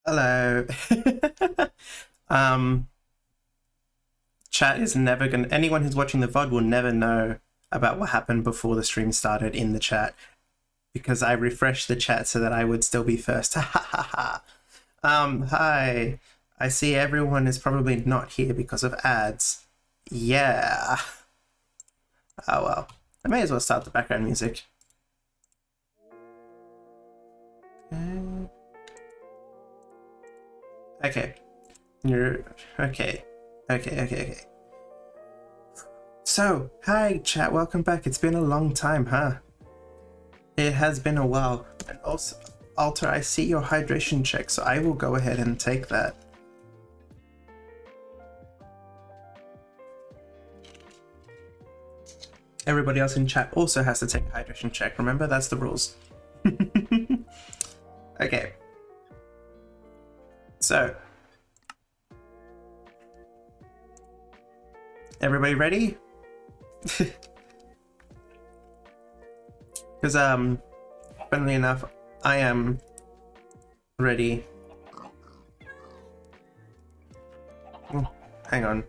Hello. um, Chat is never gonna. Anyone who's watching the VOD will never know about what happened before the stream started in the chat because I refreshed the chat so that I would still be first. Ha ha ha. Hi. I see everyone is probably not here because of ads. Yeah. Oh well. I may as well start the background music. Okay. You're okay. Okay. So, hi chat, welcome back. It's been a long time, huh? It has been a while. And also, Alter, I see your hydration check, so I will go ahead and take that. Everybody else in chat also has to take a hydration check. Remember, that's the rules. Okay. So, everybody ready? Because, funnily enough, I am ready. Oh, hang on.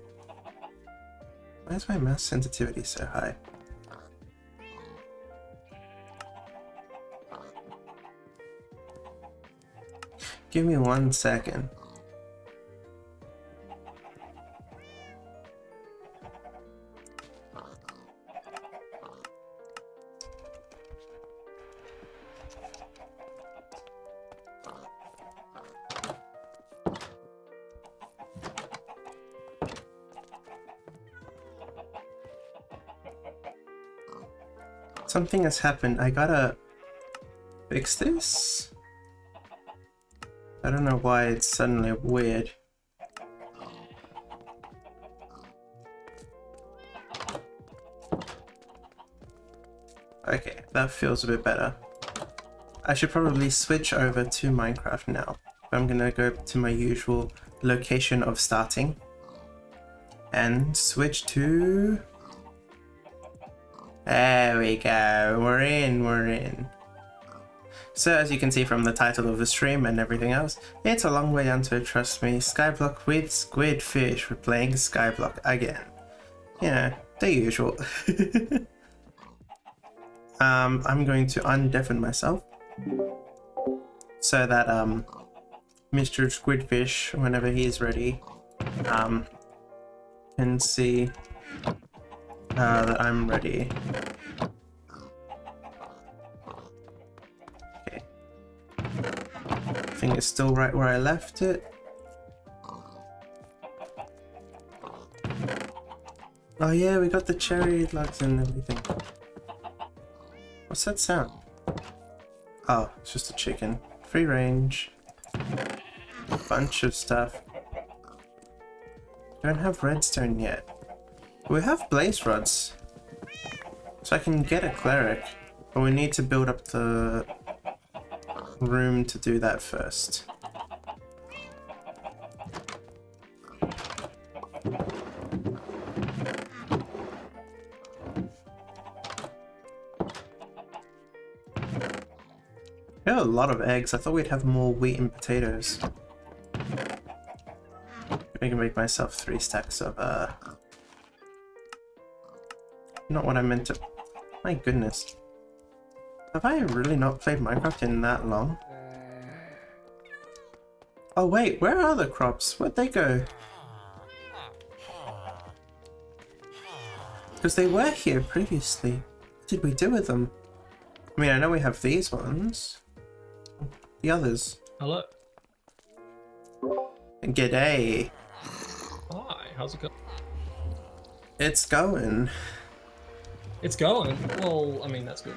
Why is my mouse sensitivity so high? Give me 1 second. Something has happened. I gotta fix this. I don't know why it's suddenly weird. Okay, that feels a bit better. I should probably switch over to Minecraft now. I'm gonna go to my usual location of starting and switch to... There we go, we're in. So as you can see from the title of the stream and everything else, it's a long way until, trust me, Skyblock with Squidfysh. We're playing Skyblock again. You know, the usual. I'm going to undeafen myself so that Mr. Squidfysh, whenever he's ready, can see that I'm ready. Okay. I think it's still right where I left it. Oh yeah, we got the cherry logs and everything. What's that sound? Oh, it's just a chicken. Free range. A bunch of stuff. Don't have redstone yet. We have blaze rods. So I can get a cleric. But we need to build up the room to do that first. We have a lot of eggs. I thought we'd have more wheat and potatoes. I can make myself 3 stacks of not what I meant to... My goodness. Have I really not played Minecraft in that long? Oh wait, where are the crops? Where'd they go? Because they were here previously. What did we do with them? I mean, I know we have these ones. The others. Hello. G'day. Hi, how's it going? It's going. It's going. Well, I mean, that's good,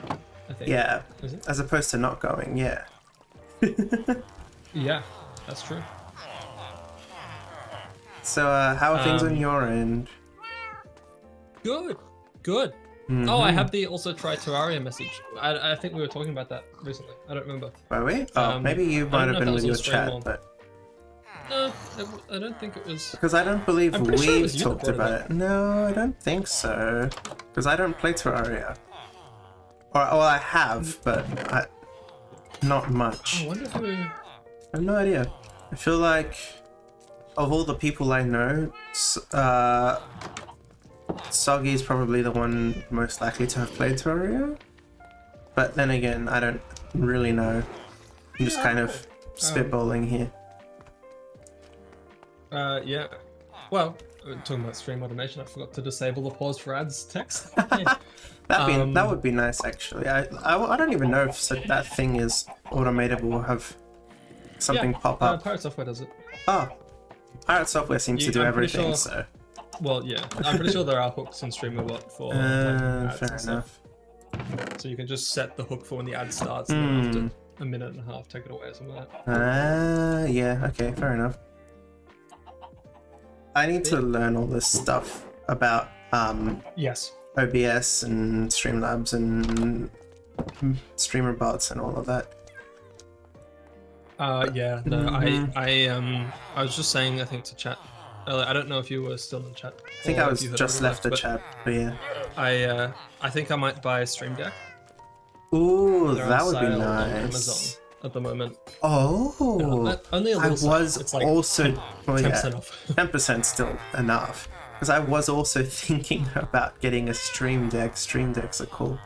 I think. Yeah. Is it? As opposed to not going, yeah. Yeah, that's true. So, how are things on your end? Good. Mm-hmm. Oh, I have the also try Terraria message. I think we were talking about that recently. I don't remember. Were we? Oh, maybe you I might don't have know been if with that your was on stream chat, or- but... No, I don't think it was. Because I don't believe I'm pretty sure it was we've you that talked brought it about up. it. No, I don't think so. Because I don't play Terraria. Or, well, I have, but not much. I wonder who. I have no idea. I feel like of all the people I know, Soggy is probably the one most likely to have played Terraria. But then again, I don't really know. I'm just kind of spitballing here. Yeah. Well, talking about stream automation, I forgot to disable the pause for ads text. That would be nice, actually. I don't even know if that thing is automated or have something pop up. Pirate Software does it. Oh, Pirate Software seems to do everything, so... Well, yeah. I'm pretty sure there are hooks in StreamerBot for ads fair and enough. stuff. So you can just set the hook for when the ad starts and then after a minute and a half take it away or something like that. Yeah, okay, fair enough. I need to learn all this stuff about Yes. OBS and Streamlabs and streamer bots and all of that. Yeah, no, I was just saying, I think, to chat earlier, I don't know if you were still in chat. I think I was just left the chat, but yeah. I think I might buy a Stream Deck. Ooh, They're that on would be sale on nice. Amazon at the moment. Oh, only a I little was sale. It's like also 10% off. 10% still enough, because I was also thinking about getting a Stream Deck. Stream Decks are cool.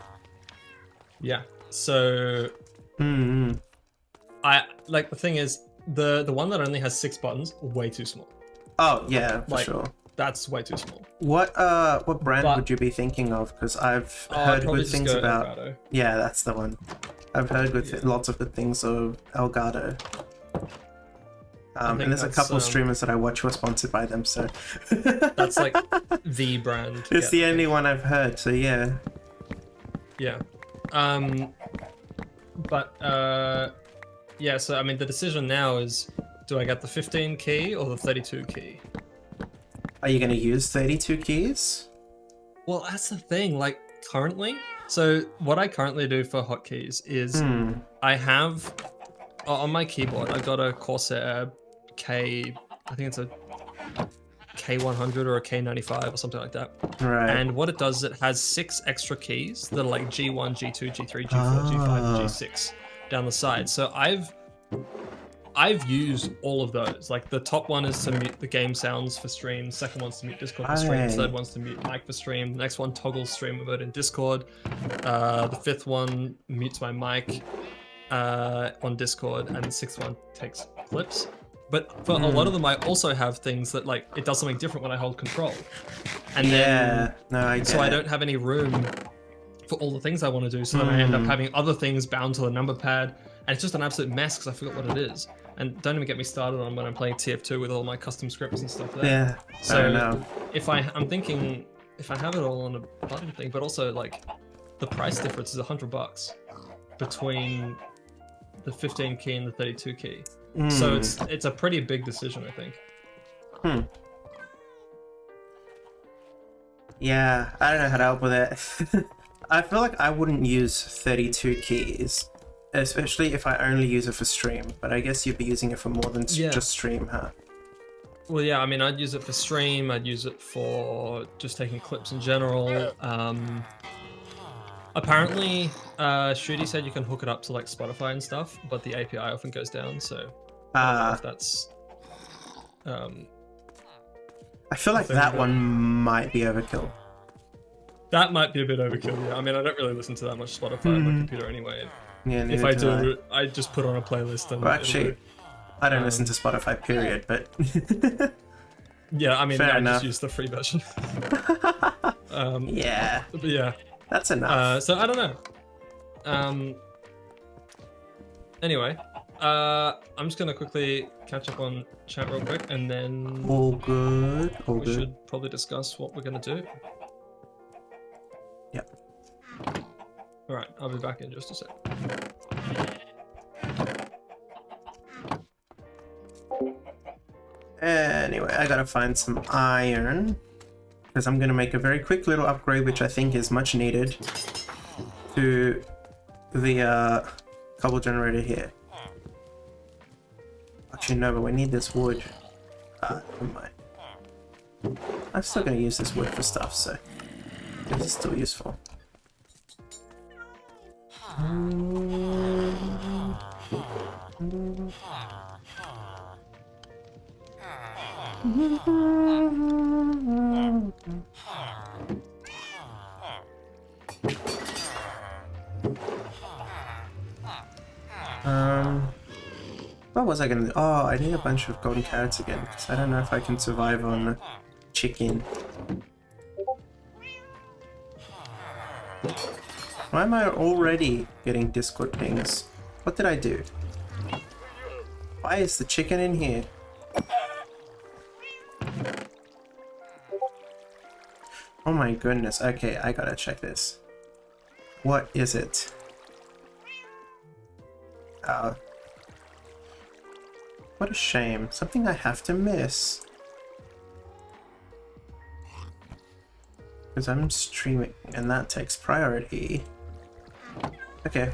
Yeah. So I like the thing is the one that only has 6 buttons, way too small. Oh yeah, for Like, sure. That's way too small. What brand would you be thinking of? Because I've heard good things about. Elgato. Yeah, that's the one. I've heard lots of good things of Elgato. And there's a couple streamers that I watch who are sponsored by them, so that's like the brand. It's the only one I've heard, so yeah. Yeah. Yeah, so I mean the decision now is, do I get the 15 key or the 32 key? Are you going to use 32 keys? Well, that's the thing, like currently. So what I currently do for hotkeys is I have on my keyboard, I've got a Corsair K, I think it's a K100 or a K95 or something like that. Right. And what it does is it has 6 extra keys that are like G1, G2, G3, G4, G5, and G6 down the side. So I've used all of those. Like the top one is to mute the game sounds for stream, second one's to mute Discord for stream, third one's to mute mic for stream, the next one toggles stream mode in Discord, the fifth one mutes my mic on Discord, and the sixth one takes clips. But for a lot of them, I also have things that like it does something different when I hold control. And then I don't have any room for all the things I want to do, so then I end up having other things bound to the number pad, and it's just an absolute mess because I forgot what it is. And don't even get me started on when I'm playing TF2 with all my custom scripts and stuff there. Yeah, so I'm thinking if I have it all on a button thing, but also like the price difference is $100 between the 15 key and the 32 key. So it's a pretty big decision, I think. Yeah, I don't know how to help with it. I feel like I wouldn't use 32 keys, especially if I only use it for stream, but I guess you'd be using it for more than just stream, huh? Well, yeah, I mean, I'd use it for stream, I'd use it for just taking clips in general. Apparently, Shooty said you can hook it up to like Spotify and stuff, but the API often goes down, so I don't know if that's... I feel like that one might be overkill. That might be a bit overkill, yeah. I mean, I don't really listen to that much Spotify on my computer anyway. Yeah, if I do, I just put on a playlist and... Well, actually, I don't listen to Spotify, period, but... yeah, I mean, Fair enough. Just use the free version. Yeah. But yeah. That's enough. So I don't know. Anyway, I'm just gonna quickly catch up on chat real quick, and then all good. We should probably discuss what we're gonna do. Yep. All right, I'll be back in just a sec. Anyway, I gotta find some iron, because I'm gonna make a very quick little upgrade, which I think is much needed, to the cobble generator here. Actually, no, but we need this wood. Never mind. I'm still gonna use this wood for stuff, so this is still useful. What was I gonna do? Oh, I need a bunch of golden carrots again, because I don't know if I can survive on chicken. Why am I already getting Discord pings? What did I do? Why is the chicken in here? Oh my goodness. Okay, I gotta check this. What is it? What a shame. Something I have to miss. Because I'm streaming and that takes priority. Okay.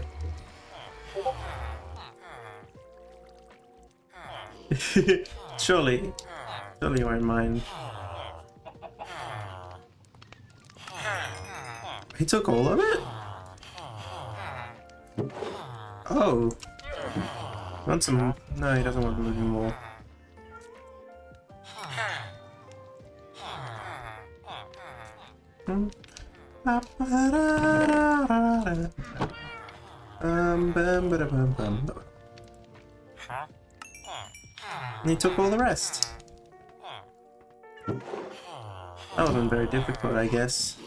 Surely you won't mind. He took all of it? Oh. Want some? No, he doesn't want any more. And he took all the rest. That wasn't very difficult, I guess.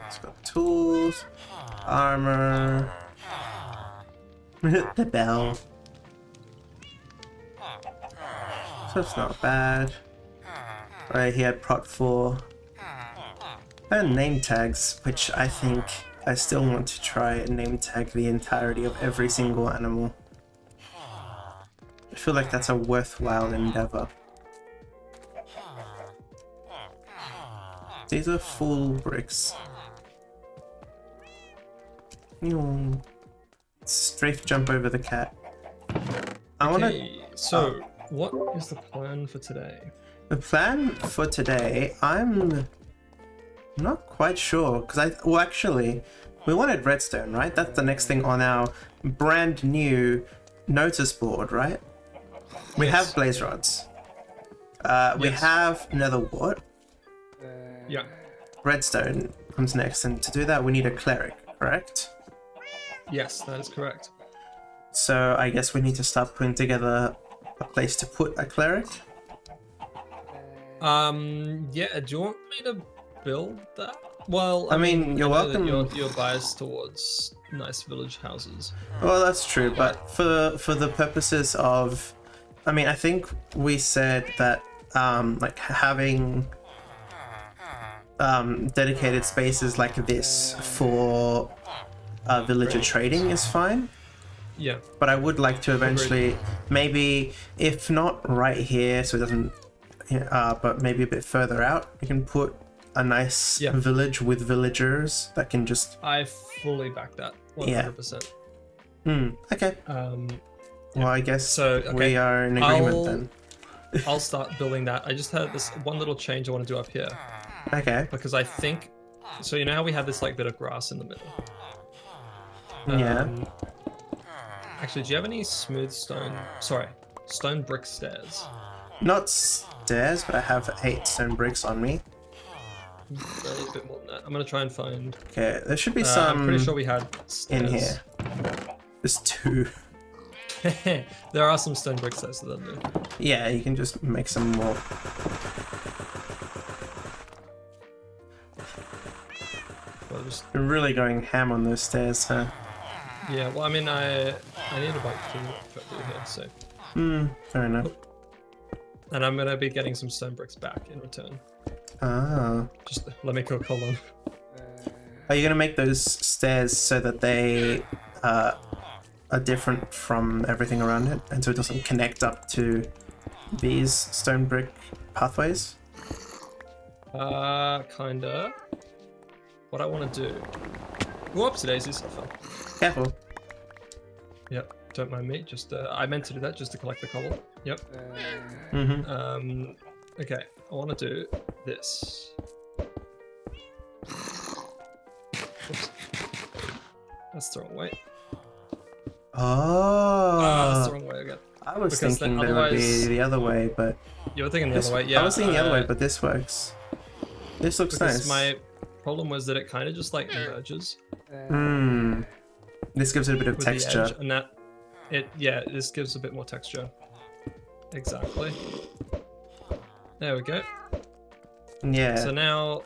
It's got tools, armor, the bell. So it's not bad. Right, he had prot 4. And name tags, which I think I still want to try and name tag the entirety of every single animal. I feel like that's a worthwhile endeavor. These are full bricks. Strafe jump over the cat. I want to. So, what is the plan for today? The plan for today, I'm not quite sure, because well, actually, we wanted redstone, right? That's the next thing on our brand new notice board, right? We have blaze rods. We have nether wart. Yeah. Redstone comes next, and to do that, we need a cleric, correct? Yes, that is correct. So I guess we need to start putting together a place to put a cleric. Yeah. Do you want me to build that? Well, I mean, you're welcome. You're biased towards nice village houses. Well, that's true, but for the purposes of, I mean, I think we said that like having dedicated spaces like this for villager trading is fine. Yeah. But I would like to eventually, maybe if not right here, so it doesn't, but maybe a bit further out, we can put a nice village with villagers that can just. I fully back that. 100%. Yeah. Okay. Well, I guess we are in agreement then. I'll start building that. I just had this one little change I want to do up here. Okay. Because I think, so you know how we have this like bit of grass in the middle? Yeah. Actually, do you have any smooth stone brick stairs? Not stairs, but I have 8 stone bricks on me. A bit more than that. I'm gonna try and find. Okay, there should be some. I'm pretty sure we had stairs. In here. There's 2. There are some stone brick stairs that do. Yeah, you can just make some more. Well, just... You're really going ham on those stairs, huh? Yeah, well, I mean, I need a bike to go through here, so. Fair enough. And I'm gonna be getting some stone bricks back in return. Ah. Just let me cook. Hold on. Are you gonna make those stairs so that they are different from everything around it, and so it doesn't connect up to these stone brick pathways? Kinda. What I want to do. Whoops, daisies. Careful. Yep. Don't mind me. Just I meant to do that just to collect the cobble. Yep. Okay. I want to do this. Oops. That's the wrong way. Oh, That's the wrong way again. I was Because thinking then that would be otherwise- the other way, but You were thinking the this, other way, yeah. I was thinking the other way, but this works. This looks because nice. my problem was that it kind of just like emerges Hmm. This gives it a bit of with texture. the edge, and this gives a bit more texture. Exactly. There we go. Yeah. So now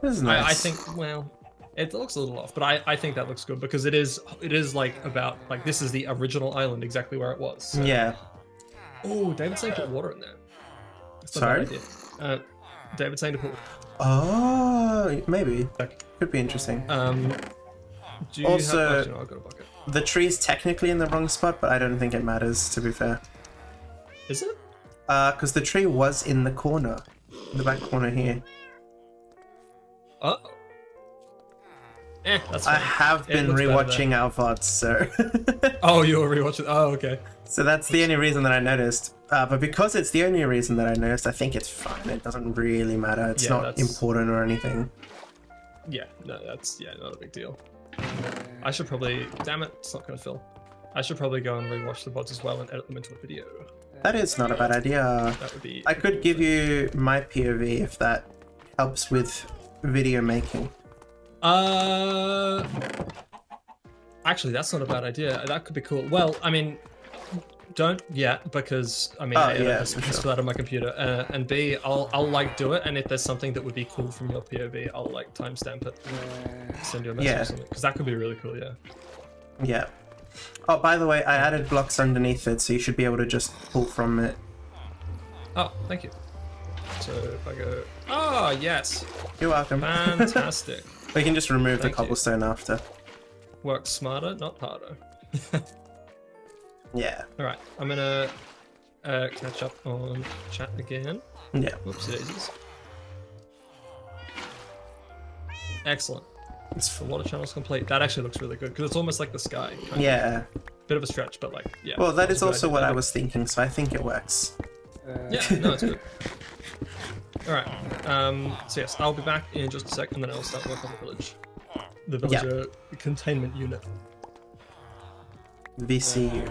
This is nice. I think, well, it looks a little off, but I think that looks good because it is like about like this is the original island exactly where it was. So. Yeah. Oh, David's saying put water in there. That's not a Sorry? bad idea. David's saying to put. Oh, maybe. Could be interesting. Do you Also- have? Actually, no, I've got a bucket. The tree's technically in the wrong spot, but I don't think it matters, to be fair. Is it? Because the tree was in the corner. In the back corner here. Oh. That's I fine. have It been looks better rewatching our VODs, so... Oh, you were rewatching. Oh, okay. So that's the only reason that I noticed. But because it's the only reason that I noticed, I think it's fine. It doesn't really matter. It's Yeah, not that's- important or anything. Yeah, no, that's not a big deal. I should probably. Damn it, it's not gonna fill. I should probably go and rewatch the VODs as well and edit them into a video. That is not a bad idea. That would be. I could give you my POV if that helps with video making. Actually, that's not a bad idea. That could be cool. Well, I mean, don't yet because I mean, Oh, A, yeah, has for to sure. that on my computer, and B, I'll like do it. And if there's something that would be cool from your POV, I'll like timestamp it, send you a message Yeah. or something, because that could be really cool. Yeah. Yeah. Oh, by the way, I added blocks underneath it, so you should be able to just pull from it. Oh, thank you. So if I go, oh yes, You're welcome. fantastic. We can just remove the Thank you. cobblestone after. Work smarter, not harder. Yeah. All right, I'm gonna catch up on chat again. Yeah. Whoops daisies. Excellent. It's The water channel's complete. That actually looks really good because it's almost like the sky. Kind of. yeah. Bit of a stretch, but like, yeah. Well, that was is a good also idea. what I was thinking, so I think it works. Yeah, no, it's good. All right. So yes, I'll be back in just a sec, and then I'll start work on the village. The villager containment unit. VCU.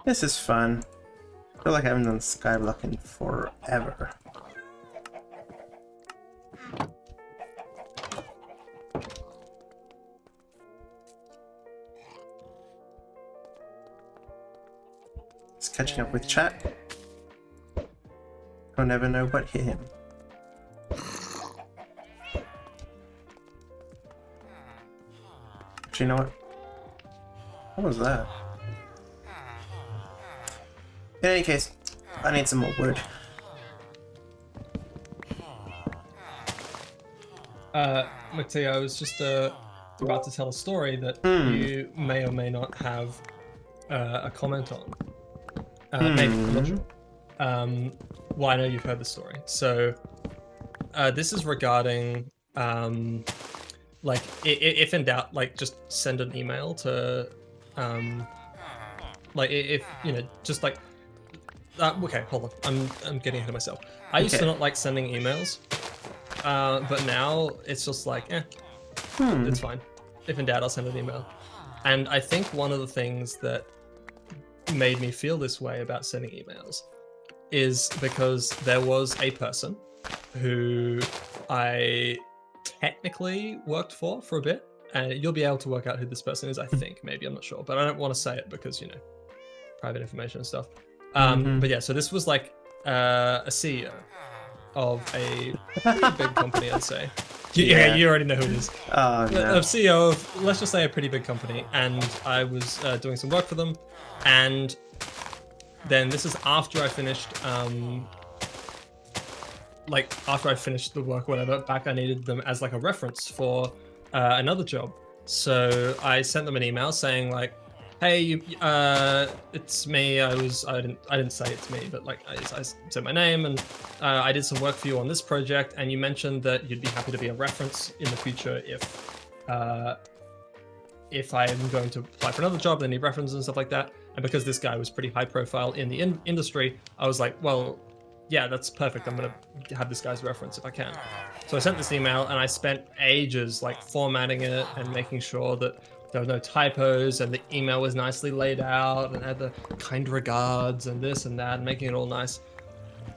This is fun. I feel like I haven't done Skyblock in forever. Just catching up with chat. I'll never know what hit him. Actually, you know what? What was that? In any case, I need some more wood. Mateo, I was just about to tell a story that you may or may not have a comment on. Maybe, I'm not sure. Well, I know you've heard the story. So, this is regarding, like, if in doubt, like, just send an email to, like, if, you know, just like, okay, hold on. I'm getting ahead of myself. I used to not like sending emails, but now it's just like, it's fine. If in doubt, I'll send an email. And I think one of the things that made me feel this way about sending emails is because there was a person who I technically worked for a bit, and you'll be able to work out who this person is, I think, maybe, I'm not sure, but I don't want to say it because, you know, private information and stuff. But yeah, so this was like a CEO of a pretty big company, I'd say. Yeah, you already know who it is. Oh, no. A CEO of, let's just say, a pretty big company, and I was doing some work for them, and then this is after I finished, like after I finished the work, whatever. Back, I needed them as like a reference for another job, so I sent them an email saying like, hey, it's me. I didn't say it's me, but like I said my name, and I did some work for you on this project, and you mentioned that you'd be happy to be a reference in the future if I'm going to apply for another job, they need references and stuff like that. And because this guy was pretty high profile in the industry, I was like, well, yeah, that's perfect. I'm going to have this guy's reference if I can. So I sent this email and I spent ages like formatting it and making sure that there were no typos and the email was nicely laid out and had the kind regards and this and that and making it all nice.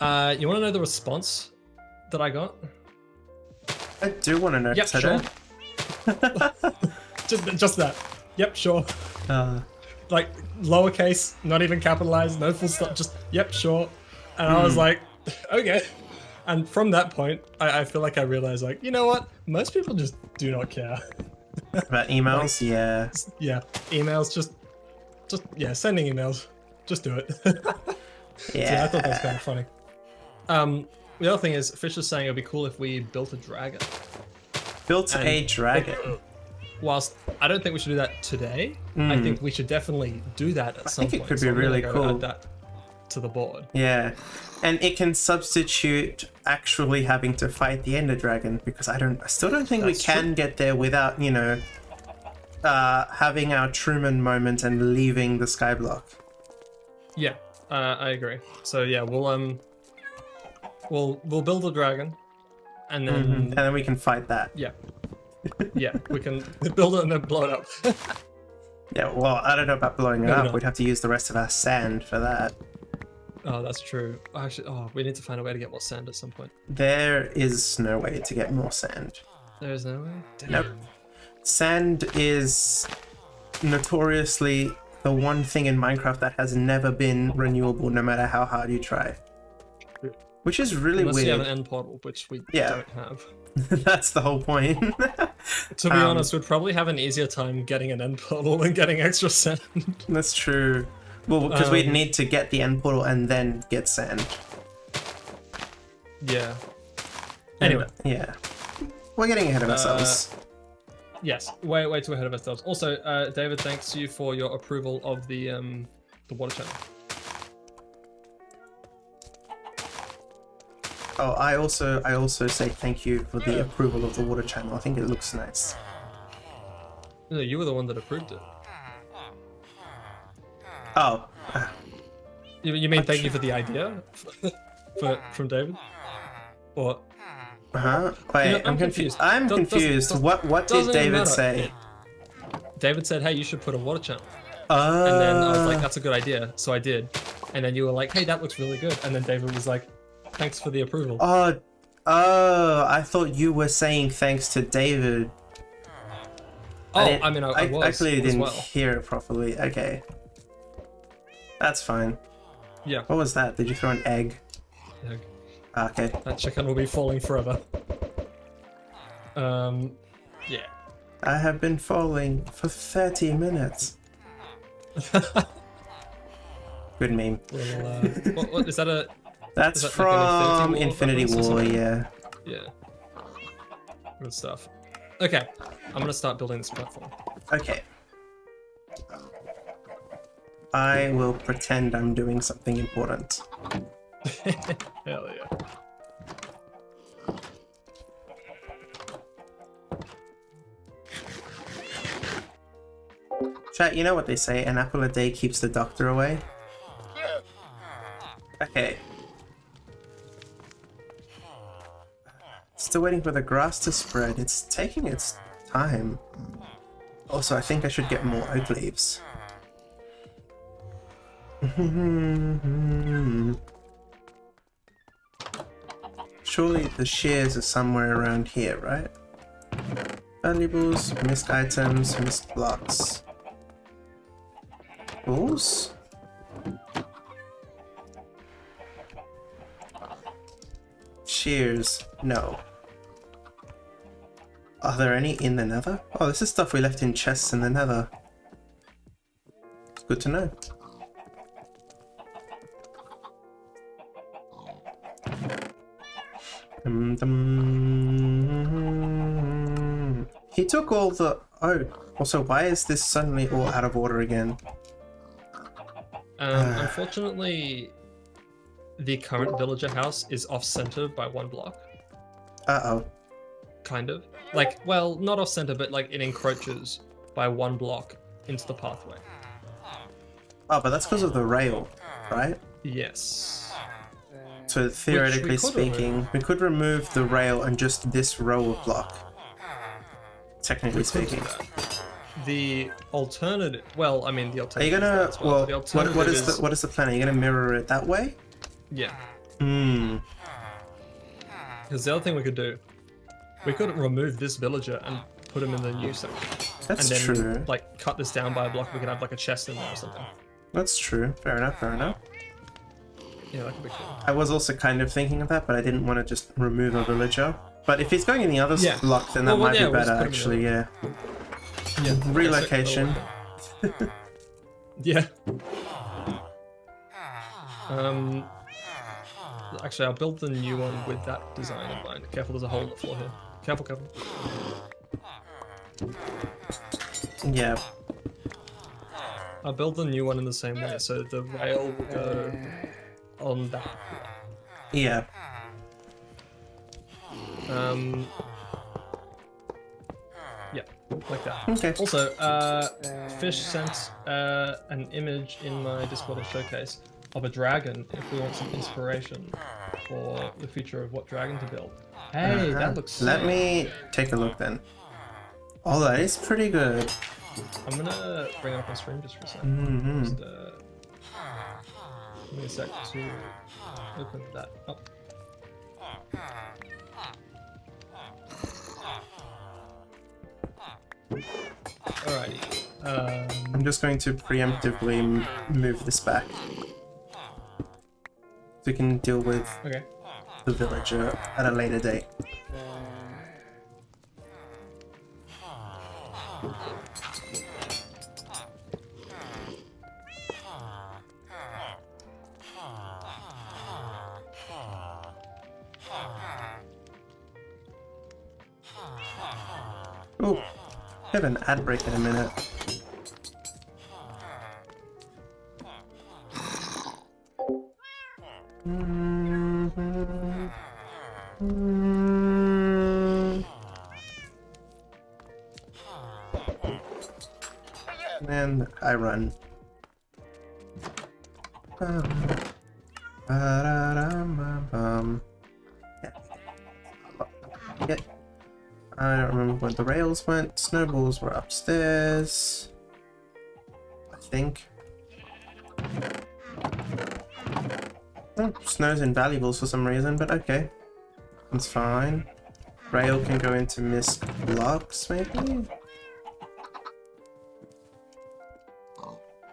You want to know the response that I got? I do want to know. Yep, sure. Just that. Yep, sure. Like lowercase, not even capitalized, no full stop, just yep, sure. And I was like, okay. And from that point, I feel like I realized, like, you know what? Most people just do not care. About emails, yeah. Yeah, emails, just yeah, sending emails. Just do it. Yeah. I thought that was kind of funny. The other thing is, Fish is saying it'd be cool if we built a dragon. Built a dragon. Whilst I don't think we should do that today, I think we should definitely do that at some point. I think it could be really cool. Add that to the board. Yeah, and it can substitute actually having to fight the Ender Dragon, because I still don't think we can get there without, you know, having our Truman moment and leaving the Skyblock. Yeah, I agree. So yeah, we'll build a dragon, and then we can fight that. Yeah. Yeah, we can build it and then blow it up. Yeah, well, I don't know about blowing it Maybe up. not. We'd have to use the rest of our sand for that. Oh, that's true. Actually, we need to find a way to get more sand at some point. There is no way to get more sand. There is no way? Damn. Nope. Sand is notoriously the one thing in Minecraft that has never been renewable, no matter how hard you try. Which is really Unless weird. you have an end portal, which we don't have. That's the whole point. To be honest, we'd probably have an easier time getting an end portal than getting extra sand. That's true. Well, because we'd need to get the end portal and then get sand. Yeah. Anyway. Yeah. We're getting ahead of ourselves. Yes, way too ahead of ourselves. Also, David, thanks to you for your approval of the water channel. Oh, I also say thank you for the approval of the water channel. I think it looks nice. No, you were the one that approved it. Oh. You mean thank you for the idea? from David? Or... Huh? Wait, You know, I'm confused. I'm confused. What did David say? David said, hey, you should put a water channel. Oh. And then I was like, that's a good idea. So I did. And then you were like, hey, that looks really good. And then David was like, thanks for the approval. Oh, I thought you were saying thanks to David. Oh, I mean, I was. I clearly didn't well. hear it properly. Okay. That's fine. Yeah. What was that? Did you throw an egg? Egg. Okay. That chicken will be falling forever. Yeah. I have been falling for 30 minutes. Good meme. Well, what is that a... That's that from like Infinity War, yeah. Yeah. Good stuff. Okay, I'm gonna start building this platform. Okay. I will pretend I'm doing something important. Hell yeah. Chat, you know what they say, an apple a day keeps the doctor away? Okay. Still waiting for the grass to spread. It's taking its time. Also, I think I should get more oak leaves. Surely the shears are somewhere around here, right? Valuables, missed items, missed blocks. Balls? Shears. No. Are there any in the nether? Oh, this is stuff we left in chests in the nether. It's good to know. He took all the... Oh, also, why is this suddenly all out of order again? Unfortunately, the current villager house is off-center by 1 block. Uh-oh. Kind of. Like, well, not off-center, but like it encroaches by 1 block into the pathway. Oh, but that's because of the rail, right? Yes. So theoretically speaking, we could remove the rail and just this row of block. Technically speaking. The alternative, well, I mean, the Are alternative. you gonna? As well. Well, The alternative what is the plan? Are you gonna mirror it that way? Yeah. Hmm. Because the other thing we could do, we could remove this villager and put him in the new section. That's and then, true. like, cut this down by a block. We could have like a chest in there or something. That's true. Fair enough. Fair enough. Yeah, that could be cool. I was also kind of thinking of that, but I didn't want to just remove a villager. But if he's going in the other block, then that might be better, actually. Yeah. Yeah. Relocation. Yeah. Actually, I'll build the new one with that design in mind. Careful, there's a hole in the floor here. Careful, careful. Yeah. I'll build the new one in the same way, so the rail will go on that. Yeah. Yeah, like that. Okay. Also, Fish sent an image in my Discord showcase of a dragon if we want some inspiration for the future of what dragon to build. Hey, that looks sick. Let me take a look then. Oh, that is pretty good. I'm gonna bring it up on stream just for a second. Just, give me a sec to open that up. Alrighty. I'm just going to preemptively move this back. So we can deal with the villager at a later date. Oh, we have an ad break in a minute. And I run. Yeah. I don't remember where the rails went. Snowballs were upstairs, I think. Oh, snow's invaluable for some reason, but okay. That's fine. Rail can go into missed blocks, maybe?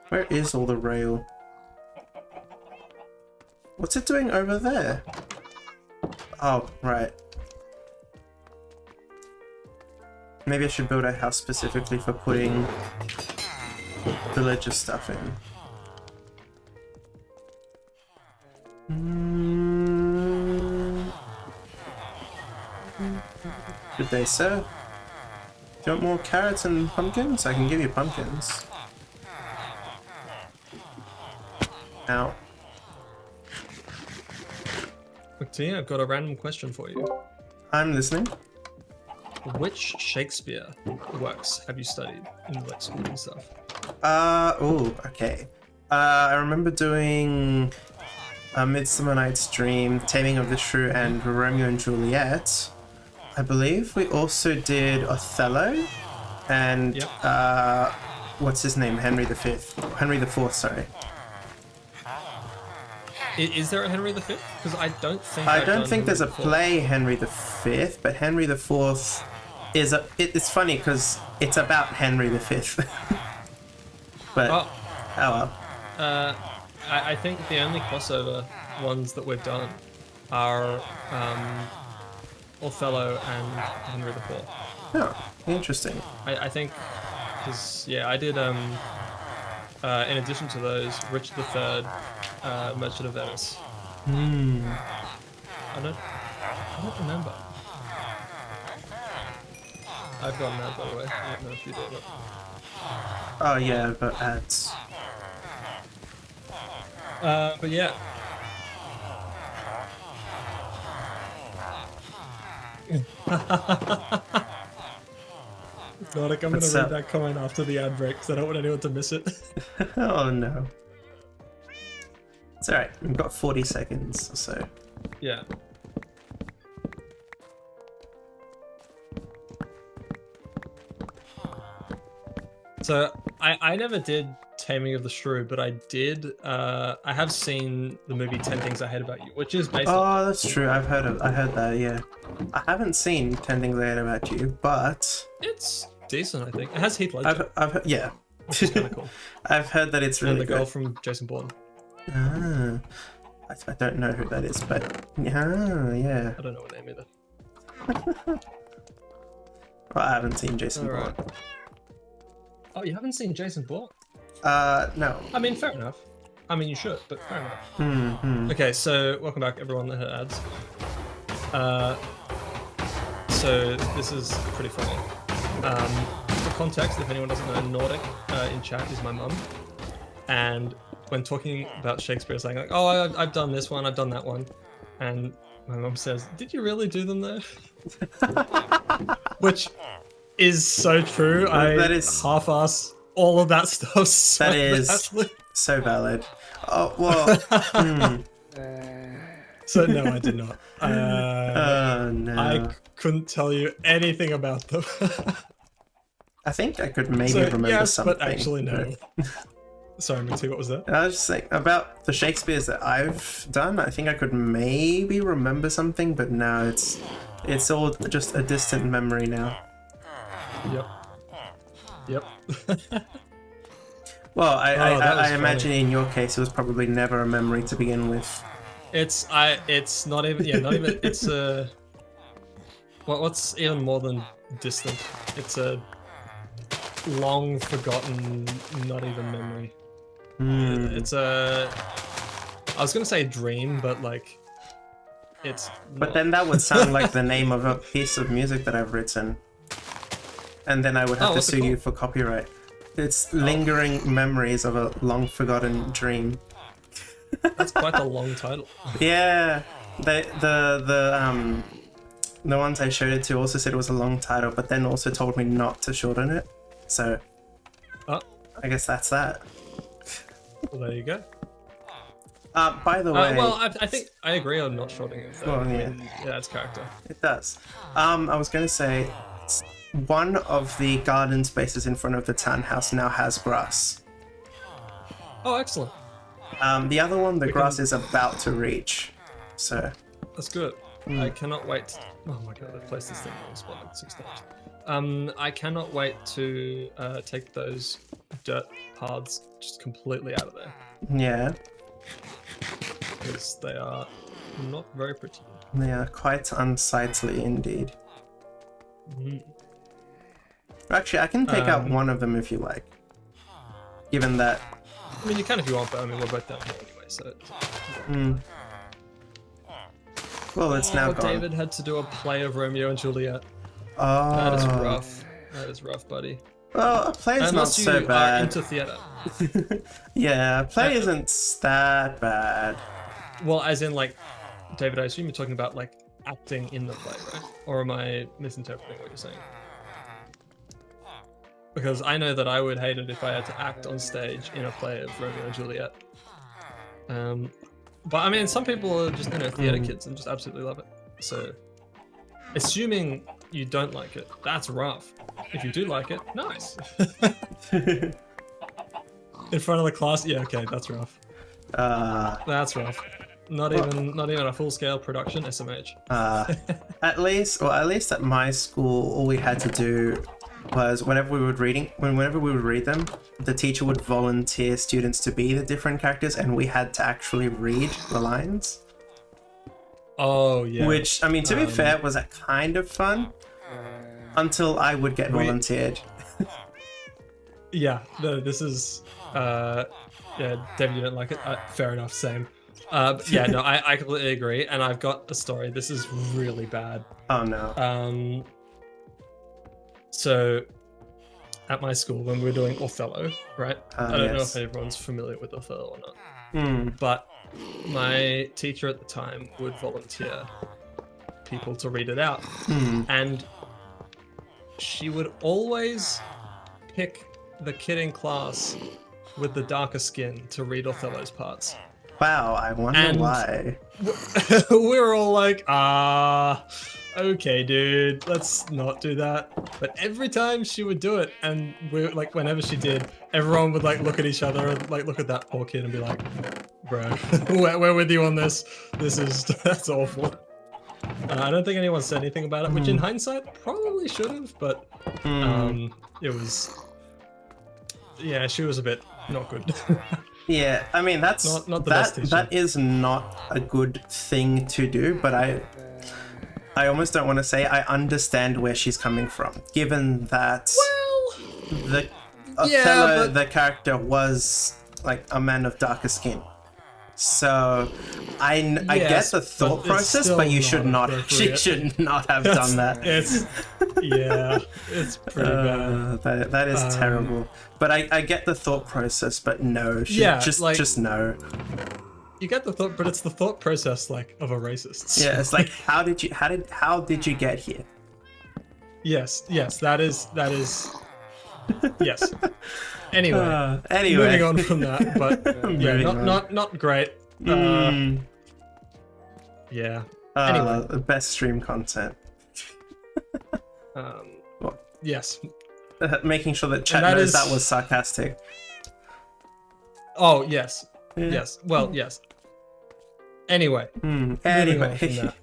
Where is all the rail? What's it doing over there? Oh, right. Maybe I should build a house specifically for putting villager stuff in. Good day, sir. Do you want more carrots and pumpkins? I can give you pumpkins. Ow. Look, Tia, I've got a random question for you. I'm listening. Which Shakespeare works have you studied in like school and stuff? Oh, okay. I remember doing A Midsummer Night's Dream, Taming of the Shrew, and Romeo and Juliet. I believe we also did Othello and what's his name? Henry IV, sorry. Is there a Henry V? Because I don't think I don't think there's a play Henry V, but Henry IV is it's funny because it's about Henry V. But oh well. I think the only crossover ones that we've done are Othello and Henry IV. Oh, interesting. I think because I did in addition to those, Richard III, Merchant of Venice. I don't remember. I've got an ad, by the way. I don't know if you do or not. Oh yeah, I've got ads. But yeah. God, I'm What's gonna up? read that comment after the ad break because I don't want anyone to miss it. Oh no. It's alright, we've got 40 seconds or so. Yeah. So I never did Taming of the Shrew, but I did. I have seen the movie 10 Things I Hate About You, which is based on. Oh, that's true. I heard that. Yeah, I haven't seen 10 Things I Hate About You, but It's decent, I think. It has Heath Ledger, I've heard, yeah, which is kind of cool. I've heard that it's And really the girl good. from Jason Bourne. Ah, I don't know who that is, but yeah. I don't know her name either. Well, I haven't seen Jason Bourne. Alright. Oh, you haven't seen Jason Bourne? No. I mean, fair enough. I mean, you should, but fair enough. Mm-hmm. Okay, so welcome back, everyone that had ads. So this is pretty funny. For context, if anyone doesn't know, Nordic in chat is my mum, and when talking about Shakespeare, saying like, "Oh, I've done this one, I've done that one," and my mum says, "Did you really do them though?" Which is so true. That is half-ass all of that stuff. So that is badly. so valid. Oh well. So no, I did not. Oh no. I couldn't tell you anything about them. I think I could maybe So, remember yes, something. but actually no. Sorry, Minty, what was that? I was just saying about the Shakespeares that I've done. I think I could maybe remember something, but now it's all just a distant memory now. Yep. Well, that was I imagine funny. in your case it was probably never a memory to begin with. It's not even it's a what's even more than distant. It's a long forgotten, not even memory. It's a I was gonna say dream, but like it's But not. then that would sound like the name of a piece of music that I've written. And then I would have to what's it sue you called? for copyright. It's lingering memories of a long forgotten dream. That's quite a long title. Yeah, the ones I showed it to also said it was a long title, but then also told me not to shorten it. So, Oh, I guess that's that. well, there you go. By the way, Well, I think I agree on not shorting it. Though. Well, yeah. Yeah, it's character. it does. I was gonna say, one of the garden spaces in front of the townhouse now has grass. Oh, excellent. The other one, the grass can- is about to reach. So, That's good. I cannot wait. Oh my god, I've placed this thing on the spot like 6 times. I cannot wait to take those dirt paths just completely out of there yeah, because they are not very pretty. they are quite unsightly indeed. Actually, I can take out one of them if you like. Given that. I mean, you can if you want, but I mean, we're both down here anyway, so. Well, it's now gone. David had to do a play of Romeo and Juliet. Oh. That is rough. That is rough, buddy. Well, a play is not Unless you so are bad. into theater. Yeah, a play isn't that bad. Well, as in, like, David, I assume you're talking about, like, acting in the play, right? Or am I misinterpreting what you're saying? Because I know that I would hate it if I had to act on stage in a play of Romeo and Juliet. But I mean, some people are just, theater kids and just absolutely love it. So, assuming you don't like it, that's rough. If you do like it, nice. In front of the class, yeah, okay, that's rough. That's rough. Not even a full-scale production, SMH. At least at my school, all we had to do was whenever we would read them, the teacher would volunteer students to be the different characters, and we had to actually read the lines. Oh yeah. Which, I mean, to be fair, was kind of fun until I would get volunteered. Yeah. No, this is. Yeah, David, you don't like it. Fair enough. Same. Yeah. No, I completely agree, and I've got a story. This is really bad. Oh no. So at my school, when we were doing Othello, right? I don't know Yes. if everyone's familiar with Othello or not, Hmm. but my teacher at the time would volunteer people to read it out. And she would always pick the kid in class with the darker skin to read Othello's parts. Wow, I wonder And why. we were all like, okay, dude, let's not do that. But every time she would do it, and we like, whenever she did, everyone would like look at each other and like look at that poor kid and be like, bro, we're with you on this. That's awful. I don't think anyone said anything about it, which in hindsight probably should have, but it was, yeah, she was a bit not good. Yeah, I mean that's Not the best teacher. that is not a good thing to do, but I almost don't want to say I understand where she's coming from, given that the Othello, the character, was like a man of darker skin. So I get the thought process, but you should not. She should not have done that. It's pretty bad. That is terrible. But I get the thought process, but no. Just no. You get the thought, but it's the thought process like of a racist. So. Yeah, it's like how did you get here? Yes, that is yes. Anyway, moving on from that, but yeah, not great. Yeah. Anyway, the best stream content. yes. Making sure that chat knows that was sarcastic. Oh yes, yes. Well, yes. Anyway. Anyway. Moving on from that.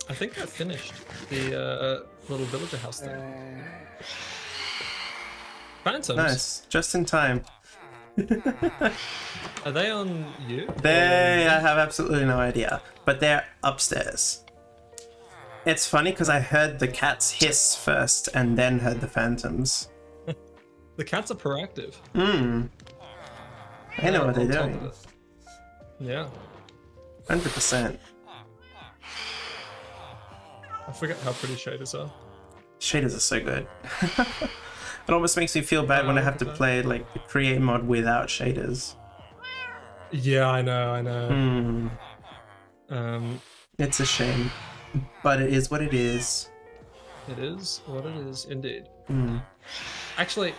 I think I finished the little villager house thing. Phantoms. Nice, just in time. Are they on you? I have absolutely no idea, but they're upstairs. It's funny because I heard the cats hiss first and then heard the phantoms. The cats are proactive. I know what they're doing. Yeah. 100%. I forget how pretty shaders are. Shaders are so good. It almost makes me feel bad when I have to play like the create mod without shaders. Yeah, I know. It's a shame, but it is what it is. It is what it is, indeed. Actually,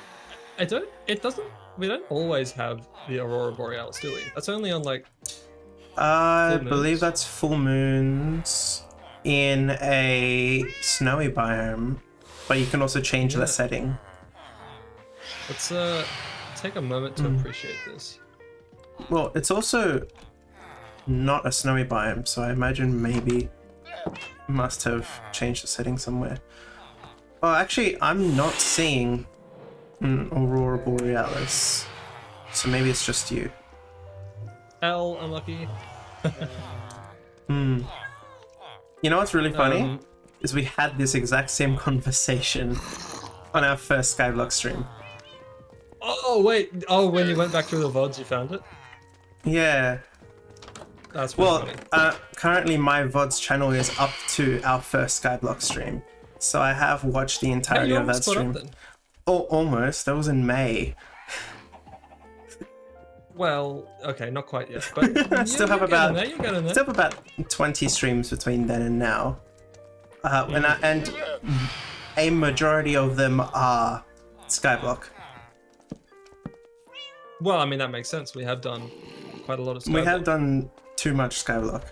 we don't always have the Aurora Borealis, do we? That's only on like... I believe that's full moons in a snowy biome, but you can also change the setting. Let's take a moment to appreciate this. Well, it's also not a snowy biome, so I imagine maybe must have changed the setting somewhere. Oh, actually, I'm not seeing Aurora Borealis, so maybe it's just you. L, unlucky. You know what's really funny? Is we had this exact same conversation on our first Skyblock stream. Oh, wait. Oh, when you went back through the VODs, you found it? Yeah. That's funny. Currently my VODs channel is up to our first Skyblock stream. So I have watched the entirety of that stream. Oh, almost. That was in May. Well, okay, not quite yet, but still have about 20 streams between then and now, and a majority of them are Skyblock. Well, I mean that makes sense. We have done quite a lot of Skyblock. We have done too much Skyblock.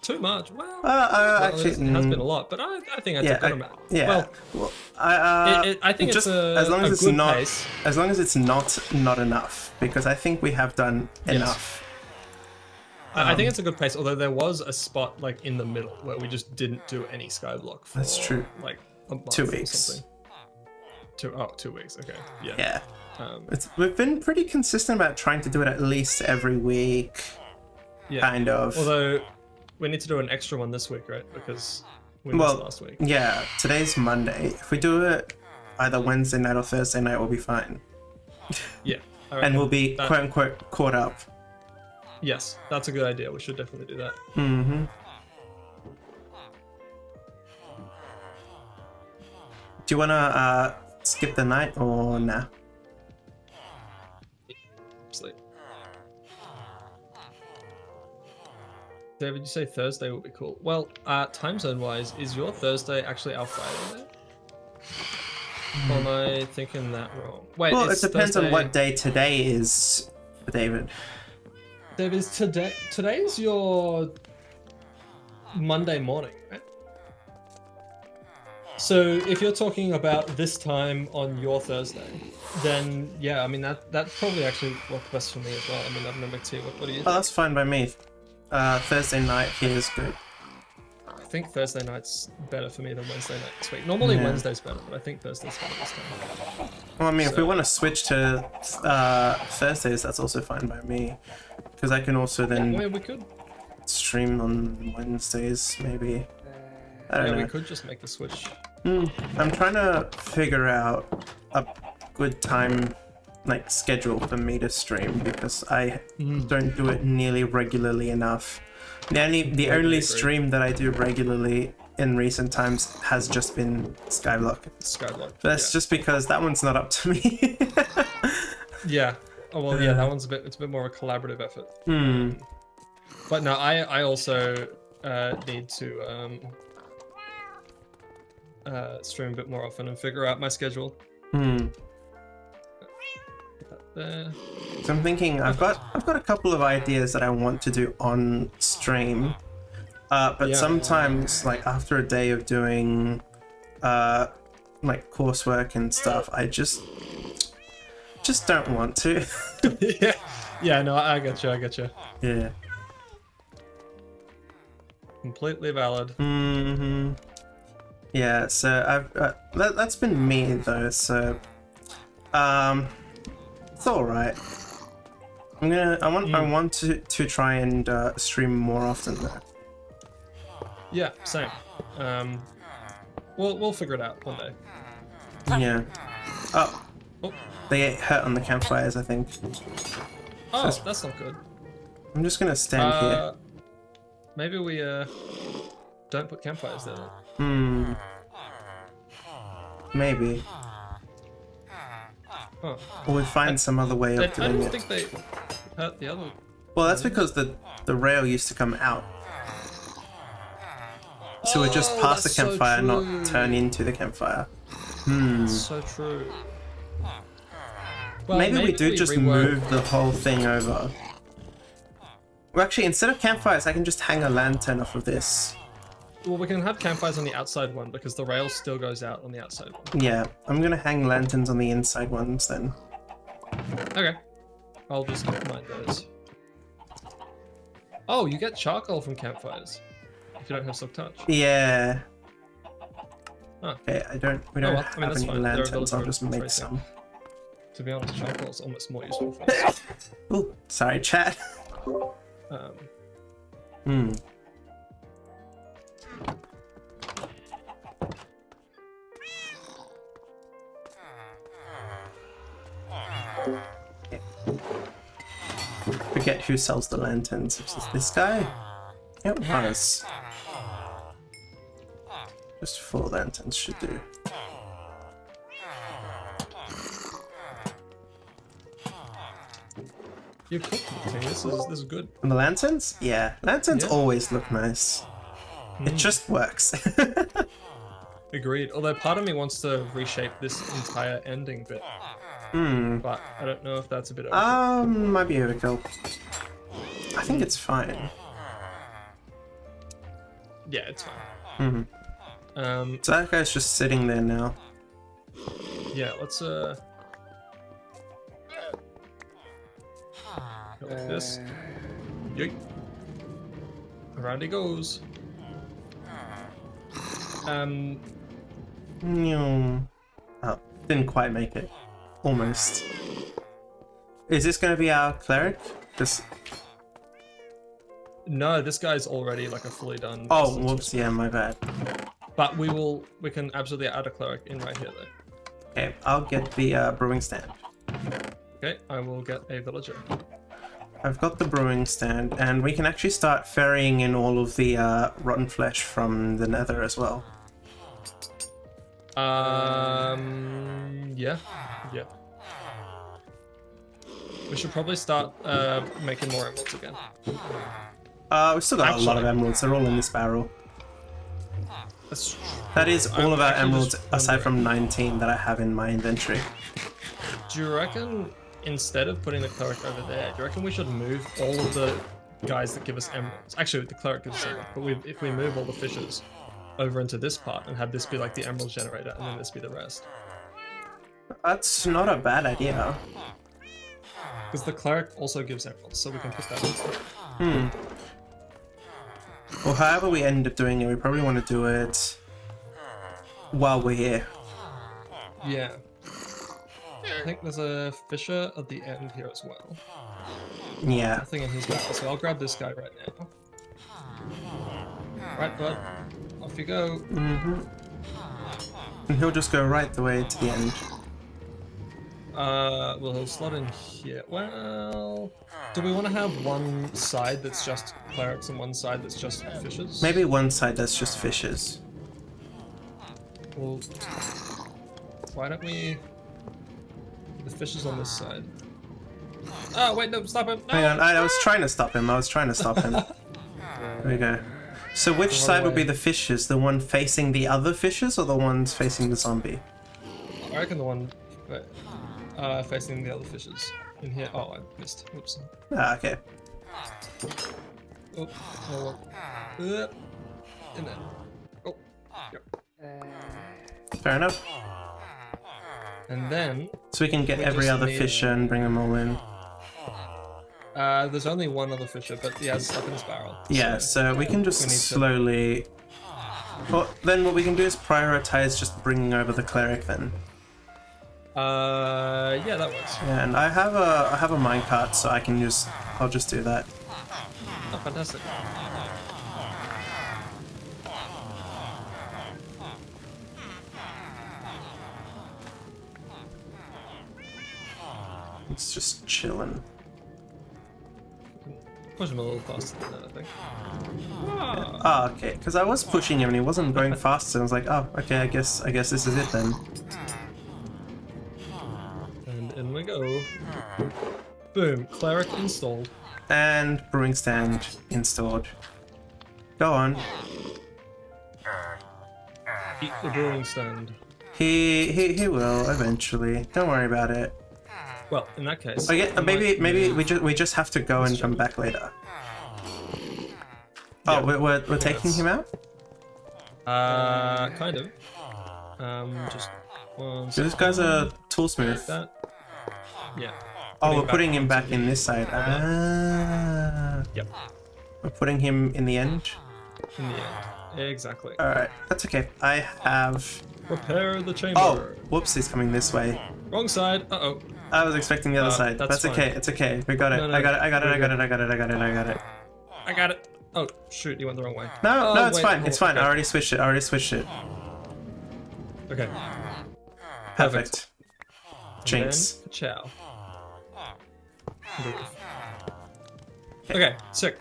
too much. Well, Actually, it has been a lot, but I think it's a good amount. Yeah. Well, I think just it's a, as long as a it's good not, pace. as long as it's not enough, because I think we have done enough. I think it's a good pace, although there was a spot like in the middle where we just didn't do any Skyblock for That's true. like a month 2 or weeks. something. 2 weeks, okay. Yeah. Yeah. We've been pretty consistent about trying to do it at least every week. Yeah. Kind of. Although we need to do an extra one this week, right? Because we missed last week. Yeah, today's Monday. If we do it either Wednesday night or Thursday night, we'll be fine. Yeah. And we'll be quote unquote caught up. Yes, that's a good idea. We should definitely do that. Mm-hmm. Do you wanna skip the night or nah? Sleep. David, you say Thursday will be cool. Well, time zone wise, is your Thursday actually our Friday there? Or am I thinking that wrong? Wait, well, it depends Thursday... on what day today is for David. David, today's your Monday morning, right? So if you're talking about this time on your Thursday, then yeah, I mean that probably actually worked best for me as well. I mean, I've never seen what do you think? Oh, that's fine by me. Thursday night here is good. I think Thursday night's better for me than Wednesday night this week. Normally Wednesday's better, but I think Thursday's better this time. Well, I mean, if we want to switch to Thursdays, that's also fine by me. Because I can also then we could stream on Wednesdays, maybe. I don't know. We could just make the switch. I'm trying to figure out a good time, like, schedule for me to stream, because I don't do it nearly regularly enough. The only stream that I do regularly in recent times has just been Skyblock. Skyblock. But that's just because that one's not up to me. Yeah. Oh well, yeah, that one's it's a bit more a collaborative effort. But no, I also need to stream a bit more often and figure out my schedule. Put that there. So I'm thinking I've got a couple of ideas that I want to do on stream. But sometimes, like after a day of doing like coursework and stuff, I just don't want to. Yeah, no, I get you. Yeah. Completely valid. Yeah, so I've that's been me though, so it's all right. I want to try and stream more often though. Yeah, same. We'll figure it out one day. Yeah. Oh. They get hurt on the campfires, I think. Oh, that's not good. I'm just gonna stand here. Maybe we don't put campfires there. Maybe. Oh. Or we find some other way of I doing don't it. think they hurt the other. Well, that's because the rail used to come out. So we just pass the campfire, not turn into the campfire. So true. Well, maybe we do just move the whole thing over. Well, actually, instead of campfires, I can just hang a lantern off of this. Well, we can have campfires on the outside one because the rail still goes out on the outside one. Yeah, I'm gonna hang lanterns on the inside ones then. Okay. I'll just mind those. Oh, you get charcoal from campfires if you don't have silk touch. Yeah. Oh. Okay, we don't have any lanterns, I'll just make some. To be honest, charcoal is almost more useful for us. Oh, sorry, chat. Forget who sells the lanterns. Is this guy? It was. Just 4 lanterns should do. You're cooking, this is good. And the lanterns? Yeah, lanterns always look nice. It just works. Agreed. Although part of me wants to reshape this entire ending bit. But I don't know if that's a bit overkill. Might be overkill. I think it's fine. Yeah, it's fine. So that guy's just sitting there now. Yeah, let's go like this. Yoink. Around he goes. Oh, didn't quite make it. Almost. Is this going to be our cleric? This. No, this guy's already like a fully done. Oh, whoops! Yeah, my bad. But we can absolutely add a cleric in right here though. Okay, I'll get the brewing stand. Okay, I will get a villager. I've got the brewing stand, and we can actually start ferrying in all of the rotten flesh from the nether as well. Yeah. We should probably start making more emeralds again. We've still got a lot of emeralds. They're all in this barrel. That is all of our emeralds, aside from 19 that I have in my inventory. Do you reckon, instead of putting the cleric over there, do you reckon we should move all of the guys that give us emeralds? Actually, the cleric gives us emeralds, but if we move all the fishes over into this part and have this be like the emerald generator, and then this be the rest. That's not a bad idea. Because the cleric also gives emeralds, so we can put that in. Well, however we end up doing it, we probably want to do it while we're here. Yeah. I think there's a fisher at the end here as well. Yeah. Nothing in his battle, so I'll grab this guy right now. Right, bud. Off you go. And he'll just go right the way to the end. Well, he'll slot in here. Well, do we want to have one side that's just clerics and one side that's just fishers? Maybe one side that's just fishes. Well, why don't we... The fishers on this side. Oh, wait, no, stop him! No! Hang on, I was trying to stop him. There we go. So which side would be the fishes? The one facing the other fishes, or the ones facing the zombie? I reckon the one facing the other fishes. In here. Oh, I missed. Oops. Ah, okay. Oh, hold on. In there. Oh, yep. Fair enough. And then... So we can get every other fisher and bring them all in. There's only one other fisher, but he has stuff in his barrel. Yeah, so we can just slowly... Well, then what we can do is prioritize just bringing over the cleric then. Yeah, that works. Yeah, and I have a minecart, so I'll just do that. Oh, fantastic. It's just chilling. Push him a little faster than that, I think. Ah, okay. Because I was pushing him and he wasn't going faster. I was like, oh, okay. I guess this is it then. And in we go. Boom. Cleric installed. And brewing stand installed. Go on. Eat the brewing stand. He will eventually. Don't worry about it. Well, in that case, maybe we just have to go and come back later. Oh, we're taking him out? Kind of. Just one. So this guy's a toolsmith. That. Yeah. Oh, we're putting him back in this side. Ah. Yep. We're putting him in the end. In the end. Exactly. All right, that's okay. I have. Prepare the chamber. Oh, whoops! He's coming this way. Wrong side. Uh-oh. I was expecting the other side. That's okay. It's okay. We got it. No, I got it. I got it. Oh, shoot. You went the wrong way. No, it's fine. Oh, It's fine. okay. I already switched it. Okay. Perfect. Jinx. Then, ciao. Okay, sick.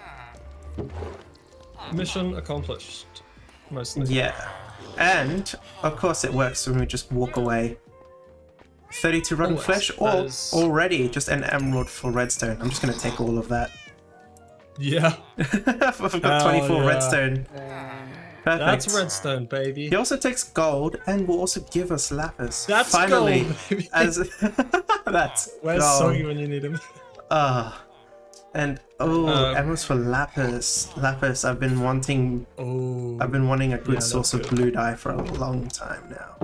Mission accomplished. Mostly. Yeah. And, of course, it works when we just walk away. 32 rotten flesh, or already just an emerald for redstone. I'm just going to take all of that. Yeah. I've got 24 redstone. Perfect. That's redstone, baby. He also takes gold and will also give us lapis. That's finally gold, baby. as that's Where's gold. Soggy when you need him? And emeralds for lapis. Lapis. I've been wanting Oh. a good Yeah, source of that's blue dye for a long time now.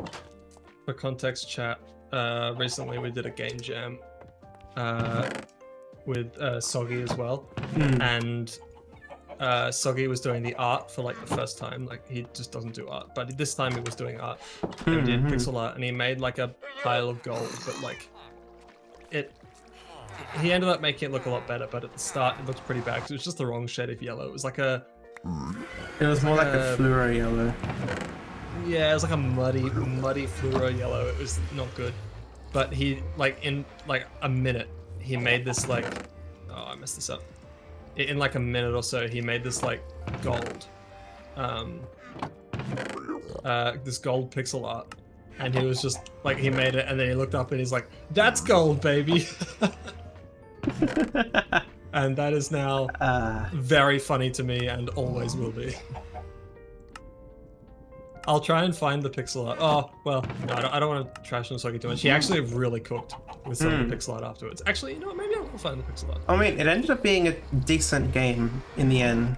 For context, chat. Recently we did a game jam, with Soggy as well, and Soggy was doing the art for like the first time. Like he just doesn't do art, but this time he was doing art and did pixel art, and he made like a pile of gold, but like he ended up making it look a lot better, but at the start it looked pretty bad because it was just the wrong shade of yellow. It was like a It was more like a fluoro yellow. yeah, it was like a muddy fluoro yellow. It was not good. But he like in like a minute he made this like I messed this up. In like a minute or so he made this like gold this gold pixel art, and he was just like, he made it and then he looked up and he's like, that's gold, baby. And that is now very funny to me and always will be. I'll try and find the pixel art. Oh, well, no, I don't want to trash on Soggy too much. He actually really cooked with some of the pixel art afterwards. Actually, you know what? Maybe I will find the pixel art. I mean, it ended up being a decent game in the end.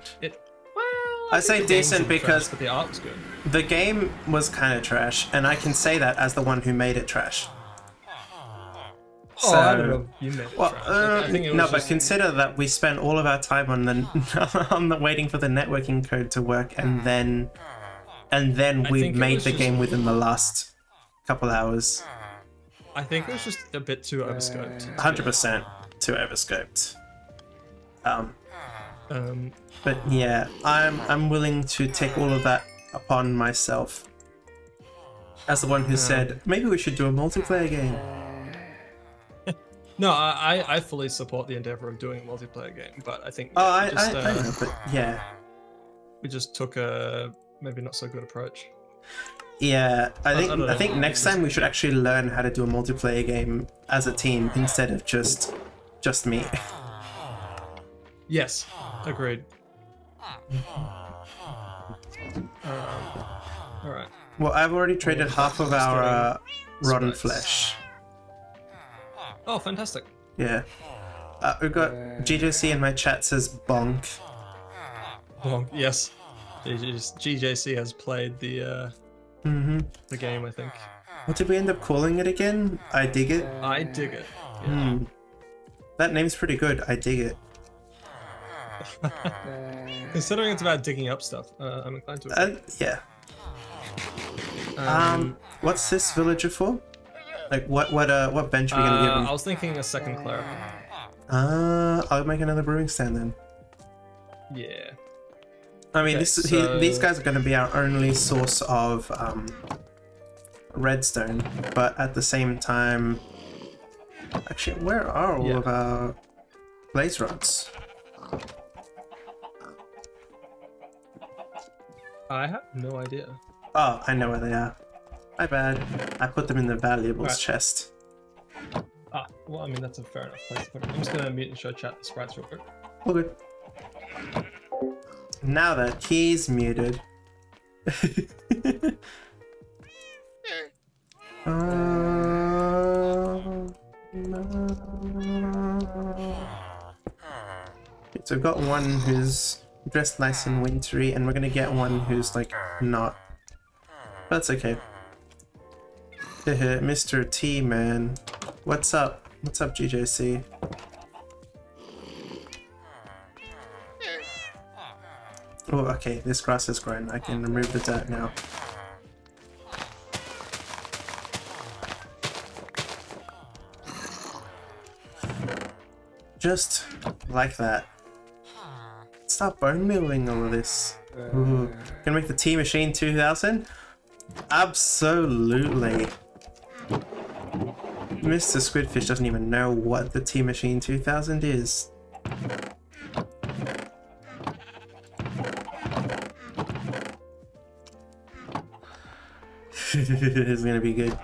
I say decent because but the art was good. The game was kind of trash, and I can say that as the one who made it trash. So, I don't know. You made it trash. I think it was no, but consider that we spent all of our time on the waiting for the networking code to work, and then we made the game within the last couple hours. I think it was just a bit too overscoped. 100% too overscoped. But yeah, I'm willing to take all of that upon myself. As the one who said, maybe we should do a multiplayer game. No, I fully support the endeavor of doing a multiplayer game, but I think I know, but yeah, we just took a maybe not so good approach. Yeah, I think next time we should actually learn how to do a multiplayer game as a team instead of just me. Yes, agreed. All right. Well, I've already traded half of our rotten flesh. Oh, fantastic. Yeah. We've got GJC in my chat says bonk. Bonk, yes. GJC has played the game, I think. What did we end up calling it again? I dig it? I dig it. Yeah. That name's pretty good. I dig it. Considering it's about digging up stuff, I'm inclined to agree. Yeah. What's this villager for? Like, what bench are we gonna give him? I was thinking a second cleric. I'll make another brewing stand then. Yeah. I mean, these guys are going to be our only source of redstone, but at the same time, actually, where are all of our blaze rods? I have no idea. Oh, I know where they are. My bad. I put them in the valuables chest. Well, I mean, that's a fair enough place to put it. I'm just going to mute and show chat the sprites real quick. All good. Now that he's muted. So we've got one who's dressed nice and wintry, and we're gonna get one who's like not. That's okay. Mr. T, man. What's up? What's up, GJC? Oh, okay, this grass is grown. I can remove the dirt now. Just like that. Stop bone milling all of this. Ooh. Gonna make the Tea Machine 2000? Absolutely. Mr. Squidfysh doesn't even know what the Tea Machine 2000 is. It's gonna be good.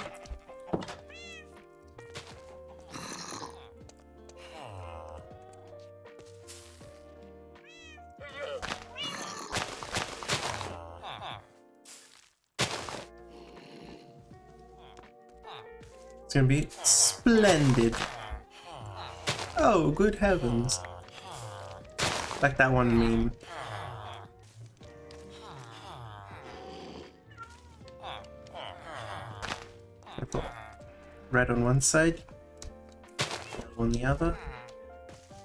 It's gonna be splendid. Oh, good heavens. Like that one meme. I put red on one side, yellow on the other.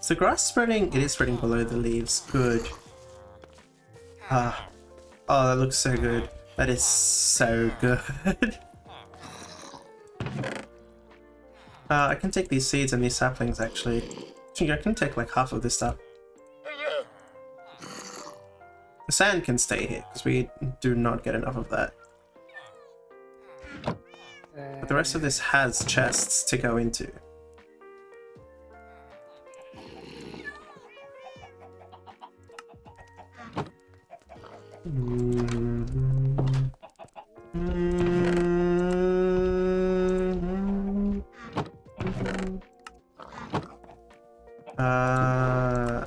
Is the grass spreading? It is spreading below the leaves. Good. Ah. Oh, that looks so good. That is so good. I can take these seeds and these saplings actually. Actually, I can take like half of this stuff. The sand can stay here because we do not get enough of that. But the rest of this has chests to go into.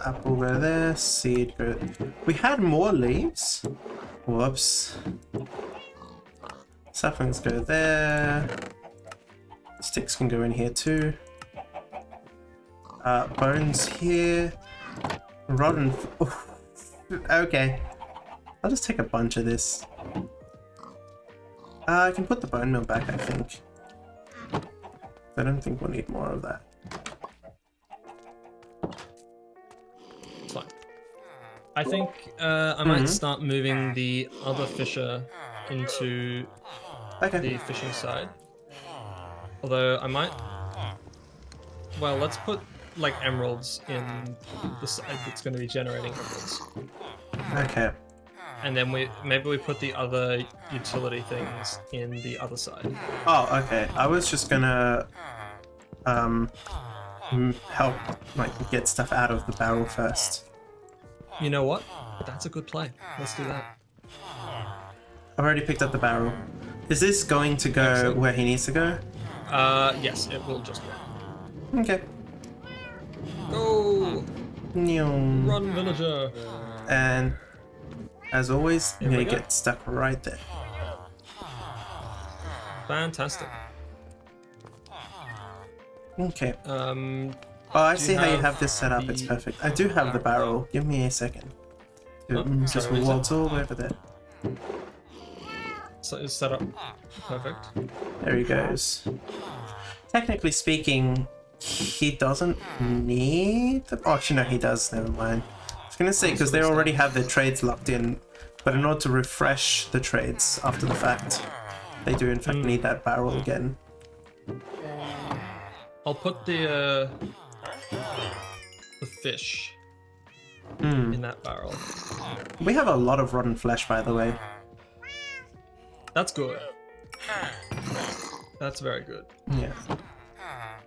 Apple go there, seed go. We had more leaves. Whoops. Saplings go there. Sticks can go in here too. Bones here. Rotten. Okay. I'll just take a bunch of this. I can put the bone meal back, I think. I don't think we'll need more of that. It's fine. I think I might start moving the other fisher into the fishing side. Although I might... Well, let's put like emeralds in the side that's going to be generating emeralds. Okay. And then maybe we put the other utility things in the other side. Oh, okay. I was just gonna help like get stuff out of the barrel first. You know what? That's a good play. Let's do that. I've already picked up the barrel. Is this going to go where he needs to go? Yes, it will just go. Okay. Go! Run, villager! And as always, I'm gonna get stuck right there. Fantastic. Okay. Oh, I see how you have this set up. It's perfect. I do have the barrel. Give me a second. Just waltz all over there. So it's set up. Perfect. There he goes. Technically speaking, he doesn't need the... Oh, actually, no, he does. Never mind. I was going to say, because they already have their trades locked in, but in order to refresh the trades after the fact, they do in fact need that barrel again. I'll put the fish in that barrel. We have a lot of rotten flesh, by the way. That's good. That's very good. Yeah.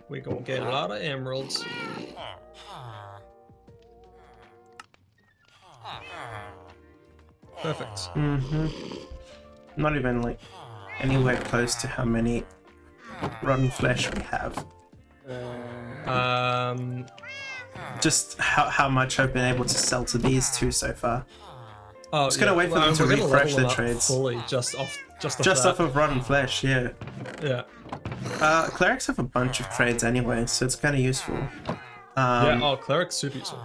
We're gonna get a lot of emeralds. Perfect. Not even like anywhere close to how many rotten flesh we have. Just how much I've been able to sell to these two so far. Oh, just gonna wait for them to refresh the trades. Fully, just off of rotten flesh, yeah. Yeah. Clerics have a bunch of trades anyway, so it's kind of useful. Yeah. Oh, cleric's super useful.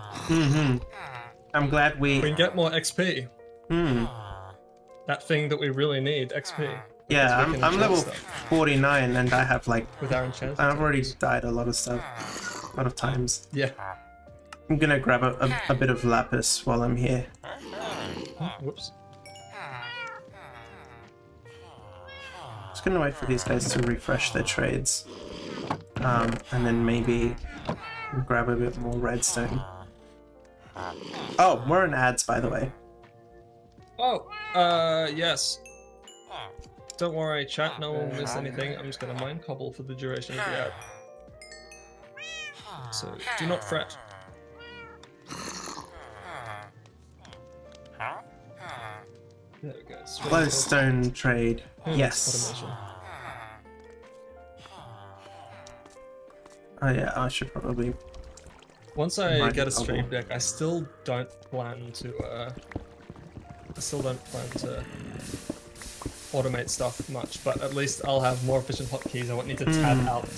I'm glad we can get more XP. That thing that we really need, XP. Yeah, I'm level 49 and I have like... With our enchantments. I've already died a lot of stuff. A lot of times. Yeah. I'm gonna grab a bit of lapis while I'm here. Whoops. Just gonna wait for these guys to refresh their trades. And then maybe grab a bit more redstone. Oh, we're in ads, by the way. Oh, yes. Don't worry, chat, no one will miss anything. I'm just gonna mine cobble for the duration of the ad. So, do not fret. There we go. Glowstone trade. Yes. Automation. Oh yeah, I should probably... Once I get a stream deck, I still don't plan to automate stuff much, but at least I'll have more efficient hotkeys. I won't need to tab out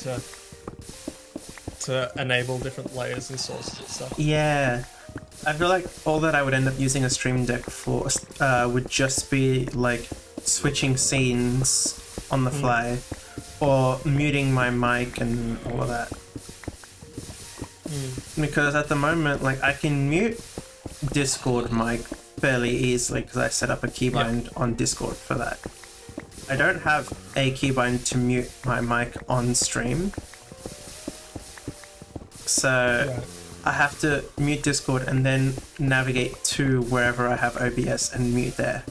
to enable different layers and sources and stuff. Yeah. I feel like all that I would end up using a stream deck for would just be like switching scenes on the fly or muting my mic and all of that. Because at the moment, like, I can mute Discord mic fairly easily because I set up a keybind on Discord for that. I don't have a keybind to mute my mic on stream. So I have to mute Discord and then navigate to wherever I have OBS and mute there.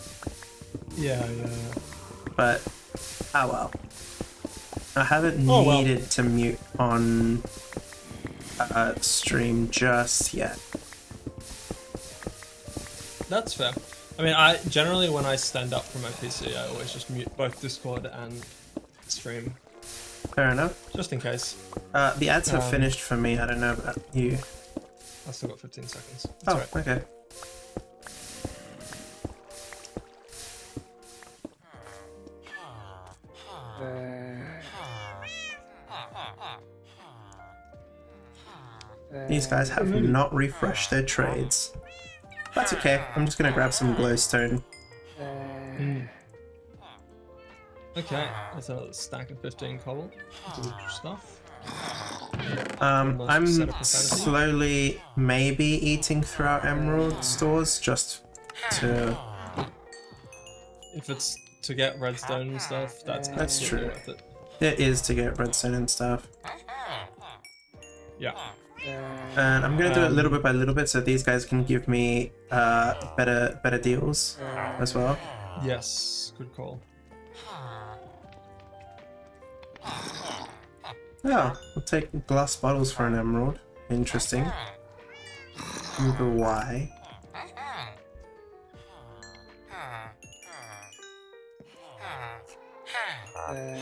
Yeah. But, oh well. I haven't needed to mute on stream just yet. That's fair. I mean, I generally, when I stand up from my PC, I always just mute both Discord and stream. Fair enough. Just in case. The ads have finished for me. I don't know about you. I've still got 15 seconds. That's Oh, right. okay. These guys have not refreshed their trades. That's okay. I'm just gonna grab some glowstone. Okay, that's another stack of 15 cobble. Good stuff. I'm slowly maybe eating through our emerald stores just to... If it's to get redstone and stuff, that's true. worth it. It is to get redstone and stuff. Yeah. And I'm gonna do it little bit by little bit so these guys can give me better deals as well. Yes, good call. Yeah, we'll take glass bottles for an emerald. Interesting. Wonder why.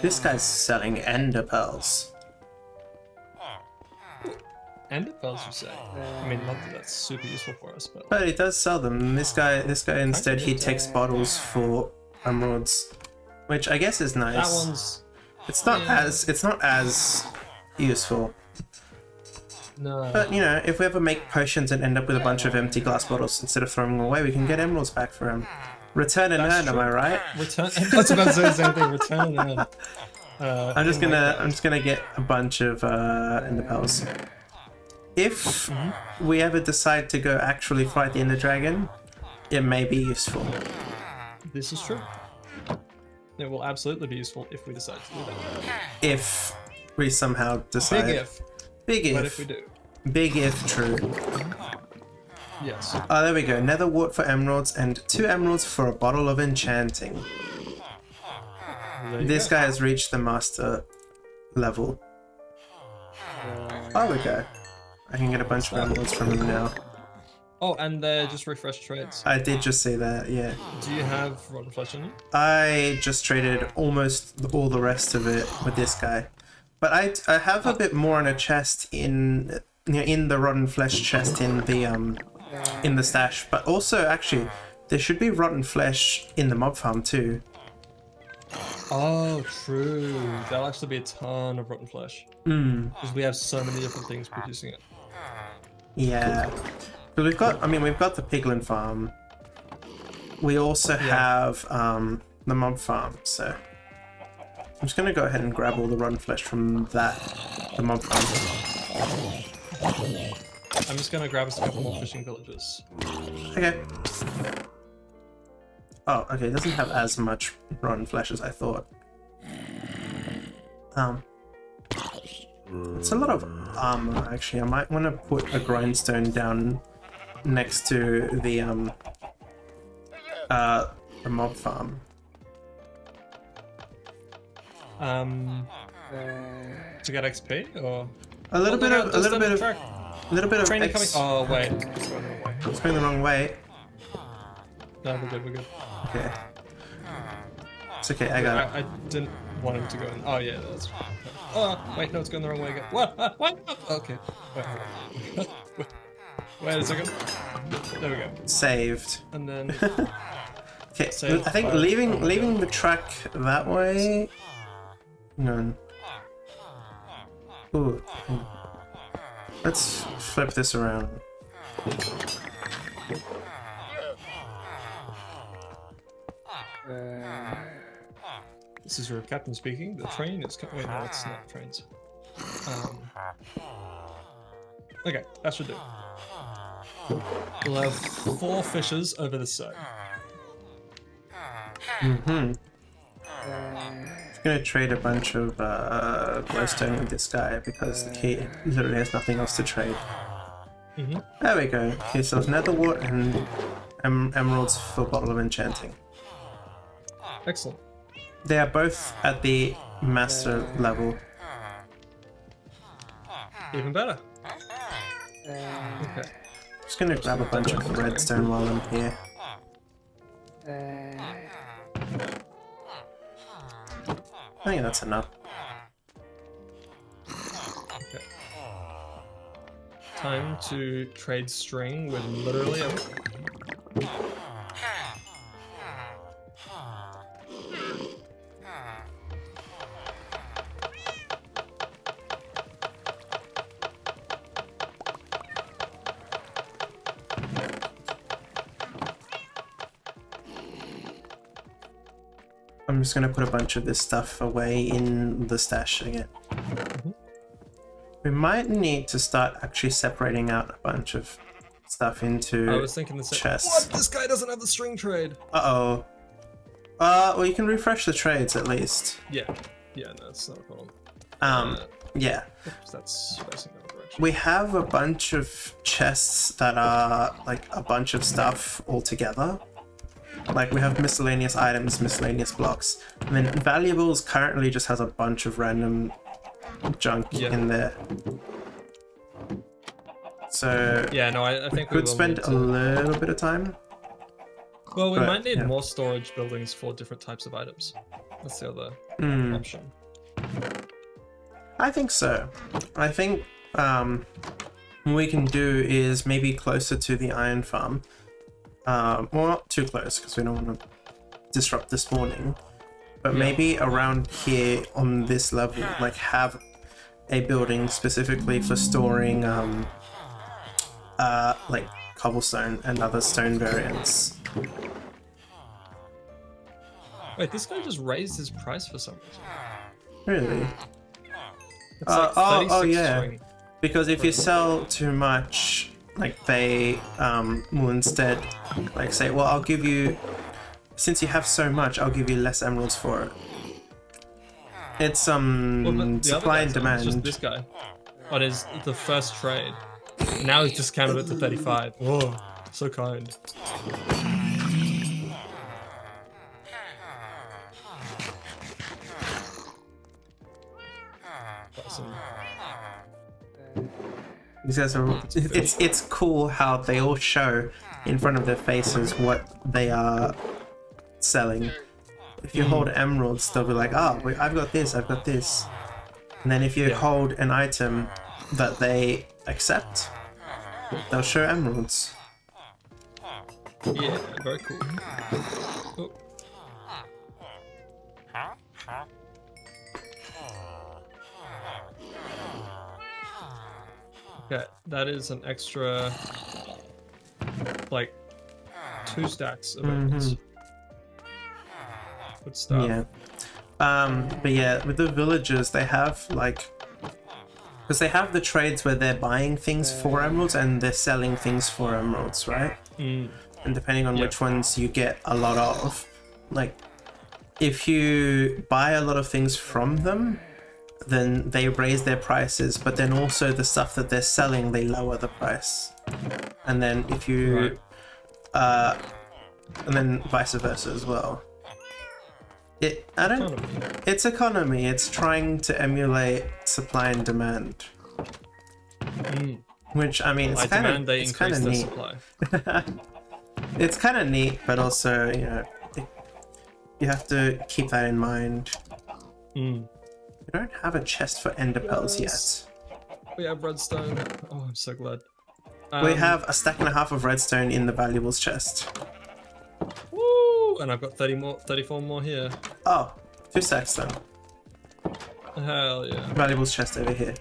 This guy's selling ender pearls. Ender pearls, you say? I mean, not that that's super useful for us, but... But he does sell them. This guy instead, he takes bottles for emeralds, which I guess is nice. That one's... It's not as useful. No. But you know, if we ever make potions and end up with a bunch of empty glass bottles instead of throwing them away, we can get emeralds back for him. Return and earn, am I right? Return. I was about to say the same thing. Return and earn. I'm just gonna get a bunch of ender pearls. If we ever decide to go actually fight the ender dragon, it may be useful. This is true. It will absolutely be useful if we decide to do that. If we somehow decide. Big if. Big if. But if we do. Big if true. Yes. Oh, there we go. Nether wart for emeralds and 2 emeralds for a bottle of enchanting. This guy has reached the master level. Oh, we go. I can get a bunch of emeralds from him now. Oh, and they're just refresh trades. I did just see that, yeah. Do you have rotten flesh on you? I just traded almost all the rest of it with this guy. But I have a bit more in a chest in the rotten flesh chest in the stash. But also, actually, there should be rotten flesh in the mob farm too. Oh, true. That'll actually be a ton of rotten flesh. Because we have so many different things producing it. Yeah. But we've got the piglin farm. We also have the mob farm, so I'm just gonna go ahead and grab all the rotten flesh from the mob farm. I'm just gonna grab us a couple more fishing villages. Okay. Oh, okay, it doesn't have as much rotten flesh as I thought. It's a lot of armor, actually. I might want to put a grindstone down next to the mob farm. To get XP or A little bit of training coming. Oh wait, it's going the wrong way. It's going the wrong way. No, we're good. Okay. It's okay, I got it. I didn't want him to go in. Oh yeah, that's. Oh wait, no, it's going the wrong way again. What? What? Okay. Wait a second. There we go. Saved. And then. Okay, Saved I think by- leaving the track that way. No. Ooh. Let's flip this around. This is your captain speaking. The train is coming. Wait, no, it's not trains. Okay, that should do. We'll have 4 fishes over this side. I'm gonna trade a bunch of glowstone with this guy because he literally has nothing else to trade. There we go. He sells netherwort and emeralds for bottle of enchanting. Excellent. They are both at the master level. Even better. Okay. Just gonna grab a bunch of redstone while I'm here. I think that's enough. Okay. Time to trade string with literally everything. I'm just gonna put a bunch of this stuff away in the stash again. We might need to start actually separating out a bunch of stuff into I was thinking the same. chests. What? This guy doesn't have the string trade. Uh-oh. Well, you can refresh the trades at least. Yeah. Yeah, no, that's not a problem. Yeah. Oops, that's facing the other direction. We have a bunch of chests that are like a bunch of stuff all together. Like we have miscellaneous items, miscellaneous blocks, and then valuables currently just has a bunch of random junk in there. So yeah, no, I think we could will spend need a little bit of time. Well, we but, might need yeah. more storage buildings for different types of items. That's the other option. I think so. I think what we can do is maybe closer to the iron farm. Well, not too close because we don't want to disrupt the spawning. But maybe around here on this level, like have a building specifically for storing like cobblestone and other stone variants. Wait, this guy just raised his price for some reason. Really? It's like 36 yeah. string. Because if you sell too much, like they will instead like say, well, I'll give you, since you have so much, I'll give you less emeralds for it. It's Well, but the supply other and guy's demand. Just this guy. Oh, it is the first trade. Now he's discounted it to 35. Whoa, so kind. These guys are, it's cool how they all show in front of their faces what they are selling. If you hold emeralds, they'll be like, oh, wait, I've got this, I've got this. And then if you hold an item that they accept, they'll show emeralds. Yeah, very cool. Oh. Okay, that is an extra, like, 2 stacks of emeralds. Good stuff. Yeah. But yeah, with the villagers, they have like, because they have the trades where they're buying things for emeralds and they're selling things for emeralds, right? And depending on which ones you get a lot of, like, if you buy a lot of things from them, then they raise their prices, but then also the stuff that they're selling, they lower the price. And then if you, and then vice versa as well. It's economy. It's trying to emulate supply and demand. Which, I mean, it's kind of neat. Supply. It's kind of neat, but also, you know, you have to keep that in mind. We don't have a chest for ender pearls yet. We have redstone. Oh, I'm so glad. We have a stack and a half of redstone in the valuables chest. Woo! And I've got 34 more here. Oh, 2 stacks then. Hell yeah. Valuables chest over here.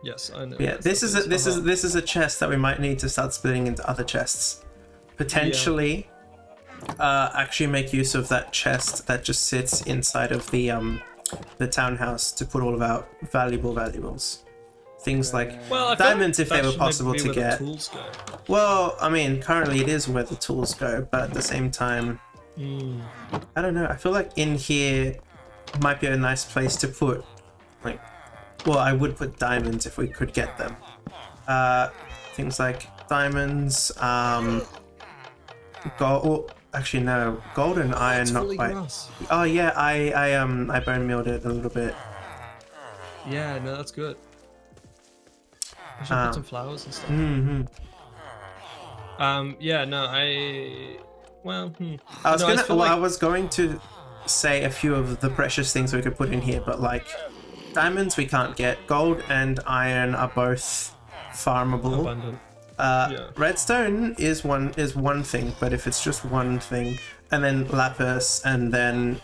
Yes, I know. Yeah, this is a chest that we might need to start splitting into other chests. Potentially, actually make use of that chest that just sits inside of the townhouse to put all of our valuables. Things like diamonds, if they were possible to get. Well, I mean, currently it is where the tools go, but at the same time, I don't know. I feel like in here might be a nice place to put, like, well, I would put diamonds if we could get them. Things like diamonds, gold. Oh, actually, no, gold and iron, not quite. Oh yeah, I bone mealed it a little bit. Yeah, no, that's good. I should put some flowers and stuff. Yeah, no, I was going to say a few of the precious things we could put in here, but like diamonds we can't get. Gold and iron are both farmable. Abundant. Redstone is one thing, but if it's just one thing, and then lapis, and then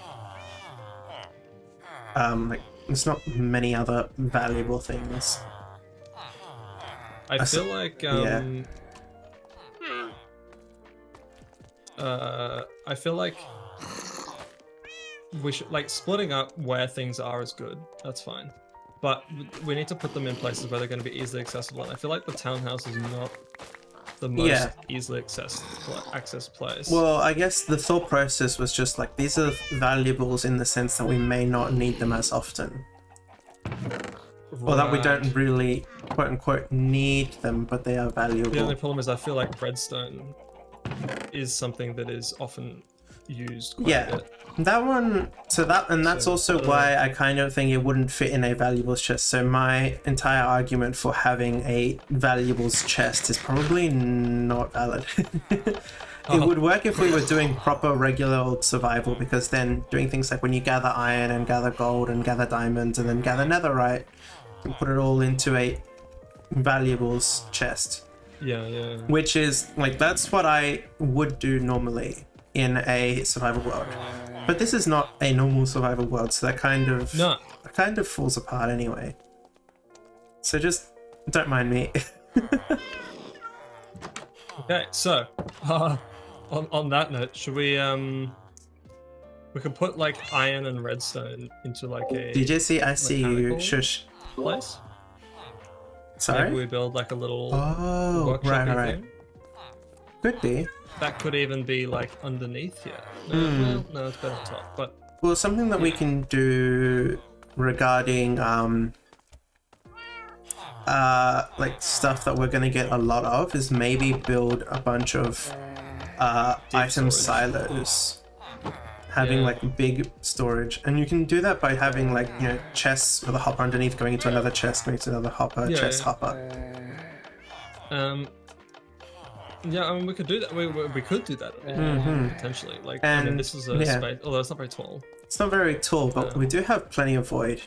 like there's not many other valuable things. I feel like I feel like we should, like, splitting up where things are is good. That's fine, but we need to put them in places where they're going to be easily accessible. And I feel like the townhouse is not the most easily accessed place. Well, I guess the thought process was just like, these are valuables in the sense that we may not need them as often. Or that we don't really, quote unquote, need them, but they are valuable. The only problem is I feel like redstone is something that is often used quite a bit. That one, that's also why I kind of think it wouldn't fit in a valuables chest. So my entire argument for having a valuables chest is probably not valid. It would work if we were doing proper regular old survival, because then doing things like when you gather iron and gather gold and gather diamonds and then gather netherite, and put it all into a valuables chest. Yeah. Which is like, that's what I would do normally in a survival world. But this is not a normal survival world, so that kind of falls apart anyway. So just don't mind me. Okay, so on that note, should we could put like iron and redstone into like a DJC, I see you. Shush. Place. Sorry? Maybe we build like a little right. thing. Could be. That could even be like underneath here. No, it's better on top. But well, something that we can do regarding like stuff that we're gonna get a lot of is maybe build a bunch of item silos. Having like big storage, and you can do that by having like, you know, chests with a hopper underneath going into another chest, going into another hopper, hopper. Yeah, I mean, we could do that. We could do that potentially. Like, and, I mean, this is a space, although it's not very tall. It's not very tall, but we do have plenty of void.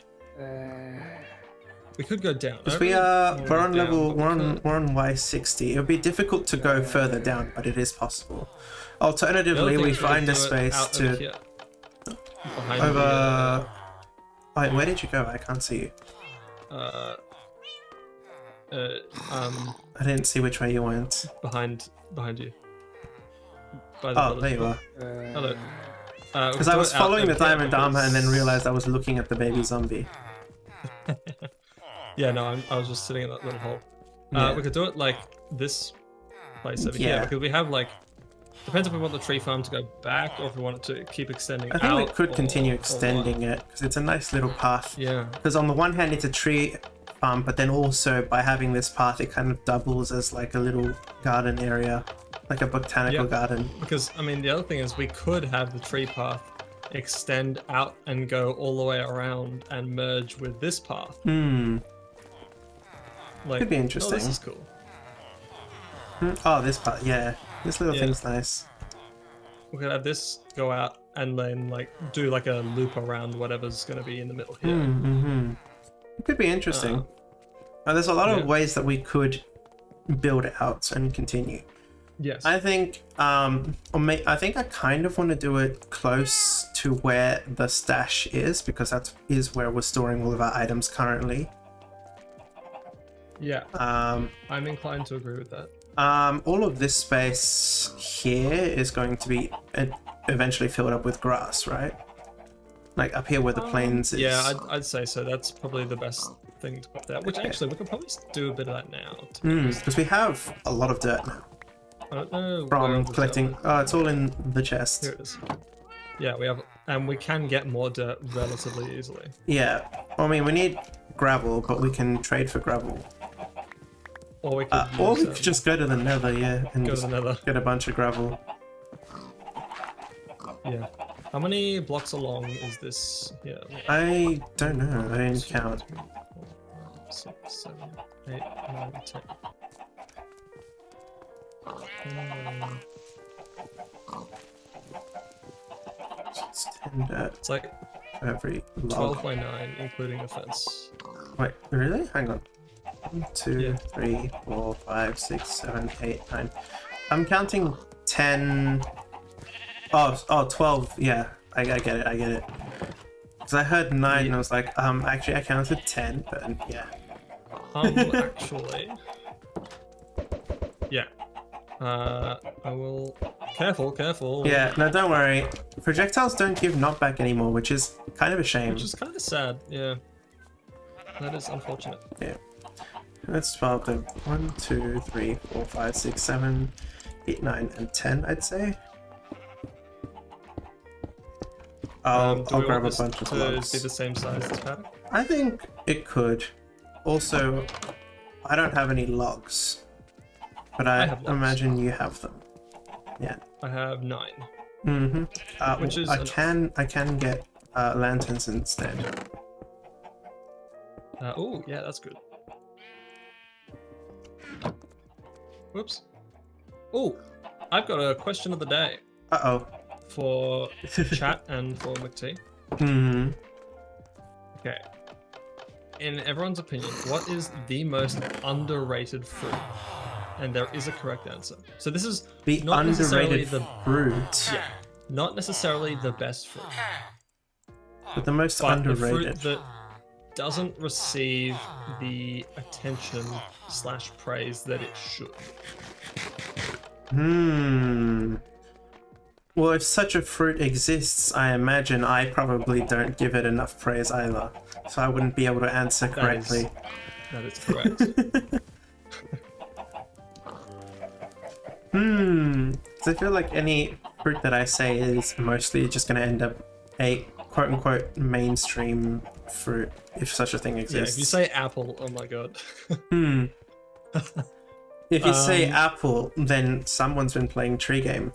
We could go down. Because we're on level, we're on Y60. It would be difficult to go further down, but it is possible. Alternatively, we find a space to over. Wait, where did you go? I can't see you. I didn't see which way you went. Behind you. There you are. Hello. Because I was following the diamond armor and then realized I was looking at the baby zombie. Yeah, no, I was just sitting in that little hole. We could do it like this place over here, because we have like. Depends if we want the tree farm to go back or if we want it to keep extending out. I think we could continue extending it because it's a nice little path. Yeah. Because on the one hand it's a tree farm, but then also by having this path it kind of doubles as like a little garden area, like a botanical garden. Because I mean the other thing is we could have the tree path extend out and go all the way around and merge with this path. Like, could be interesting. Oh, this is cool. Oh, this part, yeah. This little thing's nice. We could have this go out and then like do like a loop around whatever's going to be in the middle here. It could be interesting. There's a lot of ways that we could build it out and continue. Yes. I think I think I kind of want to do it close to where the stash is, because that is where we're storing all of our items currently. Yeah, Um, I'm inclined to agree with that. all of this space here is going to be eventually filled up with grass, right? Like up here where the plains is. Yeah, I'd say so. That's probably the best thing to put there. Which actually, we could probably do a bit of that now. To be honest. Because we have a lot of dirt now I don't know where from all the collecting. dirt went. Oh, it's all in the chest. Here it is. Yeah, we have, and we can get more dirt relatively easily. Yeah. I mean, we need gravel, but we can trade for gravel. Or we could, Or we could just go to the Nether, yeah, and go to just the Nether. get a bunch of gravel. Yeah. How many blocks along is this here? I don't know. I didn't count. 2, 3, 4, 5, 6, 7, 8, 9, 10. It's 10 dirt It's like for every log. 12 by 9, including a fence. Wait, really? Hang on. 1, 2, Yeah. 3, 4, 5, 6, 7, 8, 9. I'm counting 10. Oh, 12. Yeah, I get it. Because I heard 9 and I was like, actually I counted 10, but yeah. Actually. Yeah. I will... Careful. Yeah, no, don't worry. Projectiles don't give knockback anymore, which is kind of a shame. Which is kind of sad, yeah. That is unfortunate. Yeah. Let's swap them. 1, 2, 3, 4, 5, 6, 7, 8, 9, and 10, I'd say. I'll Do we grab a want bunch this of to logs. be the same size as pattern? I think it could. Also, I don't have any logs, but I have logs. imagine you have them. Yeah. I have 9. Which is I can get lanterns instead. Oh, yeah, that's good. Whoops. Oh, I've got a question of the day Uh-oh. for chat and for McT. Okay. In everyone's opinion, what is the most underrated fruit? And there is a correct answer. So this is The not necessarily underrated the fruit. yeah, not necessarily the best fruit, But the most but the underrated. fruit that doesn't receive the attention / praise that it should. Well, if such a fruit exists, I imagine I probably don't give it enough praise either. So I wouldn't be able to answer correctly. That is correct. So I feel like any fruit that I say is mostly just going to end up a quote-unquote mainstream fruit, if such a thing Yeah, exists. if you say apple, oh my god. If you say apple, then someone's been playing Tree Game.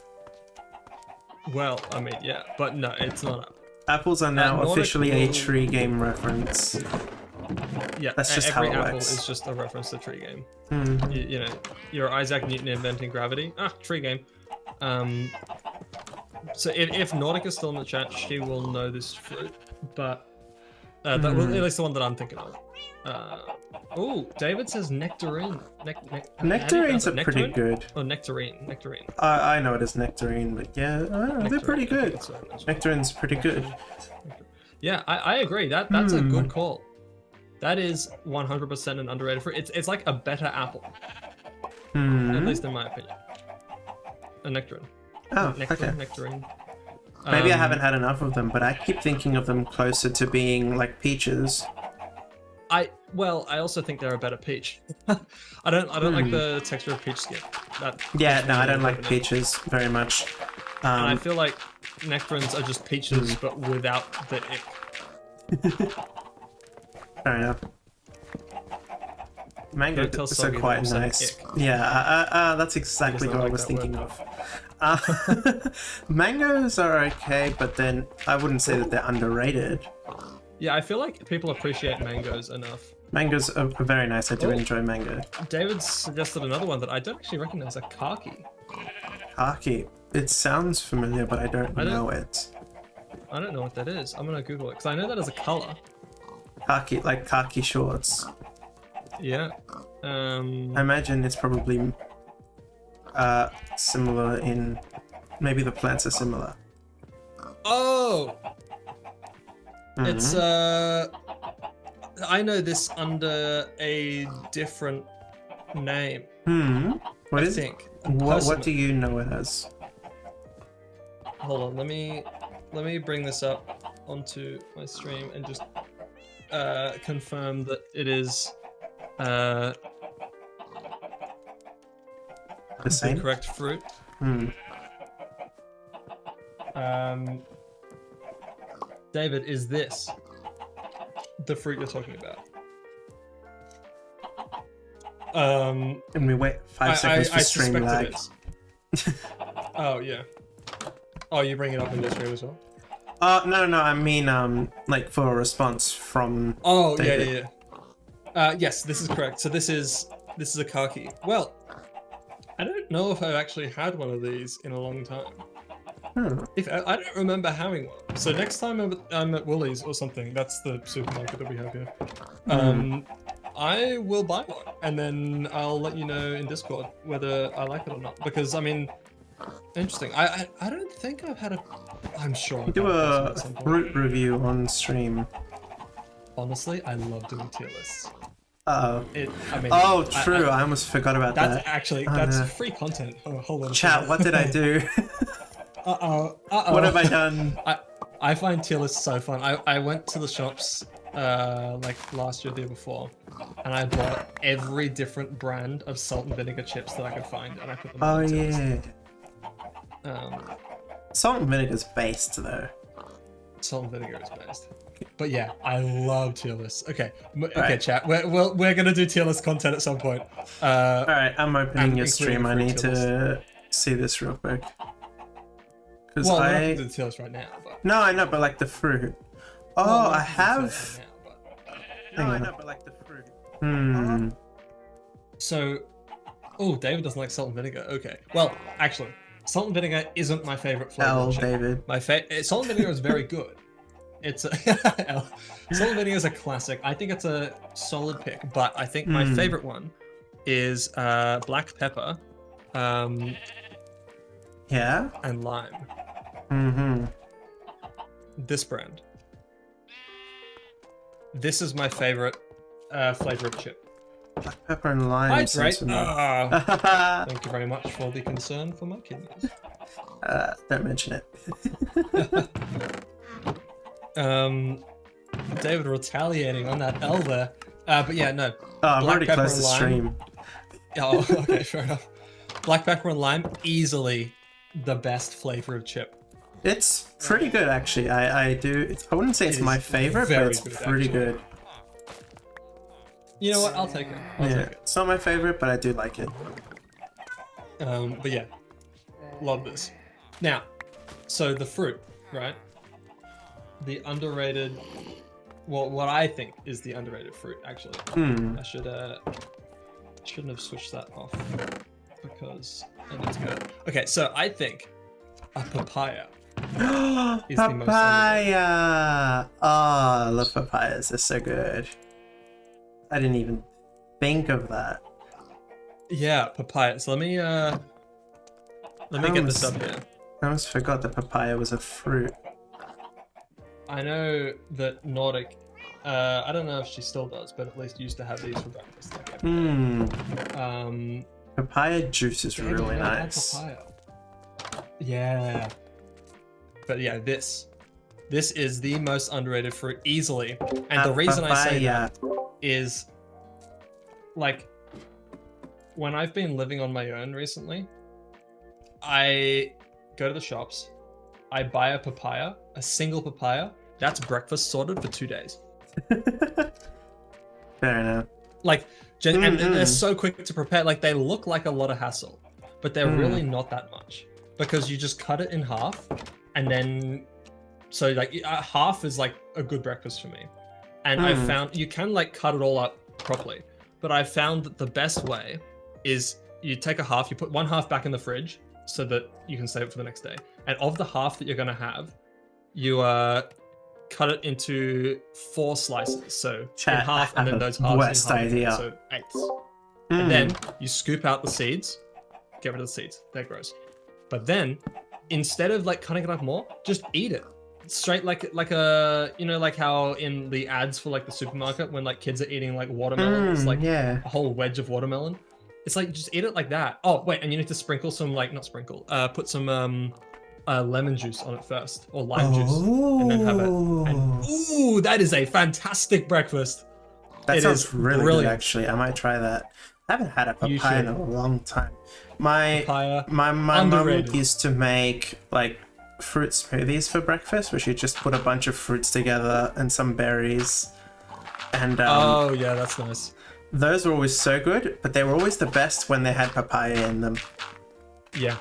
Well, I mean, yeah, but no, it's not. Apples are now Nordic officially a will- Tree Game reference. Yeah, That's just how every it apple works. is just a reference to Tree Game. You know, you're Isaac Newton inventing gravity. Tree Game. So if Nordic is still in the chat, she will know this fruit, but that well, at least the one that I'm thinking of. Oh, David says nectarine. Nectarines are pretty Nectarine? good. Oh, nectarine. I know it is nectarine, but yeah, they're pretty good. That's what it is. Nectarine's pretty good. Yeah, I agree. That's a good call. That is 100% an underrated fruit. It's like a better apple, at least in my opinion. A nectarine. Oh, okay. Nectarine. Maybe I haven't had enough of them, but I keep thinking of them closer to being like peaches. I also think they're a better peach. I don't like the texture of peach skin. Yeah, no, I don't like peaches very much. And I feel like nectarines are just peaches, but without the ick. Fair enough. Mango Don't tell is Soggy quite that I'm nice. saying Yeah, that's exactly He does what not I like was that thinking word. of. Mangoes are okay, but then I wouldn't say that they're underrated. Yeah, I feel like people appreciate mangoes enough. Mangoes are very nice. I do enjoy mango. David suggested another one that I don't actually recognize, a khaki. Khaki. It sounds familiar, but I don't know it. I don't know what that is. I'm gonna Google it because I know that as a color. Khaki, like khaki shorts. Yeah. I imagine it's probably similar in... Maybe the plants are similar. Oh! It's I know this under a different name. What I is think. what do you know it as? Hold on, let me bring this up onto my stream and just confirm that it is The the same? correct fruit. David, is this the fruit you're talking about? And we wait 5 seconds for I stream suspect lag. it is. Oh yeah. Oh, you bring it up in your stream as well? No, I mean, like for a response from Oh, David. yeah. Yes, this is correct. So this is a khaki. Well, I don't know if I've actually had one of these in a long time. If I don't remember having one. So next time I'm at Woolies or something, that's the supermarket that we have here. I will buy one, and then I'll let you know in Discord whether I like it or not. Because I mean, interesting. I don't think I've had a. I'm sure I've Do had a a at some point. fruit review on stream. Honestly, I love doing tier lists. Oh. I mean. Oh, true. I almost forgot about That's that. actually Oh, that's no. free content. Oh, hold on. Chat, what did I do? What have I done? I find tier lists so fun. I went to the shops like last year, the year before, and I bought every different brand of salt and vinegar chips that I could find, and I put them Oh, on the tier list. yeah. Salt and vinegar's based, though. Salt and vinegar is based. But yeah, I love tier lists. Okay, okay, Right. chat. We're gonna do tier list content at some point. Alright, I'm opening your including stream. I fruit need tier to see this real quick. Because Well, we're not gonna do the tier list right now, but. No, I know, but like the fruit. Oh, Well, I have. No, I know, but like the fruit. So, oh, David doesn't like salt and vinegar. Okay. Well, actually, salt and vinegar isn't my favorite flavor. L, of chip. David. Salt and vinegar is very good. It's a L. Salt and vinegar is a classic. I think it's a solid pick, but I think my favorite one is black pepper, Yeah. and lime. This brand. This is my favorite flavor of chip. Black pepper and lime. Right, sounds right. familiar. Thank you very much for the concern for my kidneys. Don't mention it. David retaliating on that L there. But yeah, no. Oh, I've Black already pepper closed and the lime. stream. Oh, okay, fair enough. Black pepper and lime, easily the best flavor of chip. It's pretty good, actually. I wouldn't say it's It my is favorite, but very it's good, pretty actually. good. You know what? I'll take it. I'll Yeah, take it. it's not my favorite, but I do like it. But yeah, love this. Now, so the fruit, right? The underrated, well, what I think is the underrated fruit, actually. I shouldn't have switched that off because I need to go. Okay, so I think a papaya is the most underrated. Papaya! Oh, I love papayas. They're so good. I didn't even think of that. Yeah, papaya. So let me get this up here. I almost forgot that papaya was a fruit. I know that Nordic, I don't know if she still does, but at least used to have these for breakfast. Like Papaya juice is David, really you never had nice. papaya. Yeah. But yeah, this is the most underrated fruit easily. And the reason I say that is, like, when I've been living on my own recently, I go to the shops, I buy a papaya, a single papaya, that's breakfast sorted for 2 days. Fair enough. Like, and they're so quick to prepare. Like, they look like a lot of hassle, but they're really not that much, because you just cut it in half, and then, so like half is like a good breakfast for me. And I found you can like cut it all up properly, but I found that the best way is you take a half, you put one half back in the fridge so that you can save it for the next day. And of the half that you're gonna have, you cut it into 4 slices. So in half, and then those halves Worst in half, idea. so 8ths. And then you scoop out the seeds, get rid of the seeds. They're gross. But then, instead of like cutting it up more, just eat it. straight like a like how in the ads for like the supermarket when like kids are eating like watermelon, it's like Yeah. a whole wedge of watermelon. It's like just eat it like that. Oh wait, and you need to sprinkle some like not sprinkle, put some lemon juice on it first or lime juice, and then have it. And ooh, that is a fantastic breakfast. That It sounds is really good, brilliant. actually. I might try that. I haven't had a You papaya in should. a long time. My Papaya, mum underrated. used to make like fruit smoothies for breakfast, where she just put a bunch of fruits together and some berries, and Oh yeah, that's nice. those were always so good. But they were always the best when they had papaya in them. Yeah.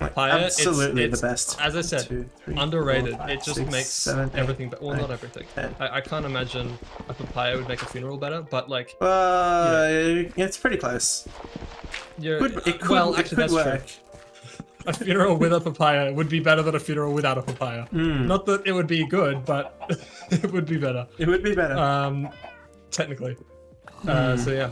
Like, Papaya, absolutely it's, the best. as I said, 2, 3, underrated. 4, 5, It just 6, makes 7, 8, everything better. Well, 9, not everything. 10. I can't imagine a papaya would make a funeral better, but like, It's pretty close. It could well, actually, that's work. true. A funeral with a papaya would be better than a funeral without a papaya. Not that it would be good, but it would be better. It would be better. Technically. So yeah.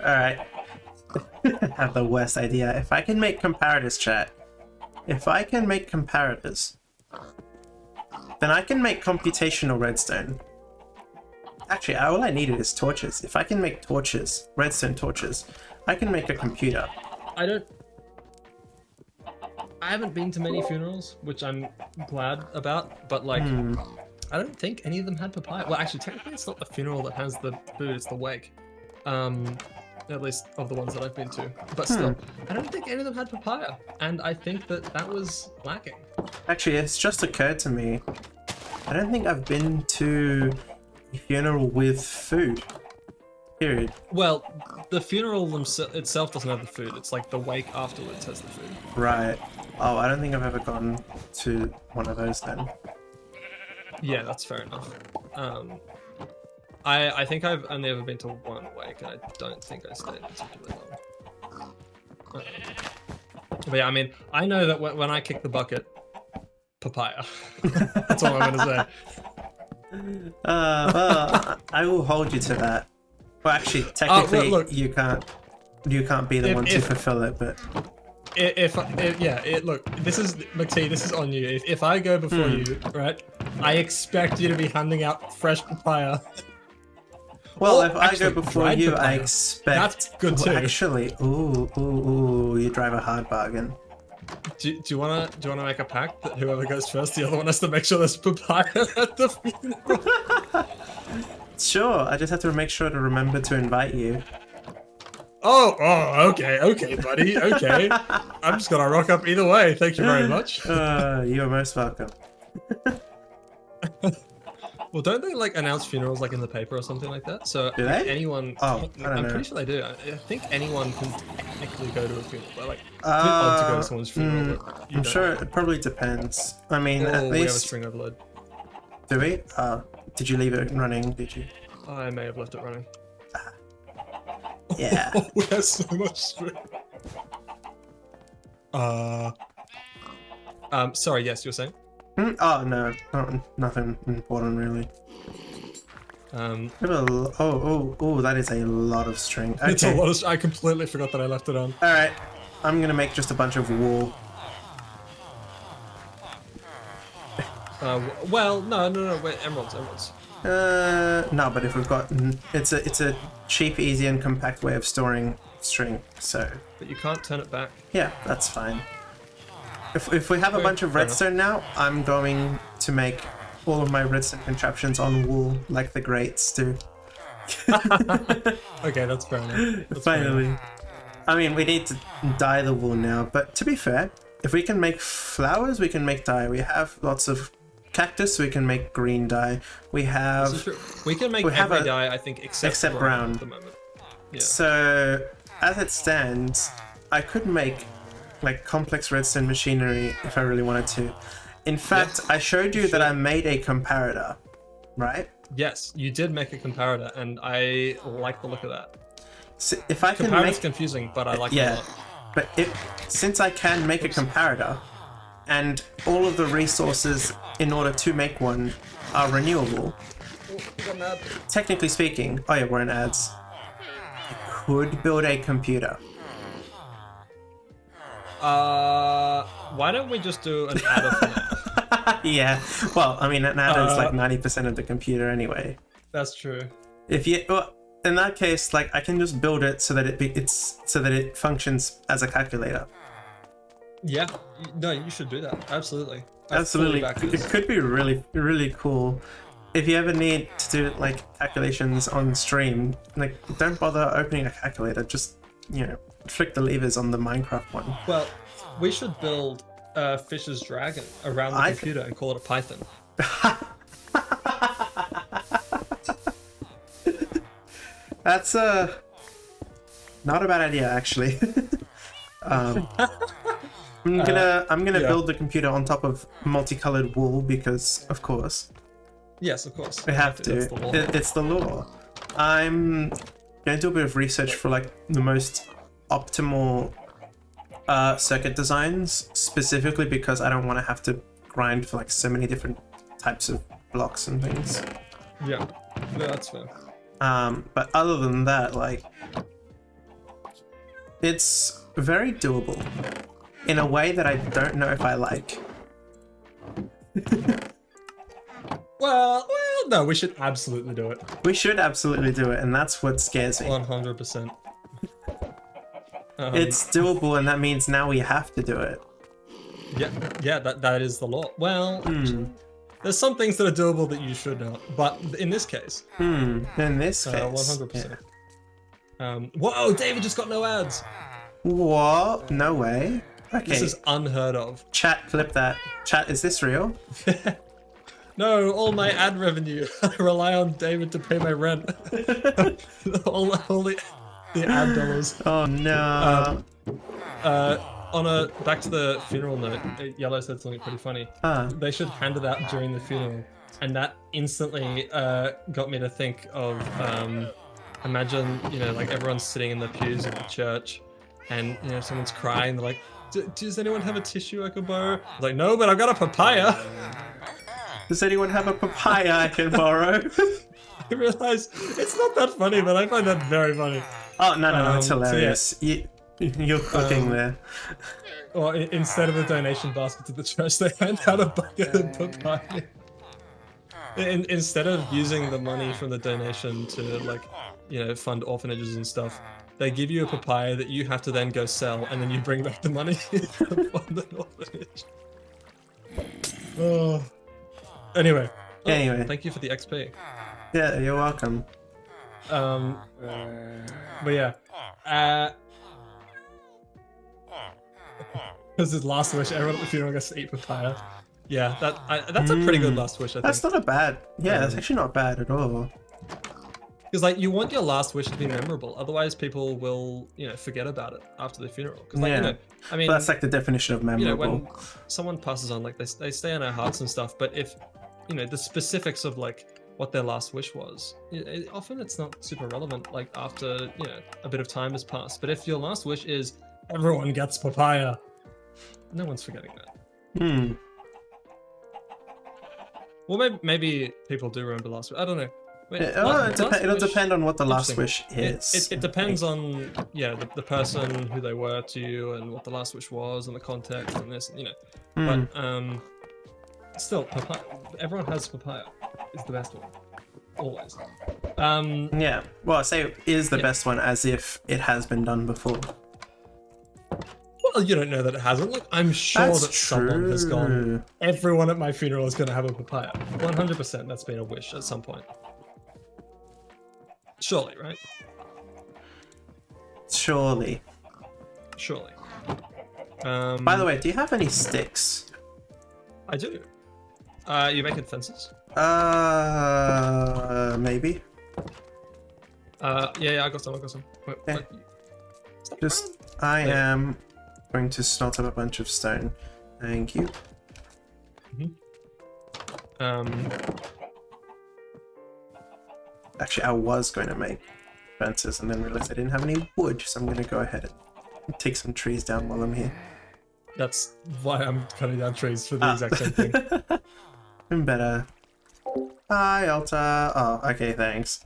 Alright. I have the worst idea. If I can make comparators, chat. If I can make comparators, then I can make computational redstone. Actually, all I needed is torches. If I can make torches, redstone torches, I can make a computer. I haven't been to many funerals, which I'm glad about, but like, I don't think any of them had papaya. Well, actually, technically, it's not the funeral that has the food; it's the wake. At least of the ones that I've been to. But still, I don't think any of them had papaya, and I think that was lacking. Actually, it's just occurred to me. I don't think I've been to a funeral with food. Period. Well, the funeral itself doesn't have the food. It's like the wake afterwards has the food. Right. Oh, I don't think I've ever gone to one of those then. Yeah, that's fair enough. I think I've only ever been to one wake, and I don't think I stayed particularly long. But yeah, I mean, I know that when I kick the bucket, papaya. That's all I'm gonna say. Well, I will hold you to that. Well, actually, technically, look, you can't be the one to fulfill it, but Look, this is McT. This is on you. If I go before you, right, I expect you to be handing out fresh papaya. well, Or if I actually, go before dried you, I papaya. expect. That's good too. Actually, ooh, you drive a hard bargain. Do you wanna make a pact that whoever goes first, the other one has to make sure there's papaya at the funeral? Sure, I just have to make sure to remember to invite you. Oh, okay, buddy, okay. I'm just gonna rock up either way. Thank you very much. You're most welcome. Well, don't they like announce funerals like in the paper or something like that? So Do if they? anyone, Oh, I don't I'm know. pretty sure they do. I think anyone can technically go to a funeral, but like it's a bit odd to go to someone's funeral. But you I'm don't. sure it probably depends. I mean, Oh, at we have a least. string overload. Do we? Did you leave it running? Did you? I may have left it running. Yeah. Oh, we have so much string. Sorry. Yes, you were saying. Oh no, nothing important really. Oh, that is a lot of string. Okay. It's a lot of. I completely forgot that I left it on. All right, I'm gonna make just a bunch of wool. Well, no. Wait, emeralds. No, but if we've got, it's a cheap, easy, and compact way of storing string. So But you can't turn it back. yeah, that's fine. If we have a bunch of fair enough. redstone now, I'm going to make all of my redstone contraptions on wool, like the greats do. Okay, that's fair enough. That's fair enough. Finally. I mean, we need to dye the wool now, but to be fair, if we can make flowers, we can make dye. We have lots of cactus, we can make green dye. We This is have... true. We can make we have every a- dye, I think, except brown. at the moment. Yeah. So, as it stands, I could make like complex redstone machinery if I really wanted to. In fact, I showed you that I made a comparator, right? Yes, you did make a comparator, and I like the look of that. So if I can Comparator's make... confusing, but I like it a Yeah, lot. but since I can make a comparator, and all of the resources in order to make one are renewable, technically speaking... Oh yeah, we're in ads. could build a computer. Why don't we just do an adder for now? Yeah. Well, I mean, an adder is like 90% of the computer anyway. That's true. If you, well, in that case, like I can just build it so that it functions as a calculator. Yeah. No, you should do that. Absolutely. Absolutely. It could be really, really cool. If you ever need to do like calculations on stream, like don't bother opening a calculator. Just, you know, flick the levers on the Minecraft one. Well, we should build Fish's dragon around the computer and call it a Python. That's not a bad idea, actually. I'm gonna build the computer on top of multicolored wool because, of course. Yes, of course. We have to. It's the law. It's the law. I'm gonna do a bit of research for like the most optimal circuit designs, specifically because I don't want to have to grind for like so many different types of blocks and things. Yeah, no, that's fair. But other than that, like, it's very doable in a way that I don't know if I like. Well, no, we should absolutely do it. We should absolutely do it, and that's what scares me. 100%. It's doable, and that means now we have to do it. Yeah, that is the law. Well, there's some things that are doable that you should not, but in this case, in this case, 100%. Yeah. Whoa, David just got no ads. What? No way. Okay. This is unheard of. Chat, clip that. Chat, is this real? No, all my ad revenue. I rely on David to pay my rent. all the ad dollars. Oh no. Back to the funeral note, Yellow said something pretty funny. They should hand it out during the funeral, and that instantly got me to think of imagine, you know, like everyone's sitting in the pews of the church, and you know someone's crying. They're like, "Does anyone have a tissue I could borrow?" I was like, "No, but I've got a papaya." Does anyone have a papaya I can borrow? I realize it's not that funny, but I find that very funny. Oh no, it's hilarious. So yeah. You're cooking there. Or instead of a donation basket to the church, they hand out a bucket of papaya. Instead of using the money from the donation to, like, you know, fund orphanages and stuff, they give you a papaya that you have to then go sell, and then you bring back the money to fund an orphanage. Oh. Anyway, thank you for the XP. Yeah, you're welcome. But yeah, this is last wish. Everyone at the funeral gets to eat papaya. Yeah, that's a pretty good last wish. I think that's not a bad. Yeah, that's actually not bad at all. Because like you want your last wish to be memorable, otherwise people will, you know, forget about it after the funeral. Because like, you know, I mean, but that's like the definition of memorable. You know, when someone passes on, like they stay in our hearts and stuff. But if, you know, the specifics of like what their last wish was, often it's not super relevant. Like after, you know, a bit of time has passed. But if your last wish is everyone gets papaya, no one's forgetting that. Well, maybe people do remember last wish. I don't know. It'll depend on what the last wish is. It depends on the person, who they were to you, and what the last wish was, and the context, and this, you know. But still, papaya. Everyone has papaya. It's the best one, always. Yeah. Well, I say is the best one as if it has been done before. Well, you don't know that it hasn't. Look, I'm sure that someone has gone. Everyone at my funeral is going to have a papaya. 100%. That's been a wish at some point. Surely, right? Surely. By the way, do you have any sticks? I do. You making fences? Maybe. Yeah, I got some. Wait. I am going to snot up a bunch of stone. Thank you. Actually, I was going to make fences and then realized I didn't have any wood, so I'm going to go ahead and take some trees down while I'm here. That's why I'm cutting down trees for the exact same thing. I'm better. Hi, Alta. Oh, okay, thanks.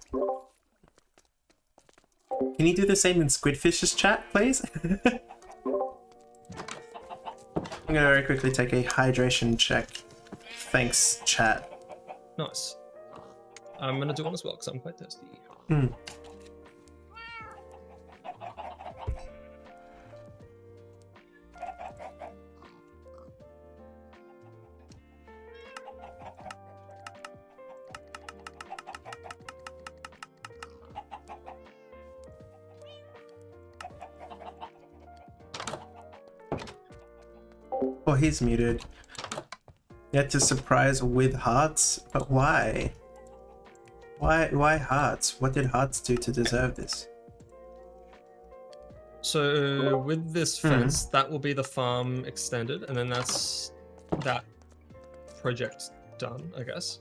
Can you do the same in Squidfish's chat, please? I'm gonna very quickly take a hydration check. Thanks, chat. Nice. I'm gonna do one as well because I'm quite thirsty. Oh, he's muted. Yet to surprise with hearts? But why? Why hearts? What did hearts do to deserve this? So with this fence, that will be the farm extended, and then that's that project done, I guess.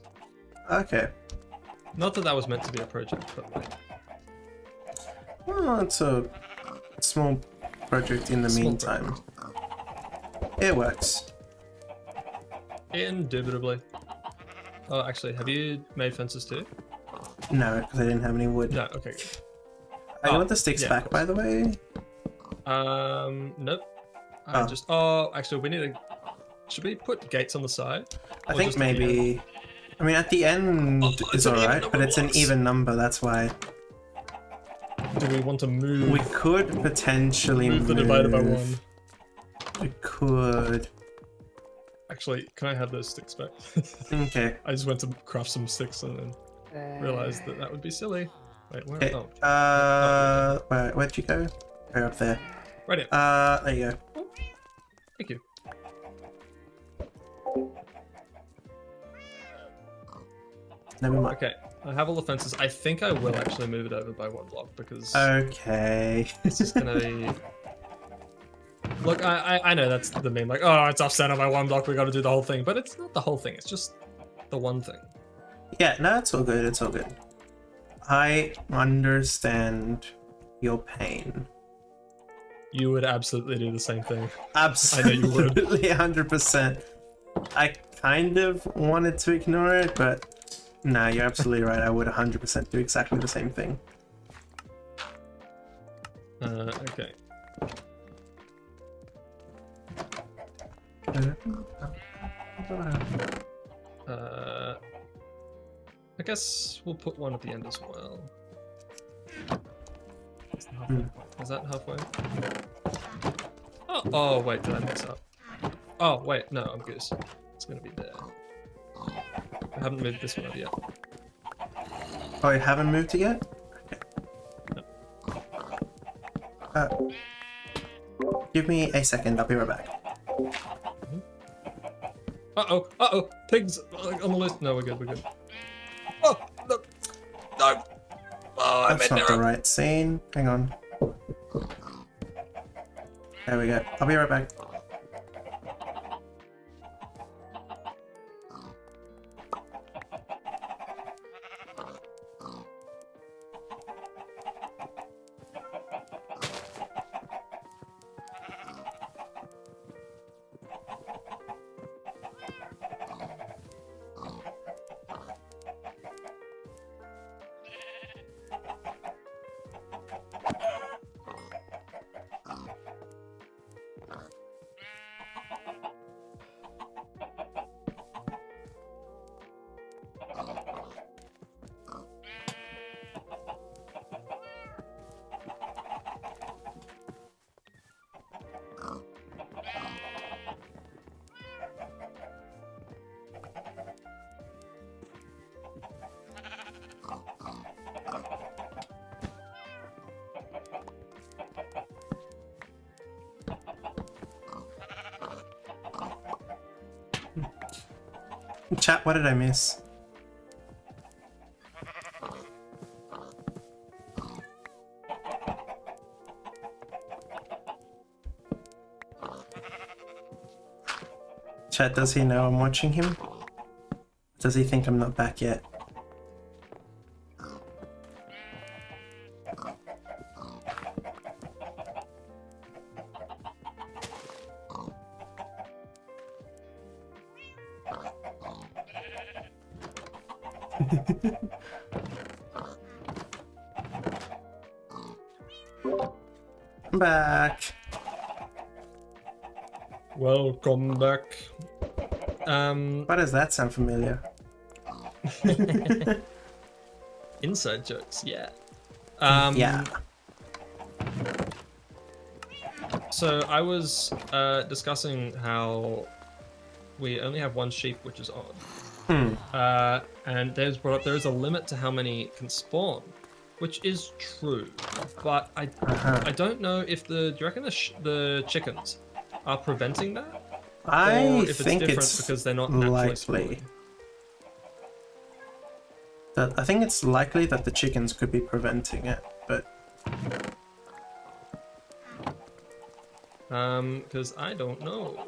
Okay. Not that that was meant to be a project, but like, Well, it's a small project in the Small meantime. It works. indubitably. Oh, actually, have you made fences too? No, because I didn't have any wood. No. Okay. Good. I want the sticks yeah, back, by the way. Nope. Actually, we need to. Should we put gates on the side? I Or think just at the end? maybe. I mean, at the end it's is an even alright, number but of it's an blocks. even number. That's why Do we want to move? we could potentially move the divider by one. We could. Actually, can I have those sticks back? Okay. I just went to craft some sticks and then realized that that would be silly. Wait, where? Okay. Oh, Where'd you go? Right up there. right here. There you go. Thank you. Never mind. Okay, I have all the fences. I think I will actually move it over by one block because Okay. this is gonna be. Look, I know that's the meme, like, oh, it's off center by one block, we gotta do the whole thing. But it's not the whole thing, it's just the one thing. Yeah, no, it's all good. It's all good. I understand your pain. You would absolutely do the same thing. Absolutely, I know you would. 100%. I kind of wanted to ignore it, but no, you're absolutely right. I would 100% do exactly the same thing. Okay. I guess we'll put one at the end as well. What's the halfway point? Is that halfway? Oh, wait, did I mix up? Oh, wait, no, I'm goose. It's gonna be there. I haven't moved this one up yet. Oh, you haven't moved it yet? No. Give me a second. I'll be right back. Uh-oh, pigs on the list. No, we're good, we're good. Oh, no, no. Oh, I That's made not an the error. right scene. Hang on. There we go. I'll be right back. Chat, what did I miss? Chat, does he know I'm watching him? Does he think I'm not back yet? back. Welcome back. Why does that sound familiar? Inside jokes, yeah. Yeah. So I was discussing how we only have one sheep, which is odd. And there's brought up there is a limit to how many can spawn, which is true. But I don't know if do you reckon the chickens are preventing that? I Or if think it's different it's because they're not naturally likely. spawning. I think it's likely that the chickens could be preventing it, but because I don't know.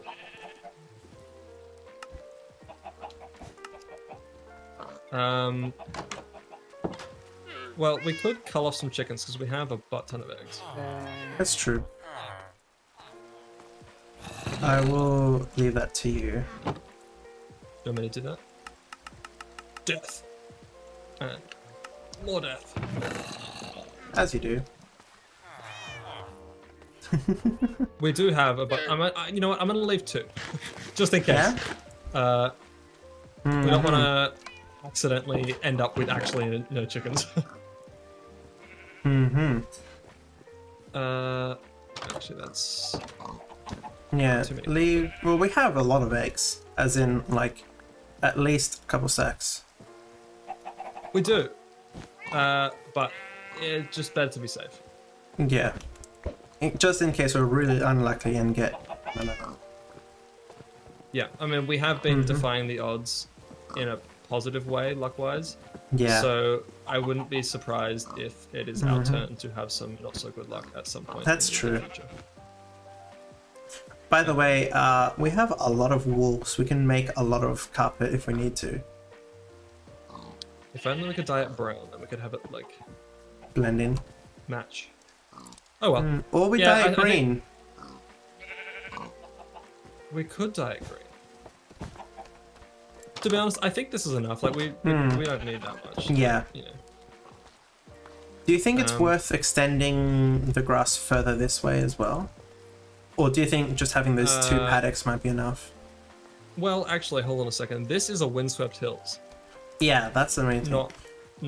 Well, we could cull off some chickens because we have a butt ton of eggs. that's true. I will leave that to you. Do you want me to do that? Death. And more death. As you do. We do have a but you know what? I'm gonna leave 2. Just in case. Yeah? We don't want to accidentally end up with actually no chickens. Actually, that's Yeah, too many. leave. Well, we have a lot of eggs, as in, like, at least a couple stacks. We do, but it's just better to be safe. Yeah. Just in case we're really unlucky and get. No. Yeah, I mean, we have been defying the odds in a positive way, luck-wise. Yeah. So I wouldn't be surprised if it is our turn to have some not so good luck at some point. That's in the true. future. By the way, we have a lot of wool, so we can make a lot of carpet if we need to. If only we could dye it brown, then we could have it like Blend in. match. Oh well. Or we Yeah, dye I it think- green. We could dye it green. To be honest, I think this is enough. Like we don't need that much. Yeah. You know. Do you think it's Um, worth extending the grass further this way as well? Or do you think just having those 2 paddocks might be enough? Well, actually, hold on a second. This is a windswept hills, Yeah, that's the main thing. not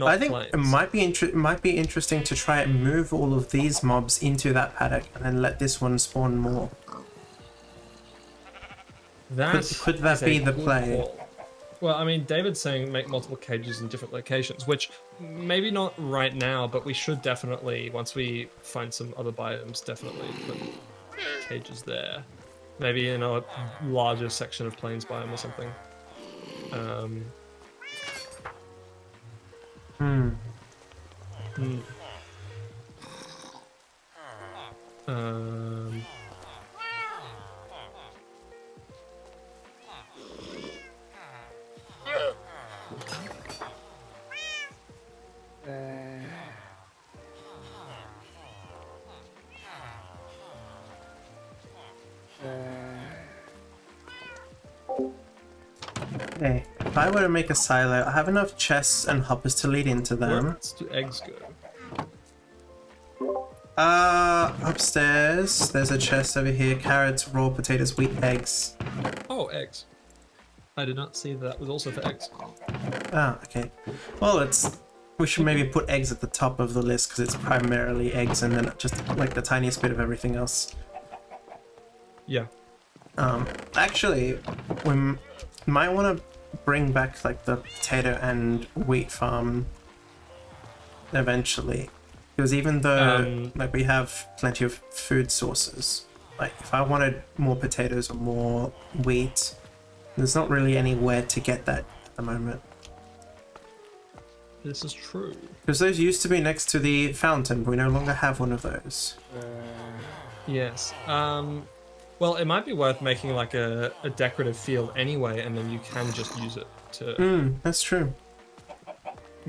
I think plains. it might be interesting to try and move all of these mobs into that paddock and then let this one spawn more. Could that is a be the good play? call. Well, I mean, David's saying make multiple cages in different locations, which maybe not right now, but we should definitely, once we find some other biomes, definitely put cages there. Maybe in a larger section of plains biome or something. Okay, if I were to make a silo, I have enough chests and hoppers to lead into them. Where do eggs go? Upstairs, there's a chest over here. Carrots, raw potatoes, wheat, eggs. Oh, eggs. I did not see that was also for eggs. Ah, okay. Well, we should maybe put eggs at the top of the list because it's primarily eggs and then just like the tiniest bit of everything else. Yeah. Actually, we might want to bring back like the potato and wheat farm eventually, because even though like we have plenty of food sources, like if I wanted more potatoes or more wheat, there's not really anywhere to get that at the moment. This is true. Because those used to be next to the fountain, but we no longer have one of those. Yes. Well, it might be worth making like a decorative field anyway, and then you can just use it to That's true.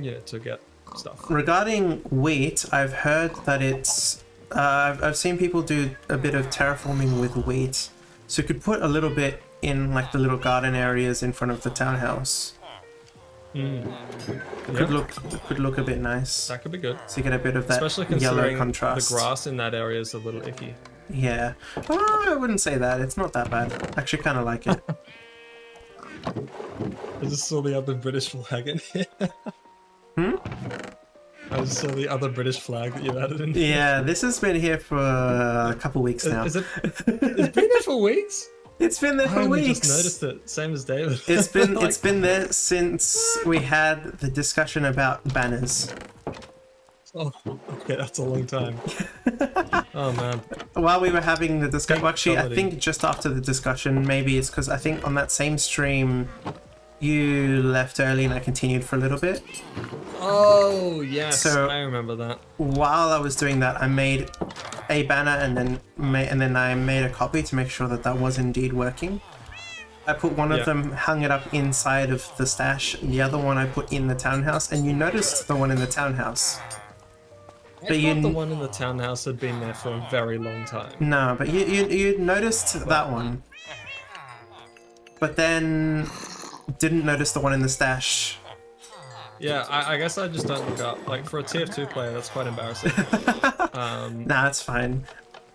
to get stuff. Regarding wheat, I've heard that it's... I've seen people do a bit of terraforming with wheat. So you could put a little bit in like the little garden areas in front of the townhouse. Could look a bit nice. That could be good. So you get a bit of that Especially yellow considering contrast. the grass in that area is a little icky. Yeah. Oh, I wouldn't say that. It's not that bad. I actually kind of like it. I just saw the other British flag in here. I just saw the other British flag that you added in here. Yeah, this has been here for a couple weeks now. It's been there for weeks? It's been there for I only weeks. just noticed it, same as David. It's been Like, it's been there since we had the discussion about banners. oh, okay, that's a long time. Oh man. While we were having the discussion, Pink actually, I comedy. think just after the discussion, maybe it's because I think on that same stream, you left early and I continued for a little bit. Oh yes, So- I remember that. While I was doing that, I made a banner and then I made a copy to make sure that that was indeed working. I put one Yeah. of them, hung it up inside of the stash, and the other one I put in the townhouse, and you noticed the one in the townhouse. I But you thought the one in the townhouse had been there for a very long time. No, but you noticed that one. But then didn't notice the one in the stash. Yeah, I guess I just don't look up. Like for a TF2 player, that's quite embarrassing. Nah, it's fine.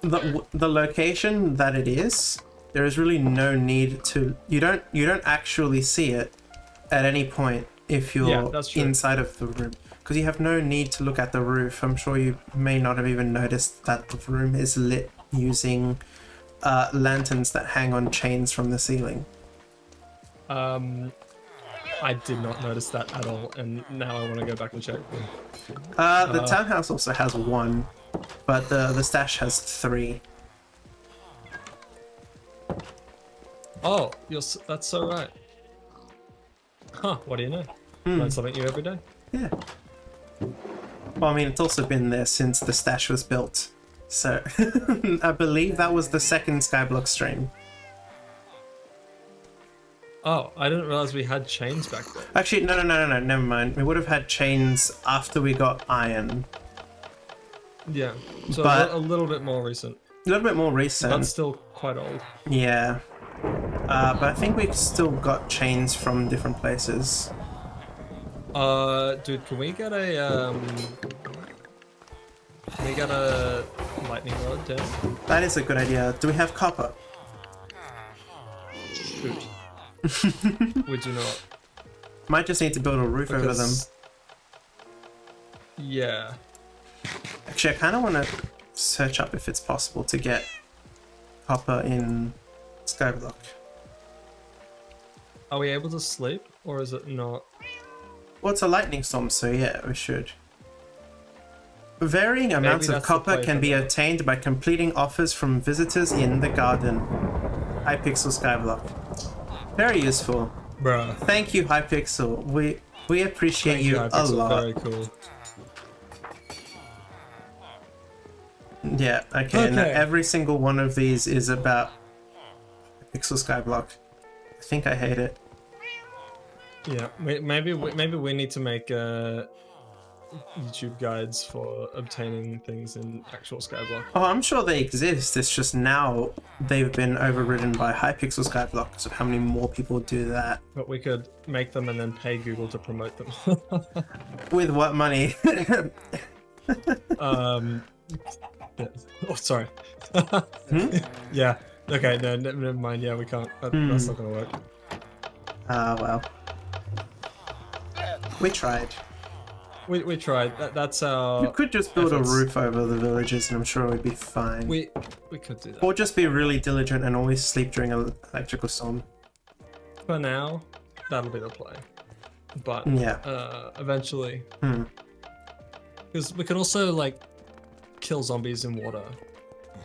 The location that it is, there is really no need to. You don't actually see it at any point if Yeah, you're that's true. inside of the room, because you have no need to look at the roof. I'm sure you may not have even noticed that the room is lit using lanterns that hang on chains from the ceiling. I did not notice that at all, and now I want to go back and check. The townhouse also has one, but the stash has 3. Oh, that's so right. Huh, what do you know? Learn something new every day. Yeah. Well, I mean, it's also been there since the stash was built. So, I believe that was the second Skyblock stream. Oh, I didn't realize we had chains back there. Actually, no, never mind. We would have had chains after we got iron. Yeah, so But- a little bit more recent, A little bit more recent. but still quite old. Yeah. But I think we've still got chains from different places. Dude, can we get a lightning rod down? That is a good idea. Do we have copper? Shoot. We do not. Might just need to build a roof over them. Because- Yeah. Actually, I kind of want to search up if it's possible to get copper in Skyblock. Are we able to sleep, or is it not? Well, it's a lightning storm, so yeah, we should. Varying amounts of that's the copper play can for be that. obtained by completing offers from visitors in the garden. Hypixel Skyblock. Very useful. Bruh. Thank you, Hypixel. We appreciate you a Hypixel, lot. very cool. Yeah, okay, now Okay. every single one of these is about Hypixel Skyblock. I think I hate it. Yeah, maybe we need to make YouTube guides for obtaining things in actual Skyblock. Oh, I'm sure they exist. It's just now they've been overridden by Hypixel Skyblock, so how many more people do that? But we could make them and then pay Google to promote them. With what money? Yeah. Oh, sorry. Yeah. Okay. No. Never mind. Yeah, we can't. That's not gonna work. Ah, well. We tried. We tried. That's our. We could just build efforts. a roof over the villages and I'm sure we'd be fine. We could do that. Or just be really diligent and always sleep during an electrical storm. For now, that'll be the play. But Yeah. eventually, Hmm. because we can also like kill zombies in water,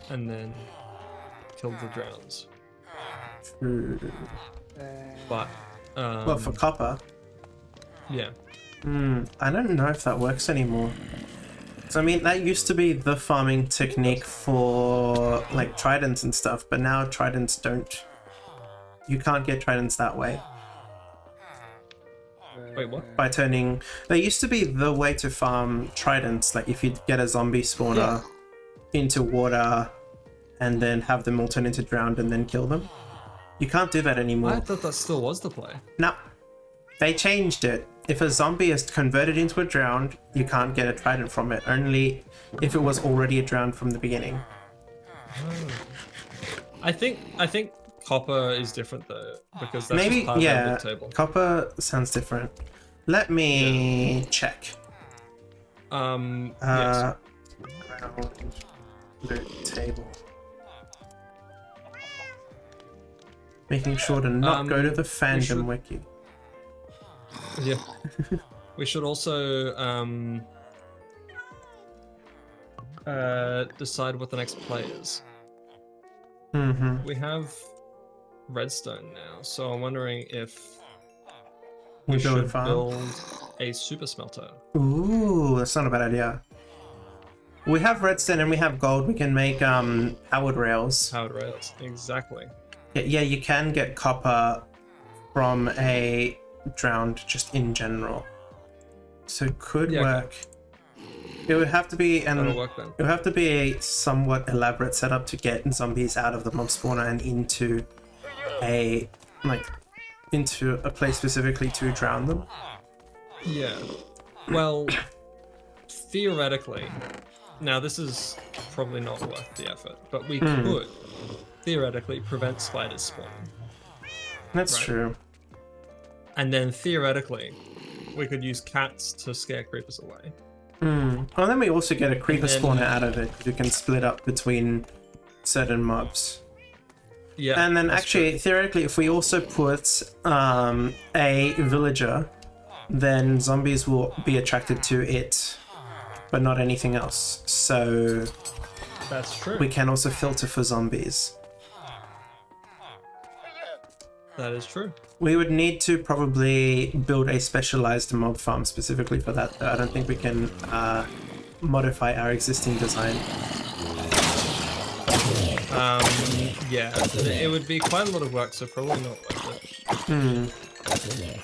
and then kill the drowns. True. But Well, for copper. yeah. I don't know if that works anymore. So I mean, that used to be the farming technique for like tridents and stuff, but now tridents don't. You can't get tridents that way. Wait, what? By turning, they used to be the way to farm tridents. Like if you get a zombie spawner into water, and then have them all turn into drowned and then kill them. You can't do that I anymore. thought that still was the play. No, they changed it. if a zombie is converted into a drowned, you can't get a trident from it. Only if it was already a drowned from the beginning. I think copper is different though, because that's Maybe, just part yeah, of the table. copper sounds different. Let me check. Yes. Ground loot table. Making sure to not go to the fandom wiki. Yeah. We should also decide what the next play is. We have redstone now, so I'm wondering if we should build a super smelter. Ooh, that's not a bad idea. We have redstone and we have gold. We can make powered rails. Powered rails, exactly. Yeah, you can get copper from a drowned just in general. So it could work. It would have to be That'll work then. It would have to be a somewhat elaborate setup to get zombies out of the mob spawner and into a place specifically to drown them. Yeah. Well, theoretically, now this is probably not worth the effort, but we could theoretically prevent spiders spawning. That's true. And then theoretically, we could use cats to scare creepers away. Well, then we also get a creeper spawner out of it. You can split up between certain mobs. Yeah. And then actually, theoretically, if we also put a villager, then zombies will be attracted to it, but not anything else. So that's true. We can also filter for zombies. That is true. We would need to probably build a specialized mob farm specifically for that, though. I don't think we can modify our existing design. Yeah, it would be quite a lot of work, so probably not worth it.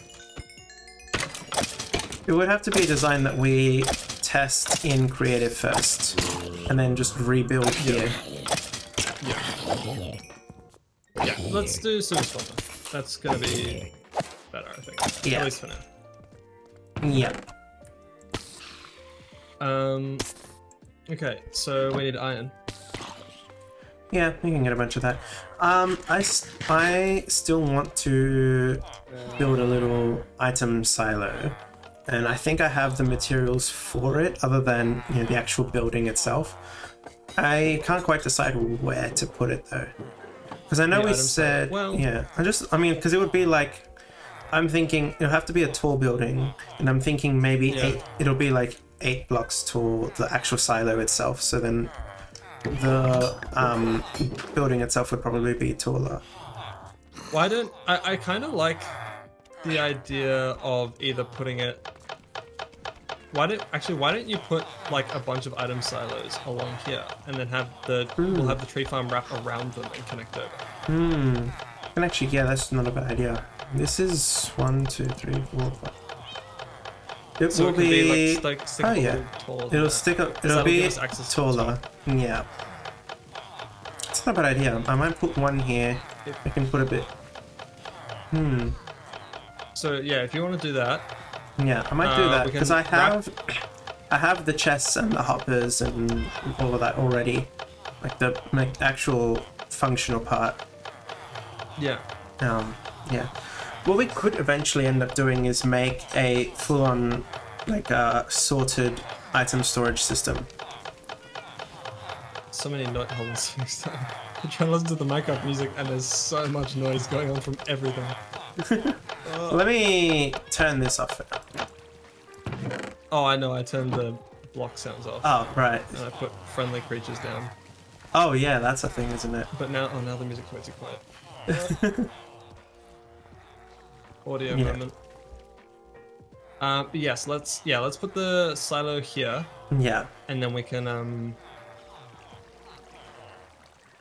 It would have to be a design that we test in creative first, and then just rebuild here. Yeah, let's do super smelter. That's gonna be better, I think. Yeah. At least for now. Yeah. Okay, so we need iron. Yeah, we can get a bunch of that. I still want to build a little item silo, and I think I have the materials for it, other than the actual building itself. I can't quite decide where to put it though, because I know we said because it would be like, I'm thinking it'll have to be a tall building, and I'm thinking maybe it'll be like 8 blocks tall, the actual silo itself. So then the building itself would probably be taller. Why don't I kind of like the idea of either putting it. Why don't you put like a bunch of item silos along here, and then have we'll have the tree farm wrap around them and connect over. And actually, yeah, that's not a bad idea. This is 1, 2, 3, 4, 5. It So will it can be like stick a little taller than It'll that. stick up. 'Cause It'll that'll be give us access to taller. Yeah. It's not a bad idea. I might put one here. I can put a bit. So yeah, if you want to do that. Yeah, I might do that we can because I have the chests and the hoppers and all of that already, like the actual functional part. Yeah. Yeah. What we could eventually end up doing is make a full-on, like a sorted item storage system. So many note holes. I'm trying to listen to the Minecraft music, and there's so much noise going on from everything. Let me turn this off. Oh, I know. I turned the block sounds off. Oh, right. And I put friendly creatures down. Oh, yeah, that's a thing, isn't it? But now the music's way too quiet. Audio moment. But yes, let's put the silo here. Yeah. And then we can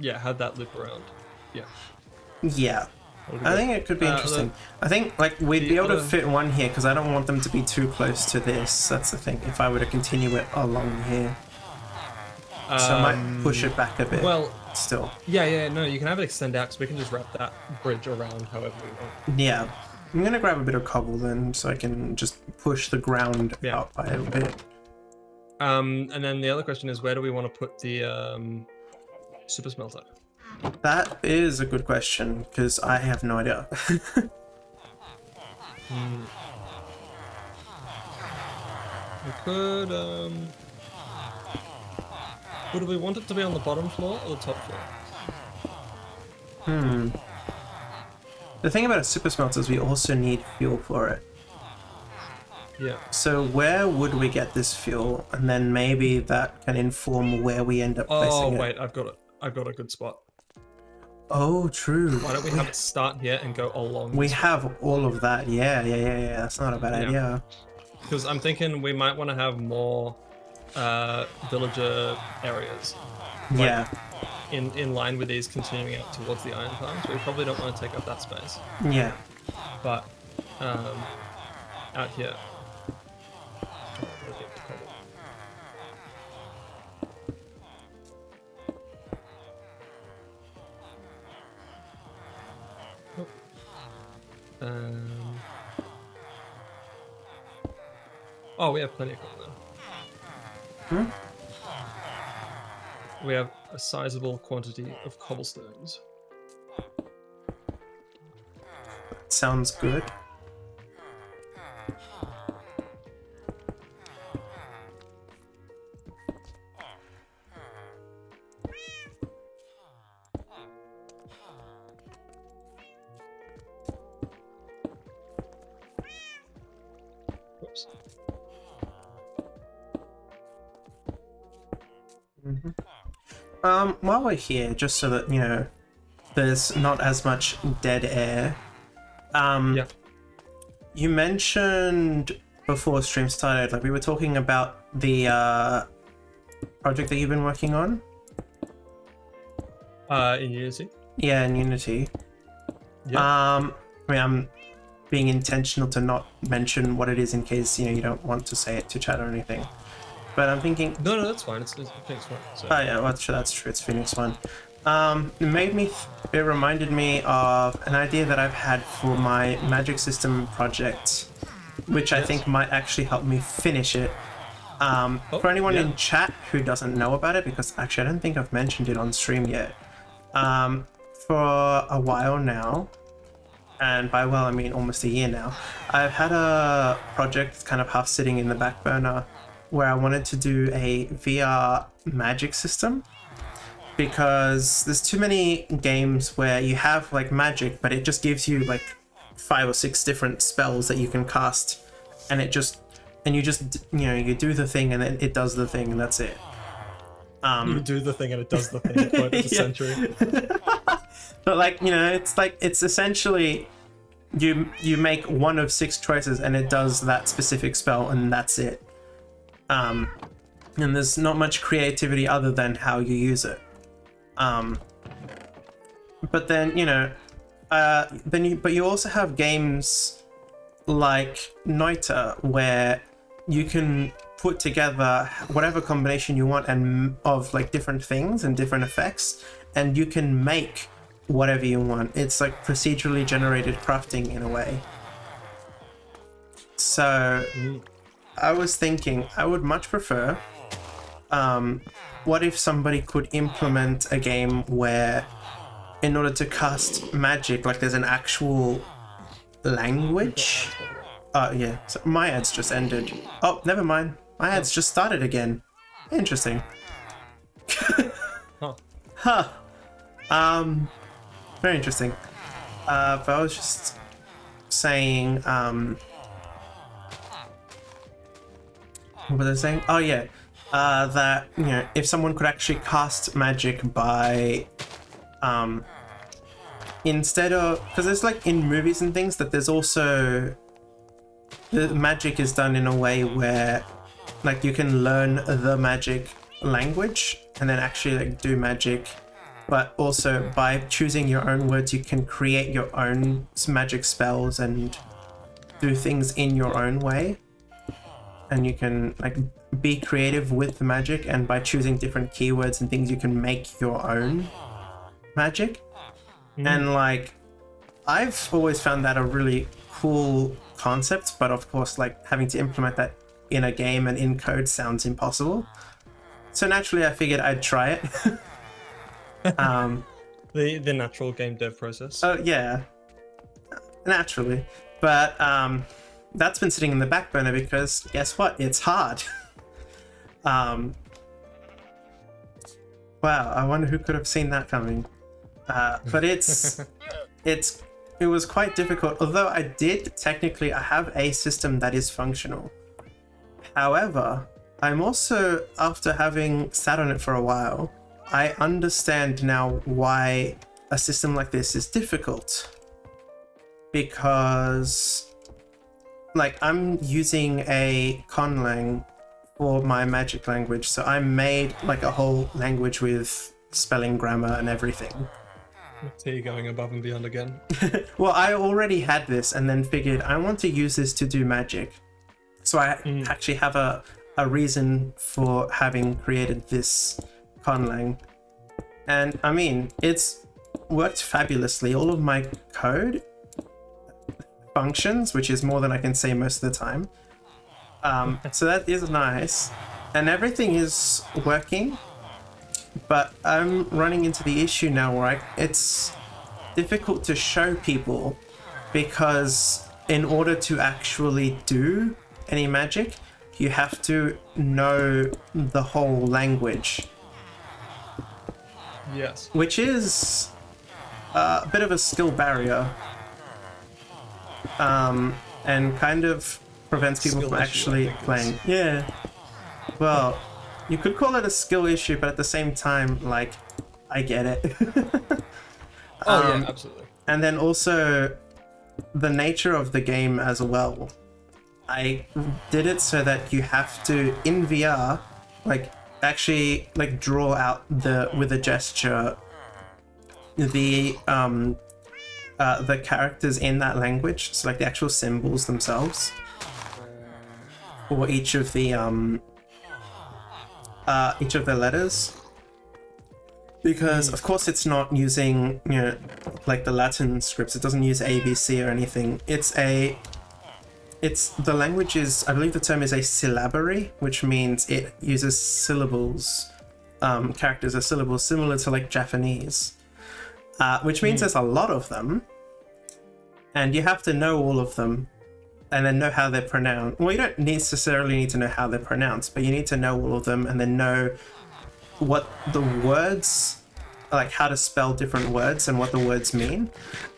have that loop around. Yeah. Yeah. I think it could be interesting. I think like we'd be able to fit one here because I don't want them to be too close to this. That's the thing. If I were to continue it along here, so I might push it back a bit. Well, still. Yeah. No, you can have it extend out, so we can just wrap that bridge around however we want. Yeah. I'm gonna grab a bit of cobble then, so I can just push the ground Yeah. out by a bit. And then the other question is, where do we want to put the super smelter? That is a good question, because I have no idea. We could. Would we want it to be on the bottom floor or the top floor? The thing about a super smelter is we also need fuel for it. Yeah. So where would we get this fuel? And then maybe that can inform where we end up placing it. Oh wait, I've got it. I've got a good spot. Oh, true. Why don't we have it start here and go along? We have all of that. Yeah. That's not a bad idea. Because I'm thinking we might want to have more villager areas. Yeah. In line with these continuing out towards the iron farms. We probably don't want to take up that space. Yeah. But out here. Oh, we have plenty of cobble now. We have a sizable quantity of cobblestones. Sounds good. Whoops. While we're here, just so that, you know, there's not as much dead air. Yeah. You mentioned before stream started, like we were talking about the project that you've been working on. In Unity. Yeah, in Unity. Yeah. I mean, I'm being intentional to not mention what it is in case, you know, you don't want to say it to chat or anything. But I'm thinking. No, that's fine. It's Phoenix One. So. Oh yeah, well, that's true. It's Phoenix One. It reminded me of an idea that I've had for my magic system project, which I think might actually help me finish it. For anyone in chat who doesn't know about it, because actually I don't think I've mentioned it on stream yet. For a while now, and by well I mean almost a year now, I've had a project kind of half sitting in the back burner where I wanted to do a VR magic system, because there's too many games where you have like magic but it just gives you like 5 or 6 different spells that you can cast, and you do the thing and then it does the thing and that's it. You do the thing and it does the thing. Quote of the century. But like, you know, it's essentially you make one of 6 choices and it does that specific spell and that's it. And there's not much creativity other than how you use it. But then, you know, but you also have games like Noita where you can put together whatever combination you want and of like different things and different effects, and you can make whatever you want. It's like procedurally generated crafting in a way. So I was thinking I would much prefer, what if somebody could implement a game where in order to cast magic, like there's an actual language. Yeah, so my ads just ended. Oh, never mind. My ads just started again. Interesting. Huh. Very interesting. But I was just saying, what was I saying? Oh yeah, that, you know, if someone could actually cast magic by, instead of, because there's like in movies and things that there's also, the magic is done in a way where like you can learn the magic language and then actually like do magic, but also by choosing your own words you can create your own magic spells and do things in your own way, and you can like be creative with the magic, and by choosing different keywords and things you can make your own magic. And like I've always found that a really cool concept, but of course, like having to implement that in a game and in code sounds impossible. So naturally, I figured I'd try it. The natural game dev process. Oh yeah, naturally. But that's been sitting in the back burner because guess what? It's hard. Wow, I wonder who could have seen that coming. But it was quite difficult. Although I have a system that is functional. However, I'm also, after having sat on it for a while, I understand now why a system like this is difficult. Because, like, I'm using a conlang for my magic language, so I made like a whole language with spelling, grammar, and everything. So you're going above and beyond again. Well, I already had this and then figured I want to use this to do magic. So I actually have a reason for having created this conlang. And I mean, it's worked fabulously. All of my code functions, which is more than I can say most of the time. So that is nice. And everything is working. But I'm running into the issue now where it's difficult to show people, because in order to actually do any magic, you have to know the whole language. Yes. Which is a bit of a skill barrier. And kind of prevents people from actually playing. Yeah. Well, you could call it a skill issue, but at the same time, like, I get it. Yeah, absolutely. And then also the nature of the game as well. I did it so that you have to, in VR, like, actually, like, draw out with a gesture the characters in that language, so like the actual symbols themselves, or each of the letters, because of course it's not using, you know, like the Latin scripts. It doesn't use ABC or anything. The language is, I believe the term is a syllabary, which means it uses syllables, characters as syllables, similar to like Japanese, which means there's a lot of them, and you have to know all of them and then know how they're pronounced. Well, you don't necessarily need to know how they're pronounced, but you need to know all of them and then know what the words, like how to spell different words and what the words mean.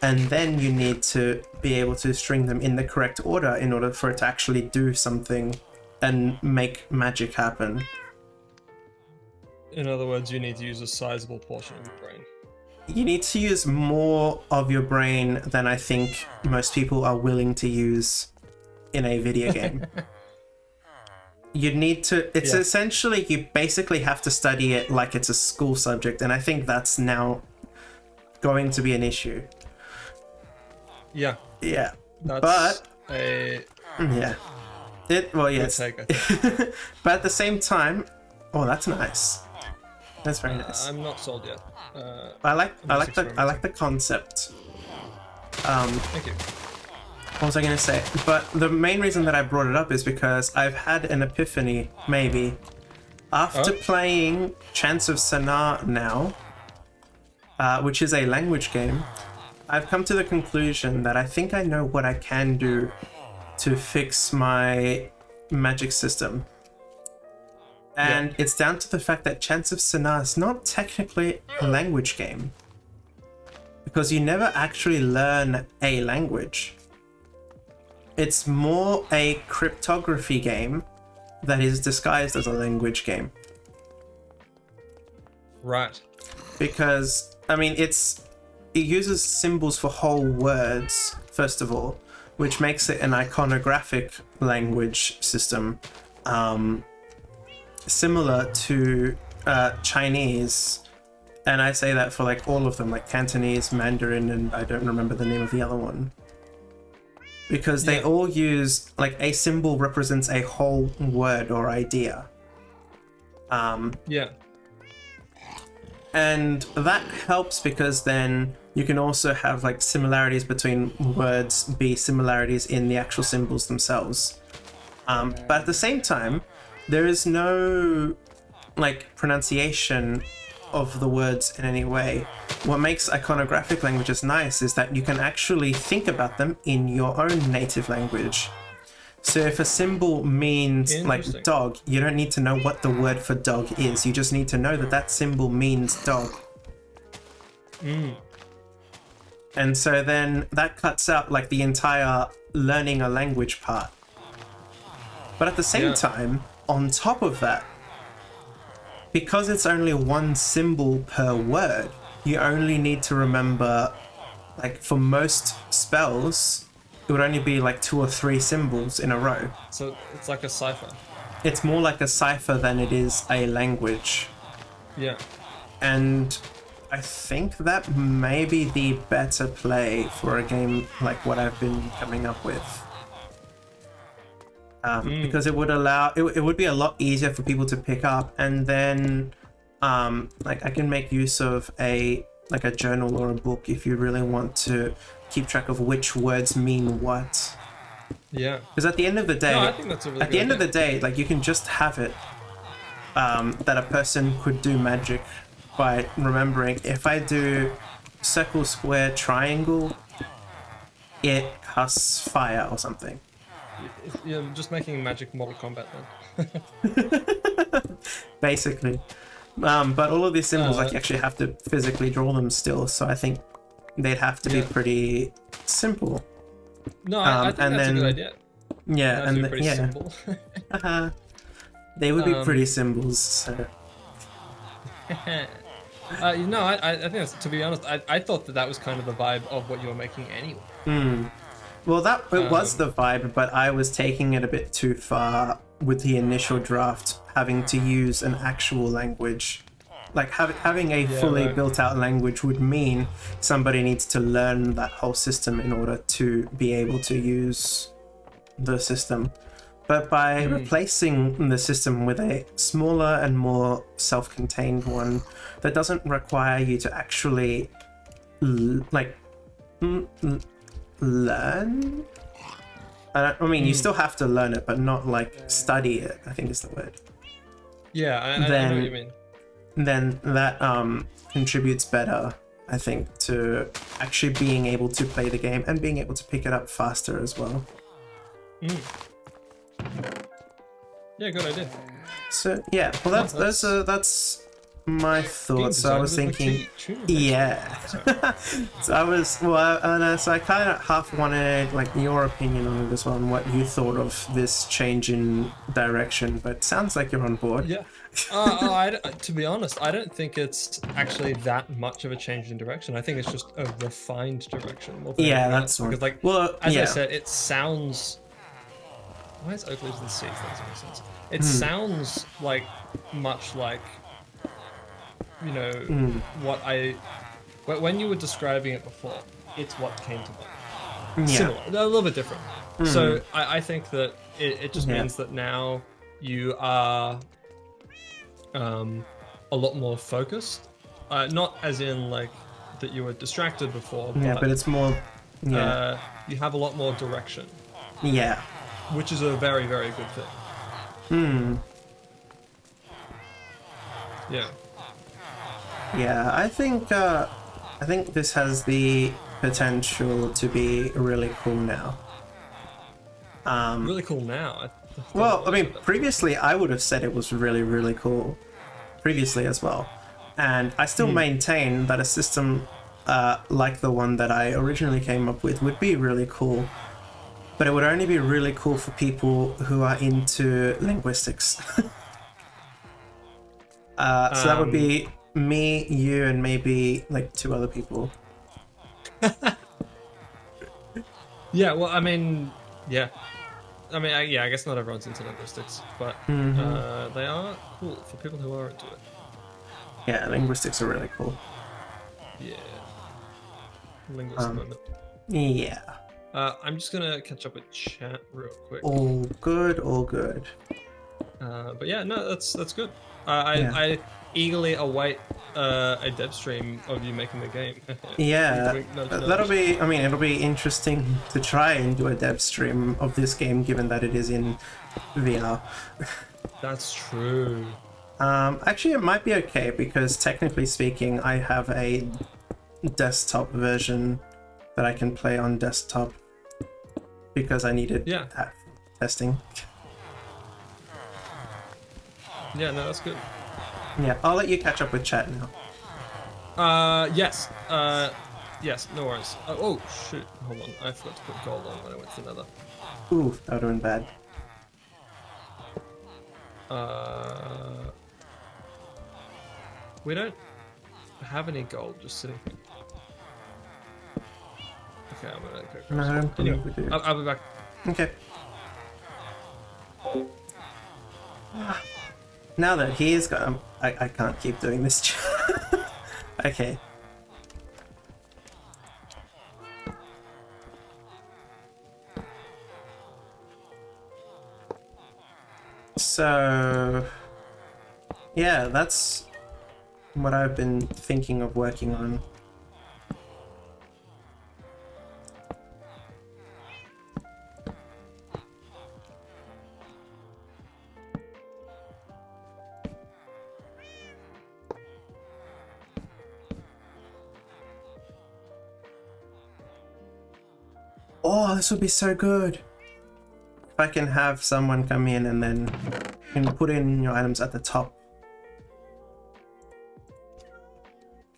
And then you need to be able to string them in the correct order in order for it to actually do something and make magic happen. In other words, you need to use a sizable portion of your brain. You need to use more of your brain than I think most people are willing to use in a video game. You need to, it's essentially, you basically have to study it like it's a school subject, and I think that's now going to be an issue. Yeah. Yeah. That's yeah. Yes. But at the same time, oh, that's nice. That's very nice. I'm not sold yet. I like the concept. Thank you. What was I going to say? But the main reason that I brought it up is because I've had an epiphany, maybe. After playing Chants of Sanaa now, which is a language game, I've come to the conclusion that I think I know what I can do to fix my magic system. And it's down to the fact that Chants of Sanaa is not technically a language game, because you never actually learn a language. It's more a cryptography game that is disguised as a language game. Right. Because, I mean, it uses symbols for whole words, first of all, which makes it an iconographic language system, similar to Chinese. And I say that for like all of them, like Cantonese, Mandarin, and I don't remember the name of the other one. Because they all use, like, a symbol represents a whole word or idea. And that helps because then You can also have like similarities between words be similarities in the actual symbols themselves. But at the same time, there is no like pronunciation of the words in any way. What makes iconographic languages nice is that you can actually think about them in your own native language. So if a symbol means like dog, you don't need to know what the word for dog is. You just need to know that that symbol means dog. And so then that cuts out like the entire learning a language part. But at the same time, on top of that, because it's only one symbol per word, you only need to remember, like for most spells, it would only be like 2 or 3 symbols in a row. So it's like a cipher. It's more like a cipher than it is a language. Yeah. And I think that may be the better play for a game like what I've been coming up with. Because it would allow, it would be a lot easier for people to pick up, and then like I can make use of a journal or a book if you really want to keep track of which words mean what. Yeah. Because at the end of the day, I think that's a really at the end of the day, like you can just have it that a person could do magic by remembering, if I do circle, square, triangle, it casts fire or something. You're just making magic Mortal Kombat then. Basically. But all of these symbols, like you actually have to physically draw them still, so I think they'd have to be pretty simple. No, I think that's a good idea. Yeah, and pretty simple. they would be pretty symbols. So. I think that's, to be honest, I thought that was kind of the vibe of what you were making anyway. Well, it was the vibe, but I was taking it a bit too far with the initial draft, having to use an actual language. Like having a fully built out language would mean somebody needs to learn that whole system in order to be able to use the system. But by replacing the system with a smaller and more self-contained one that doesn't require you to actually learn. I mean, you still have to learn it, but not like study it, I think is the word. Yeah, I know what you mean. Then that contributes better, I think, to actually being able to play the game and being able to pick it up faster as well. Yeah, good idea. So yeah, well that's my thoughts. So I was thinking, yeah. So I was so I kind of half wanted like your opinion on it as well, and what you thought of this change in direction. But sounds like you're on board. Yeah. To be honest, I don't think it's actually that much of a change in direction. I think it's just a refined direction. Yeah, that's right. Because, like, well, as I said, it sounds. Why is Oak Leaves in the Sea? That doesn't make sense. It sounds like much like, you know, what when you were describing it before, it's what came to mind. Yeah. Similar, a little bit different. So I think that it just means that now you are a lot more focused. Not as in like that you were distracted before. But it's more. Yeah. You have a lot more direction. Yeah. Which is a very, very good thing. Yeah. Yeah, I think this has the potential to be really cool now. Really cool now. Well, I mean, previously I would have said it was really, really cool. Previously as well, and I still maintain that a system like the one that I originally came up with would be really cool. But it would only be really cool for people who are into linguistics. So that would be me, you, and maybe like 2 other people. Yeah, well, I mean, yeah. I mean, I guess not everyone's into linguistics, but they are cool for people who are into it. Yeah, linguistics are really cool. Yeah. Linguistic moment. Yeah. I'm just gonna catch up with chat real quick. All good, all good. But yeah, no, that's good. Yeah. I eagerly await a dev stream of you making the game. Yeah, Wink, wink, nudge, that'll nudge. be. I mean, it'll be interesting to try and do a dev stream of this game, given that it is in VR. That's true. Actually, it might be okay because technically speaking, I have a desktop version that I can play on desktop because I needed Yeah. that for testing. Yeah, no, that's good. Yeah, I'll let you catch up with chat now. Yes. Yes, no worries. Oh, shoot. Hold on. I forgot to put gold on when I went to Nether. Ooh, that would have been bad. We don't have any gold just sitting here. Okay, I'm gonna go grab No, I some. don't believe Anyway, we do. I'll be back. Okay. Now that he is gone, I can't keep doing this. Okay. So, yeah, that's what I've been thinking of working on. Oh, this would be so good. If I can have someone come in and then you can put in your items at the top.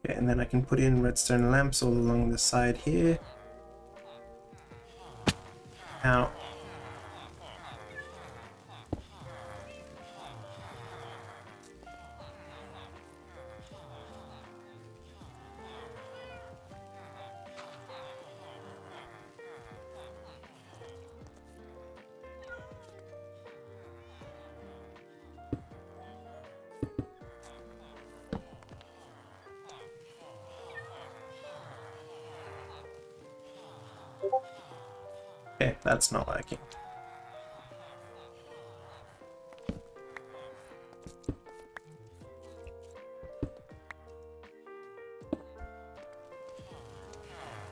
Okay, and then I can put in redstone lamps all along the side here. Now, okay, that's not working.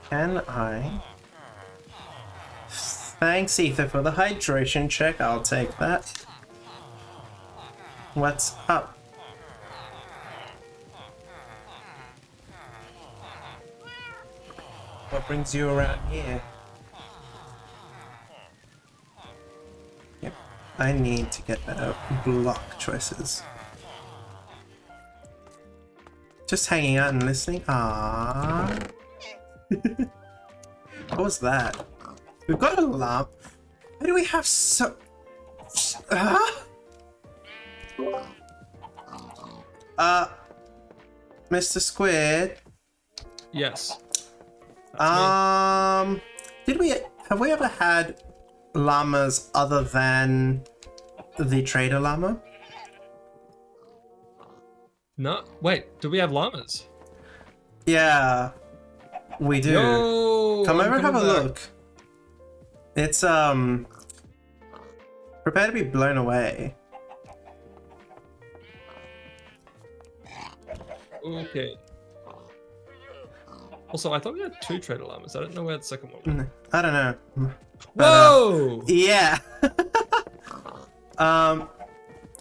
Can I? Thanks, Ether, for the hydration check. I'll take that. What's up? What brings you around here? Yep, I need to get better block choices. Just hanging out and listening. Ah. What was that? We've got a lamp. Why do we have so... Mr. Squid. Yes. Have we ever had llamas other than the trader llama? No, wait. Do we have llamas? Yeah, we do. Yo, Come I'm over and have a coming back. look. It's prepare to be blown away. Okay. Also, I thought we had 2 trader llamas. I don't know where the second one went. I don't know. Whoa! Yeah.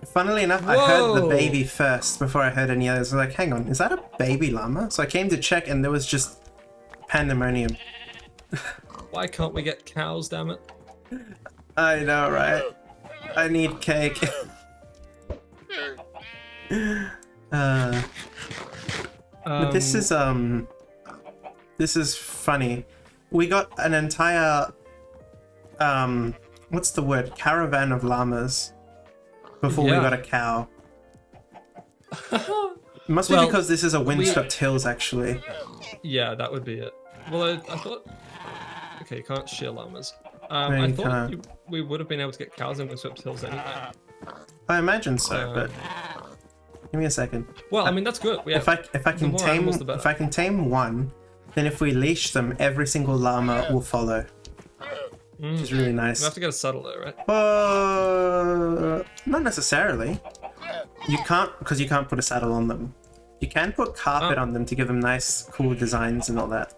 Funnily enough, I heard the Whoa. baby first before I heard any others. I was like, hang on, is that a baby llama? So I came to check and there was just pandemonium. Why can't we get cows, damn it? I know, right? I need cake. But this is funny. We got an entire what's the word? Caravan of llamas before we Yeah. got a cow. Must be Well, because this is a windswept hills, actually. Yeah, that would be it. Well, I thought... Okay, you can't shear llamas. No, I you thought can't. we would have been able to get cows in Windswept Hills anyway. I imagine so, but give me a second. Well, I mean, that's good. We have, If I can more tame animals, the better. if I can tame one, then if we leash them, every single llama will follow. which is really You nice. have to get a saddle though, right? Not necessarily. You can't, because you can't put a saddle on them. You can put carpet on them to give them nice, cool designs and all that.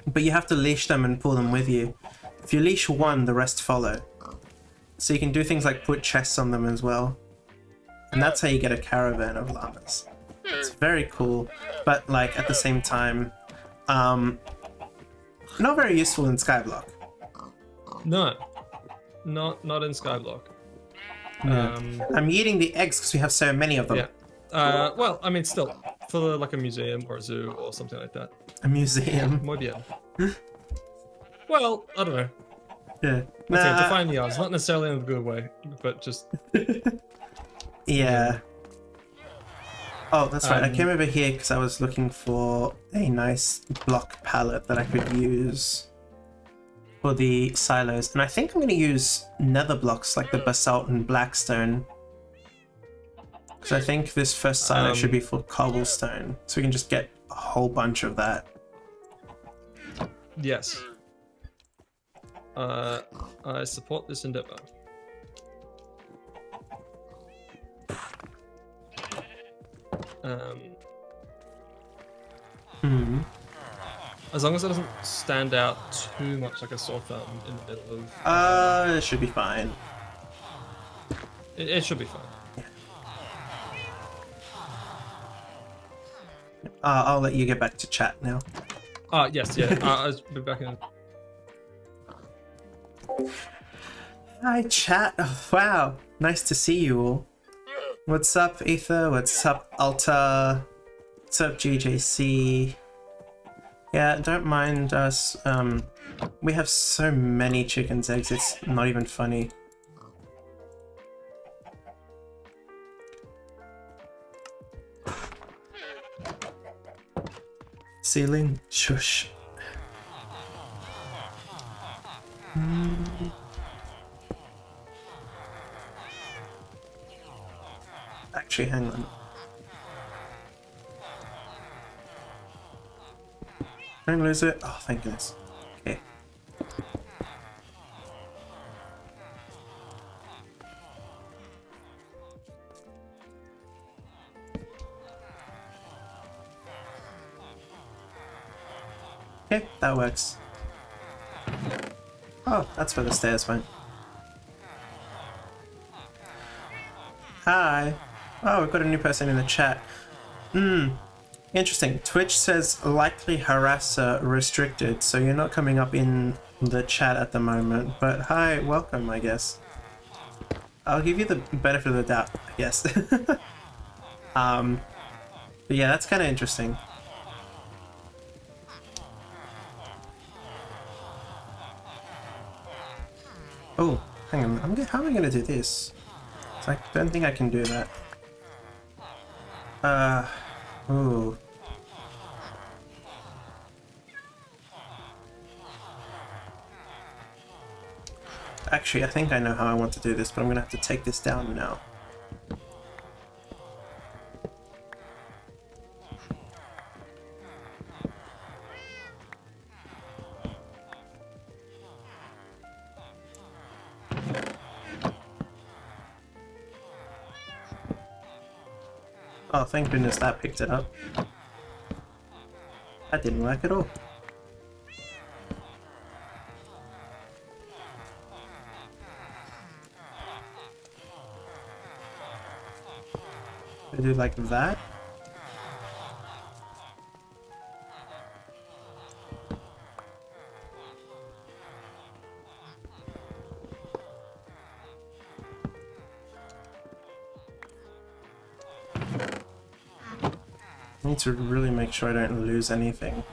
But you have to leash them and pull them with you. If you leash one, the rest follow. So you can do things like put chests on them as well. And that's how you get a caravan of llamas. It's very cool, but like at the same time, not very useful in Skyblock. No, not in Skyblock. Yeah. I'm eating the eggs because we have so many of them. Yeah. Well, I mean, still, for like a museum or a zoo or something like that. A museum. Muy bien. Well, I don't know. Yeah. Okay, define the odds, not necessarily in a good way, but just. Yeah. Oh, that's right. I came over here because I was looking for a nice block palette that I could use for the silos. And I think I'm going to use nether blocks like the basalt and blackstone. Because I think this first silo should be for cobblestone. So we can just get a whole bunch of that. Yes. I support this endeavor. As long as it doesn't stand out too much like a sore thumb in the middle of... It should be fine. It should be fine. I'll let you get back to chat now. Yes, yeah. I'll be back in... Hi, chat. Oh, wow. Nice to see you all. What's up, Ether? What's up, Alta? What's up, GJC? Yeah, don't mind us. We have so many chicken's eggs, it's not even funny. Ceiling? Shush. Actually, hang on. Don't lose it. Oh, thank goodness. Okay. Okay, that works. Oh, that's where the stairs went. Hi. Oh, we've got a new person in the chat. Interesting. Twitch says likely harasser restricted, so you're not coming up in the chat at the moment. But hi, welcome, I guess. I'll give you the benefit of the doubt, I guess. But yeah, that's kind of interesting. Oh, hang on. How am I going to do this? I don't think I can do that. Ooh. Actually, I think I know how I want to do this, but I'm going to have to take this down now. Oh, thank goodness that picked it up. That didn't work at all. I do like that. I need to really make sure I don't lose anything.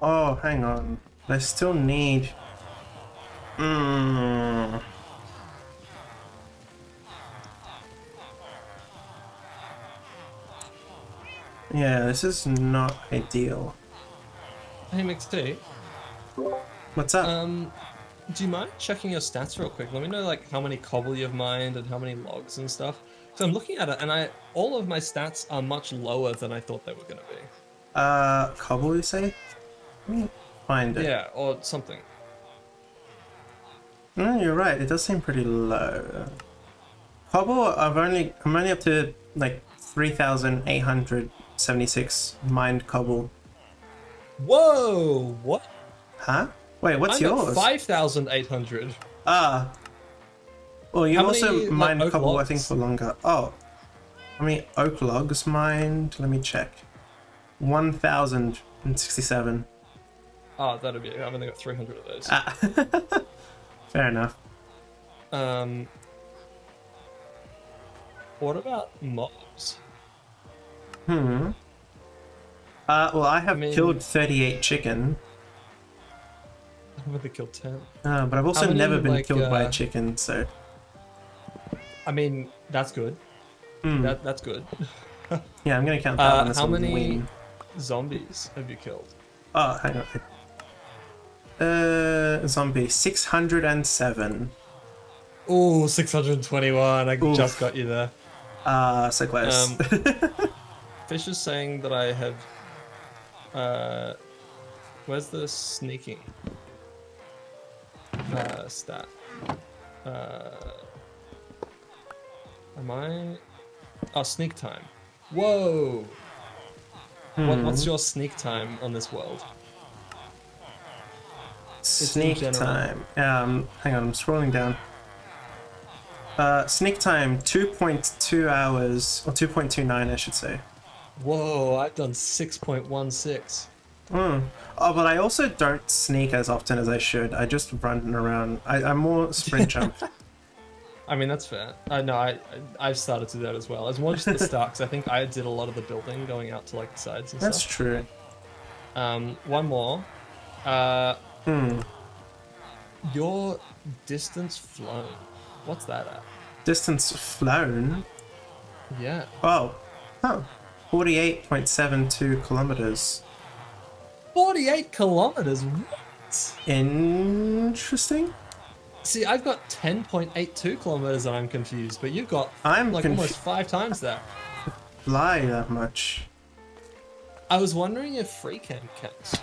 Oh, hang on. I still need... Yeah, this is not ideal. Hey, McStay. What's up? do you mind checking your stats real quick? Let me know like how many cobble you've mined and how many logs and stuff. So I'm looking at it, and all of my stats are much lower than I thought they were gonna be. Cobble, you say? Let me find it. Yeah, or something. No, you're right. It does seem pretty low. Cobble, I'm only up to like 3,876 mined cobble. Whoa! What? Huh? Wait, what's I'm at yours? 5,800. Ah. Well, you How also many, like, mined oak cobble, I logs? think, for longer. Oh. How many oak logs mined? Let me check. 1,067. Oh, that'd be. I've only got 300 of those. Ah. Fair enough. What about mobs? Well, I have killed 38 chicken. I've only killed 10. But I've also many, never been like, killed by a chicken, so... I mean, that's good. That's good. Yeah, I'm gonna count that one as How a many win. zombies have you killed? Oh, hang on. Zombie, 607. Oh, 621. I Oof. just got you there. So close. Fish is saying that I have... where's the sneaking stat? Am I... Oh, sneak time. Whoa! What's your sneak time on this world? Sneak general. time. Hang on, I'm scrolling down. Sneak time, 2.2 hours, or 2.29 I should say. Whoa, I've done 6.16. Oh, but I also don't sneak as often as I should. I just run around. I'm more sprint jump. I mean, that's fair. I've started to do that as well. As more just the start, because I think I did a lot of the building going out to like the sides and That's stuff. true. One more. Your distance flown. What's that at? Distance flown? Yeah. Oh. 48.72 kilometers. 48 kilometers? What? Interesting. See, I've got 10.82 kilometers and I'm confused, but you've got I'm like almost 5 times that. Fly that much. I was wondering if free cam counts.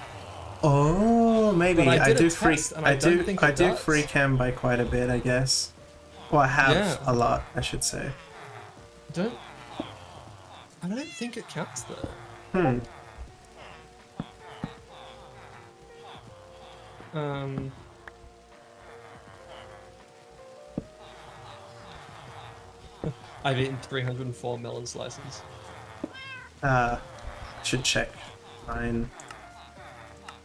Oh, maybe But I do did a free. test and I I don't think it do does. free cam by quite a bit, I guess. Well, I have Yeah. a lot, I should say. I don't think it counts though. I've eaten 304 melon slices. Should check. Mine.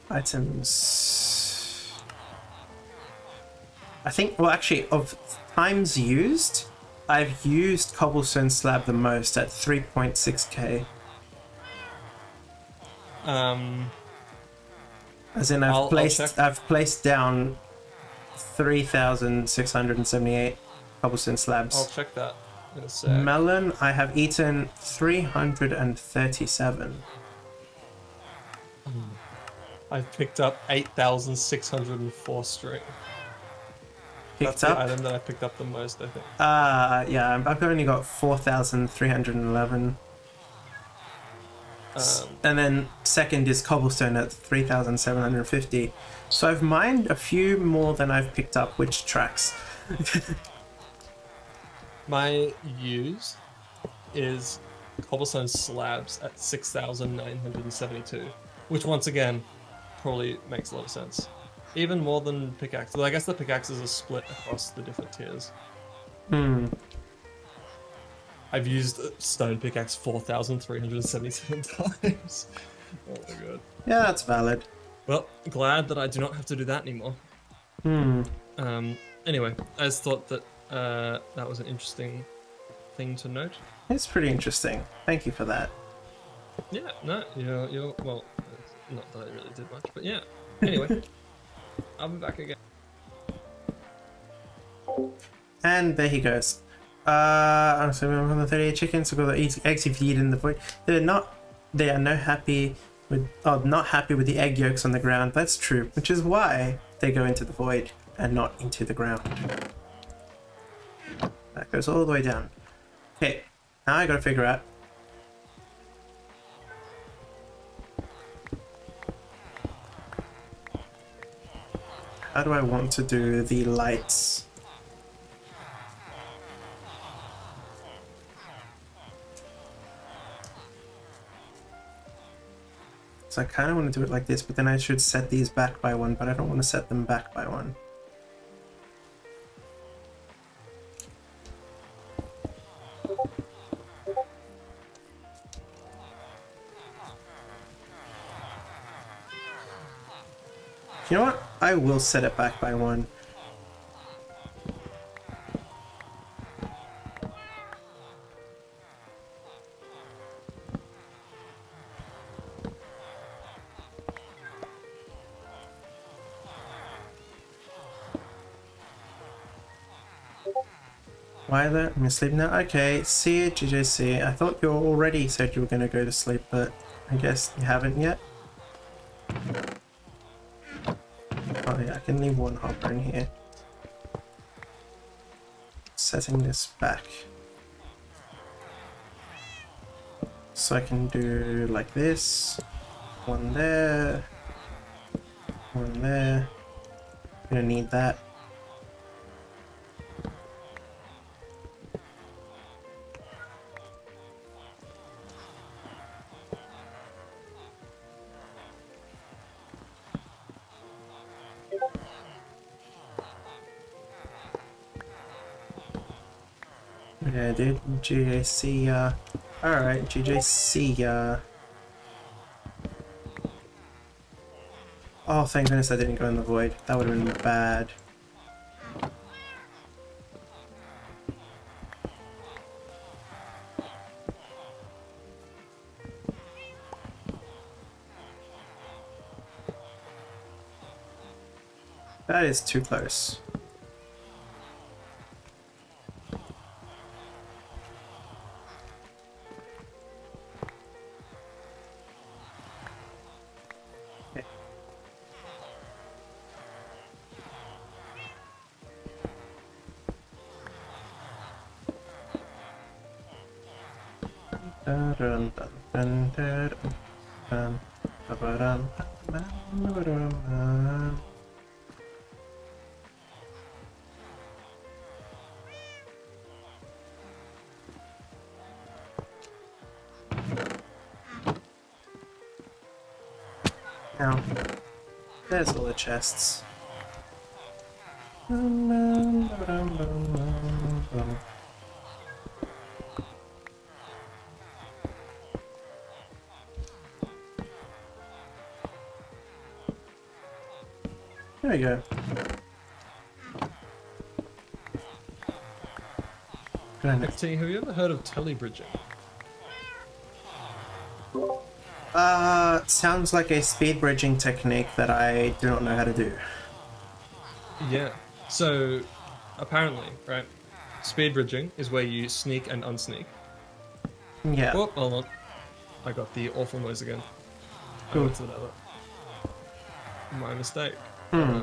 Items. I think, well, actually, of times used, I've used cobblestone slab the most at 3.6k. As in, I'll check. I've placed down 3,678 cobblestone slabs. I'll check that in a sec. Melon, I have eaten 337. I've picked up 8,604 string. Picked That's up? the item that I picked up the most, I think. Yeah, I've only got 4,311. And then second is cobblestone at 3,750. So I've mined a few more than I've picked up, which tracks. My use is cobblestone slabs at 6,972, which once again probably makes a lot of sense. Even more than pickaxe. Well, I guess the pickaxes are split across the different tiers. I've used stone pickaxe 4,377 times. Oh my god. Yeah, that's valid. Well, glad that I do not have to do that anymore. Anyway, I just thought that that was an interesting thing to note. It's pretty interesting. Thank you for that. Yeah, no, you're well, not that I really did much, but yeah. Anyway, I'll be back again. And there he goes. So we're on the 38 chickens. We've got the eggs you've eaten in the void. They are not happy with the egg yolks on the ground. That's true, which is why they go into the void. and not into the ground. That goes all the way down. Okay, now I gotta figure out how do I want to do the lights. So I kind of want to do it like this, but then I should set these back by one, but I don't want to set them back by one. You know what? I will set it back by one. Why there? I'm asleep now? Okay, see you, GJC. I thought you already said you were going to go to sleep, but I guess you haven't yet. Oh yeah, I can leave one hopper in here. Setting this back. So I can do like this. One there. One there. Gonna need that. Yeah, dude. GJC, alright, GJC, Oh, thank goodness I didn't go in the void. That would have been bad. That is too close. Now, there's all the chests. There we go. T, have you ever heard of telebridging? Sounds like a speed bridging technique that I do not know how to do. Yeah. So, apparently, right, speed bridging is where you sneak and unsneak. Yeah. Oh, hold on. I got the awful noise again. Ooh. What's another? My mistake. Hmm.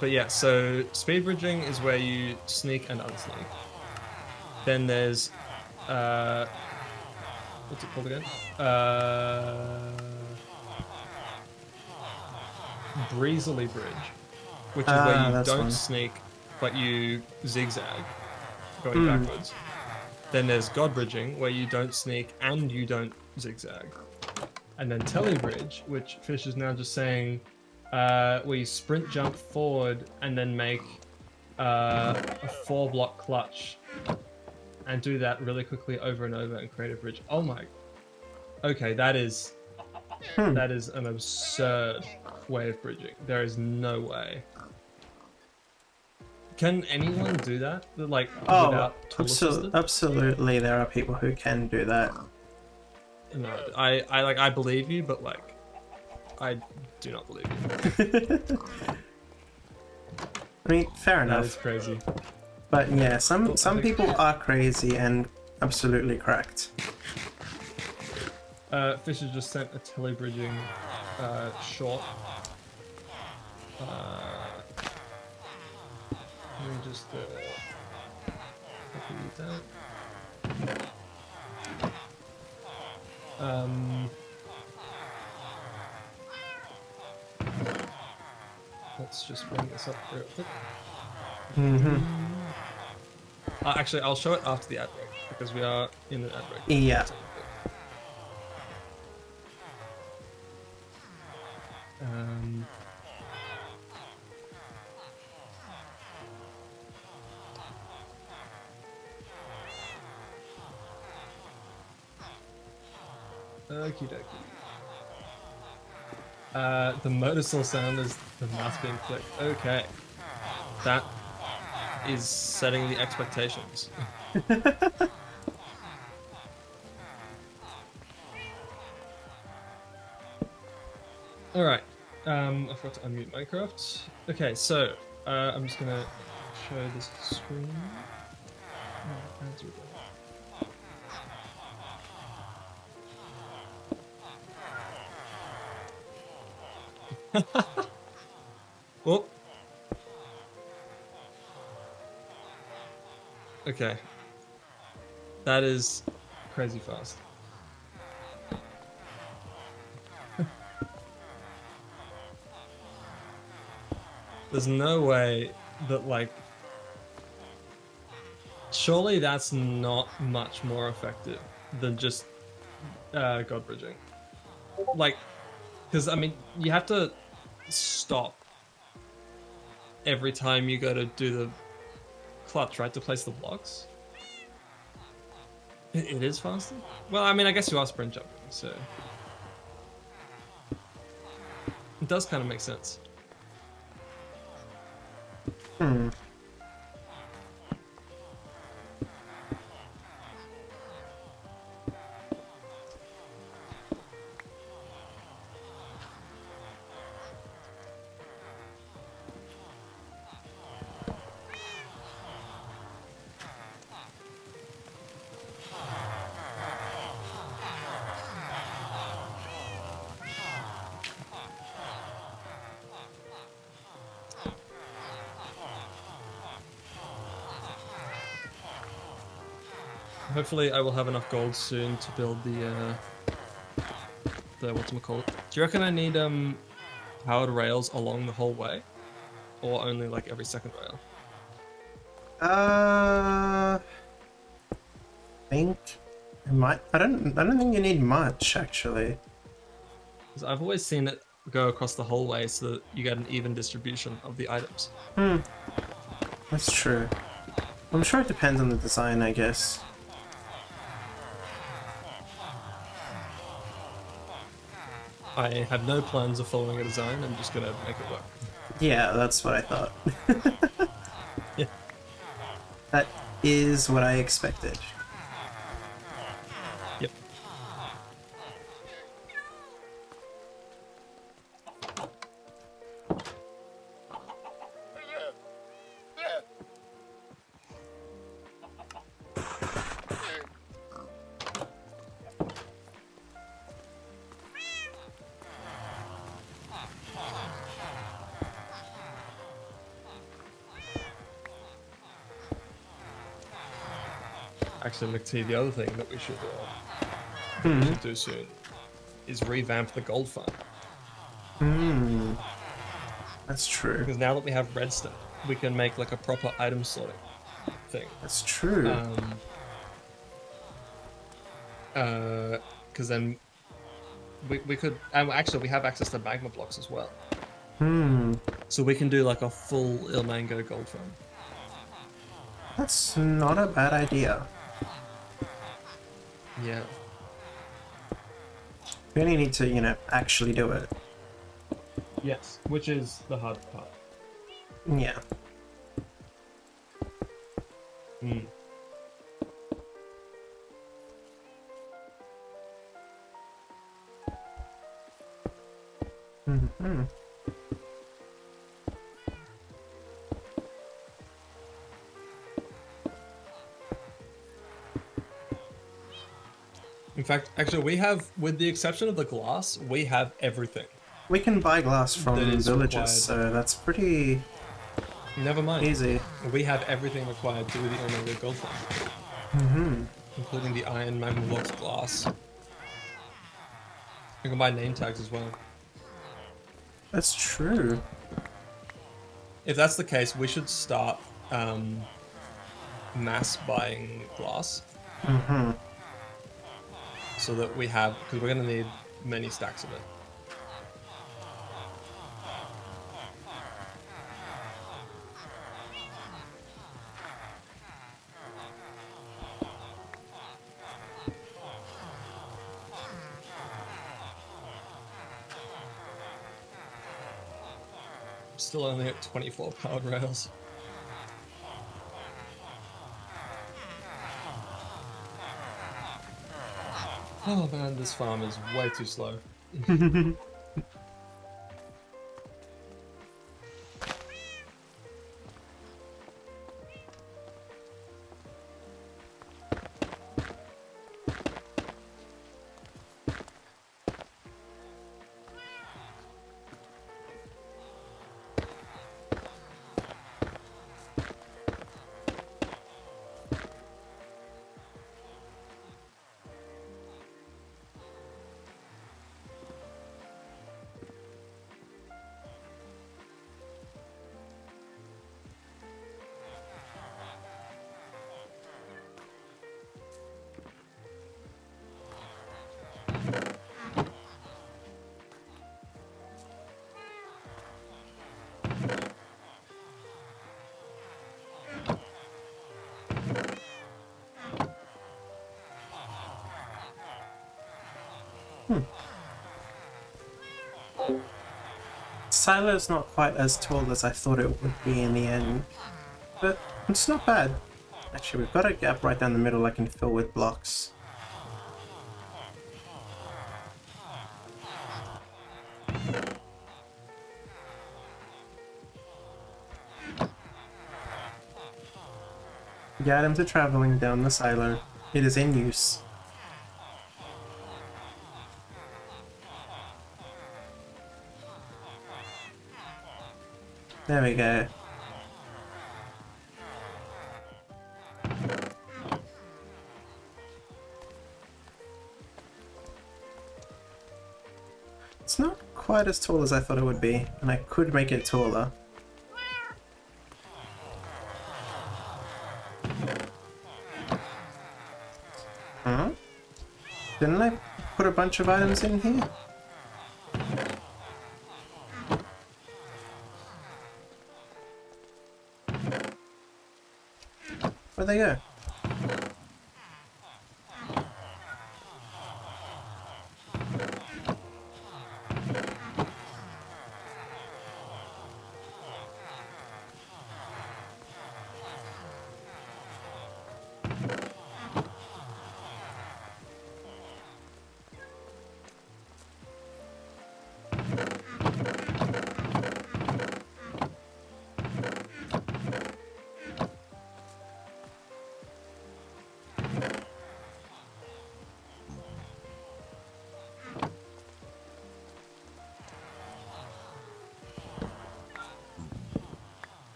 But yeah, so speed bridging is where you sneak and unsneak. Then there's what's it called again? Breezily bridge, which is where you don't sneak, but you zigzag, going backwards. Then there's God bridging, where you don't sneak and you don't zigzag. And then telebridge, which Fish is now just saying, where you sprint jump forward and then make a 4-block clutch and do that really quickly over and over and create a bridge. Oh my. Okay, that is an absurd way of bridging. There is no way. Can anyone do that? Like, without tool assistance? Absolutely, there are people who can do that. No, I believe you, but like, I do not believe you. I mean, fair enough. That is crazy. But yeah, some people are crazy and absolutely correct. Fisher just sent a telebridging short. just copy that. Let's just bring this up real quick. Actually, I'll show it after the ad break because we are in an ad break. Yeah. Okie dokie. The motor still sound is the mouse being clicked. Okay. That is setting the expectations. Alright. I forgot to unmute Minecraft. Okay, so I'm just gonna show this screen. Oh, ads are done. Whoop. Okay. That is crazy fast. There's no way that, like... Surely that's not much more effective than just God bridging. Like, because, I mean, you have to stop every time you go to do the clutch, right, to place the blocks. It is faster? Well, I mean, I guess you are sprint jumping, so... It does kind of make sense. Hopefully I will have enough gold soon to build the whatchamacallit. Do you reckon I need powered rails along the whole way? Or only like every second rail? I think it might. I don't think you need much actually. Because I've always seen it go across the whole way so that you get an even distribution of the items. That's true. I'm sure it depends on the design, I guess. I have no plans of following a design, I'm just gonna make it work. Yeah, that's what I thought. Yeah. That is what I expected. Yep. Actually, McT, the other thing that we should do soon is revamp the gold farm. That's true. Because now that we have redstone, we can make like a proper item sorting thing. That's true. Because then we could, and actually we have access to magma blocks as well. So we can do like a full Ilmango gold farm. That's not a bad idea. Yeah. We only need to, you know, actually do it. Yes, which is the hard part. Yeah. In fact, actually, we have, with the exception of the glass, we have everything. We can buy glass from That is villages, required. so that's pretty Never mind. Easy. We have everything required to do the Omega Gold Farm, Mm-hmm. including the iron magma blocks glass. We can buy name tags as well. That's true. If that's the case, we should start mass buying glass. Mm-hmm. So that we have, because we're going to need many stacks of it. Still only at 24 powered rails. Oh man, this farm is way too slow. Silo's not quite as tall as I thought it would be in the end, but it's not bad. Actually, we've got a gap right down the middle I can fill with blocks. The items are traveling down the silo. It is in use. There we go. It's not quite as tall as I thought it would be, and I could make it taller. Huh? Didn't I put a bunch of items in here? Where'd they go?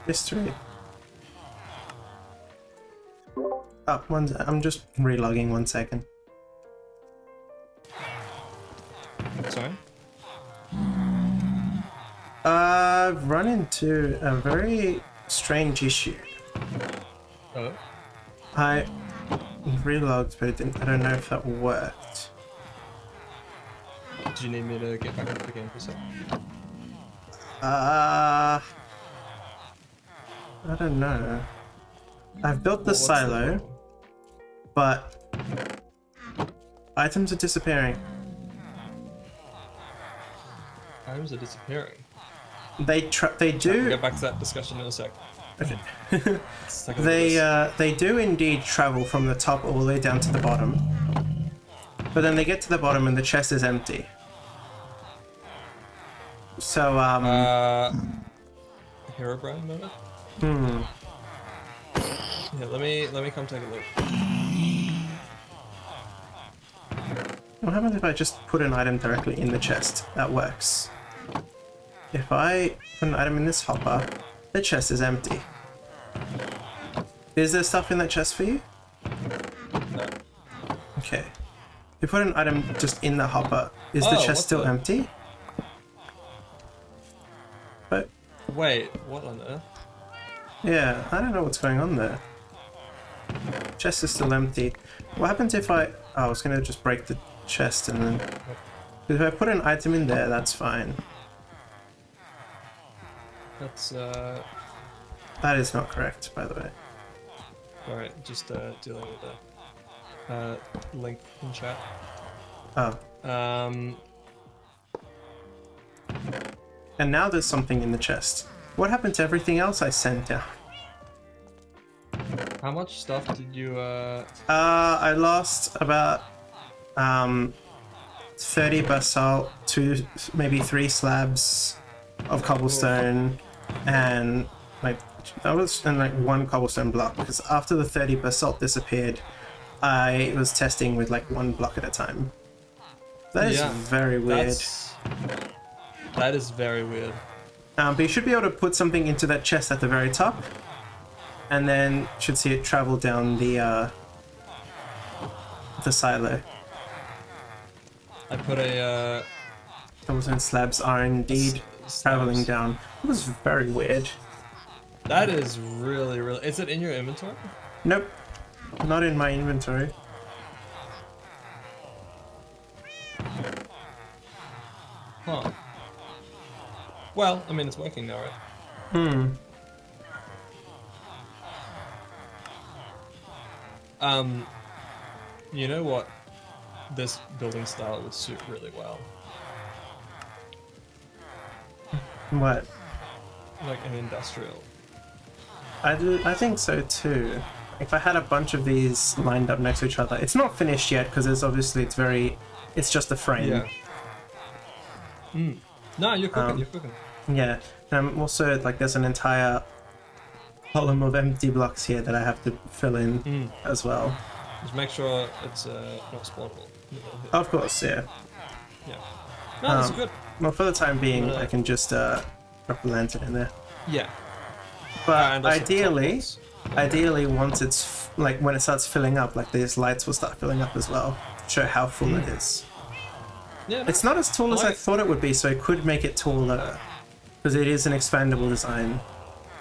Mystery. Oh, I'm just relogging 1 second. Sorry? I've run into a very strange issue. Oh. I relogged, but I don't know if that worked. Do you need me to get back into the game for a second? I don't know. I've built the What's silo, problem? but items are disappearing. Items are disappearing. They We'll do. get back to that discussion in a sec. Okay. Let's take a look at this. They do indeed travel from the top all the way down to the bottom, but then they get to the bottom and the chest is empty. So Herobrine moment. hmm. Yeah, let me come take a look. What happens if I just put an item directly in the chest? That works. If I put an item in this hopper, the chest is empty. Is there stuff in that chest for you? No. Okay. If you put an item just in the hopper, is the Oh, chest what still the- empty? But Wait, what on earth? yeah, I don't know what's going on there. Chest is still empty. What happens if I... Oh, I was gonna just break the chest and then... If I put an item in there, that's fine. That's That is not correct, by the way. alright, just dealing with the link in chat. Oh. Um And now there's something in the chest. What happened to everything else I sent down? how much stuff did you I lost about 30 basalt, 2, maybe 3 slabs of cobblestone, and like that was and like 1 cobblestone block. Because after the 30 basalt disappeared, I was testing with like 1 block at a time. That is Yeah, very weird. That is very weird. But you should be able to put something into that chest at the very top, and then should see it travel down the silo. I put a Cobblestone slabs are indeed traveling down. It was very weird. that is really is it in your inventory? Nope, not in my inventory. Huh. Well, I mean it's working now, right? Hmm. You know what? This building style would suit really well. What? Like an industrial. I think so too. If I had a bunch of these lined up next to each other, it's not finished yet because it's just a frame. Yeah. No, you're cooking. You're cooking. Yeah. And also like there's an entire column of empty blocks here that I have to fill in as well. Just make sure it's not spawnable. Of course, yeah. Yeah. No, that's good. Well, for the time being, I can just drop the lantern in there. Yeah. But And also ideally, once it's like when it starts filling up, like these lights will start filling up as well, to show how full it is. Yeah. No, It's not as tall as I like- thought it would be, so I could make it taller because it is an expandable design.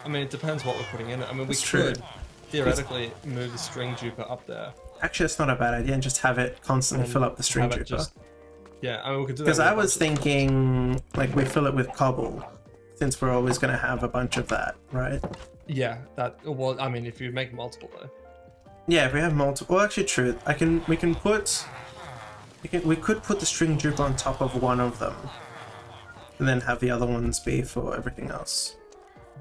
I mean, it depends what we're putting in it. I mean, we That's true. could theoretically move the string duper up there. Actually, it's not a bad idea, and just have it constantly and fill up the string have it duper. Yeah, I mean, we could do that. Because with I a was bunch of- thinking, like, we fill it with cobble, since we're always going to have a bunch of that, right? Yeah, that. Well, I mean, if you make multiple though. Yeah, if we have multiple. Well, actually, true. We could put the string duper on top of one of them, and then have the other ones be for everything else.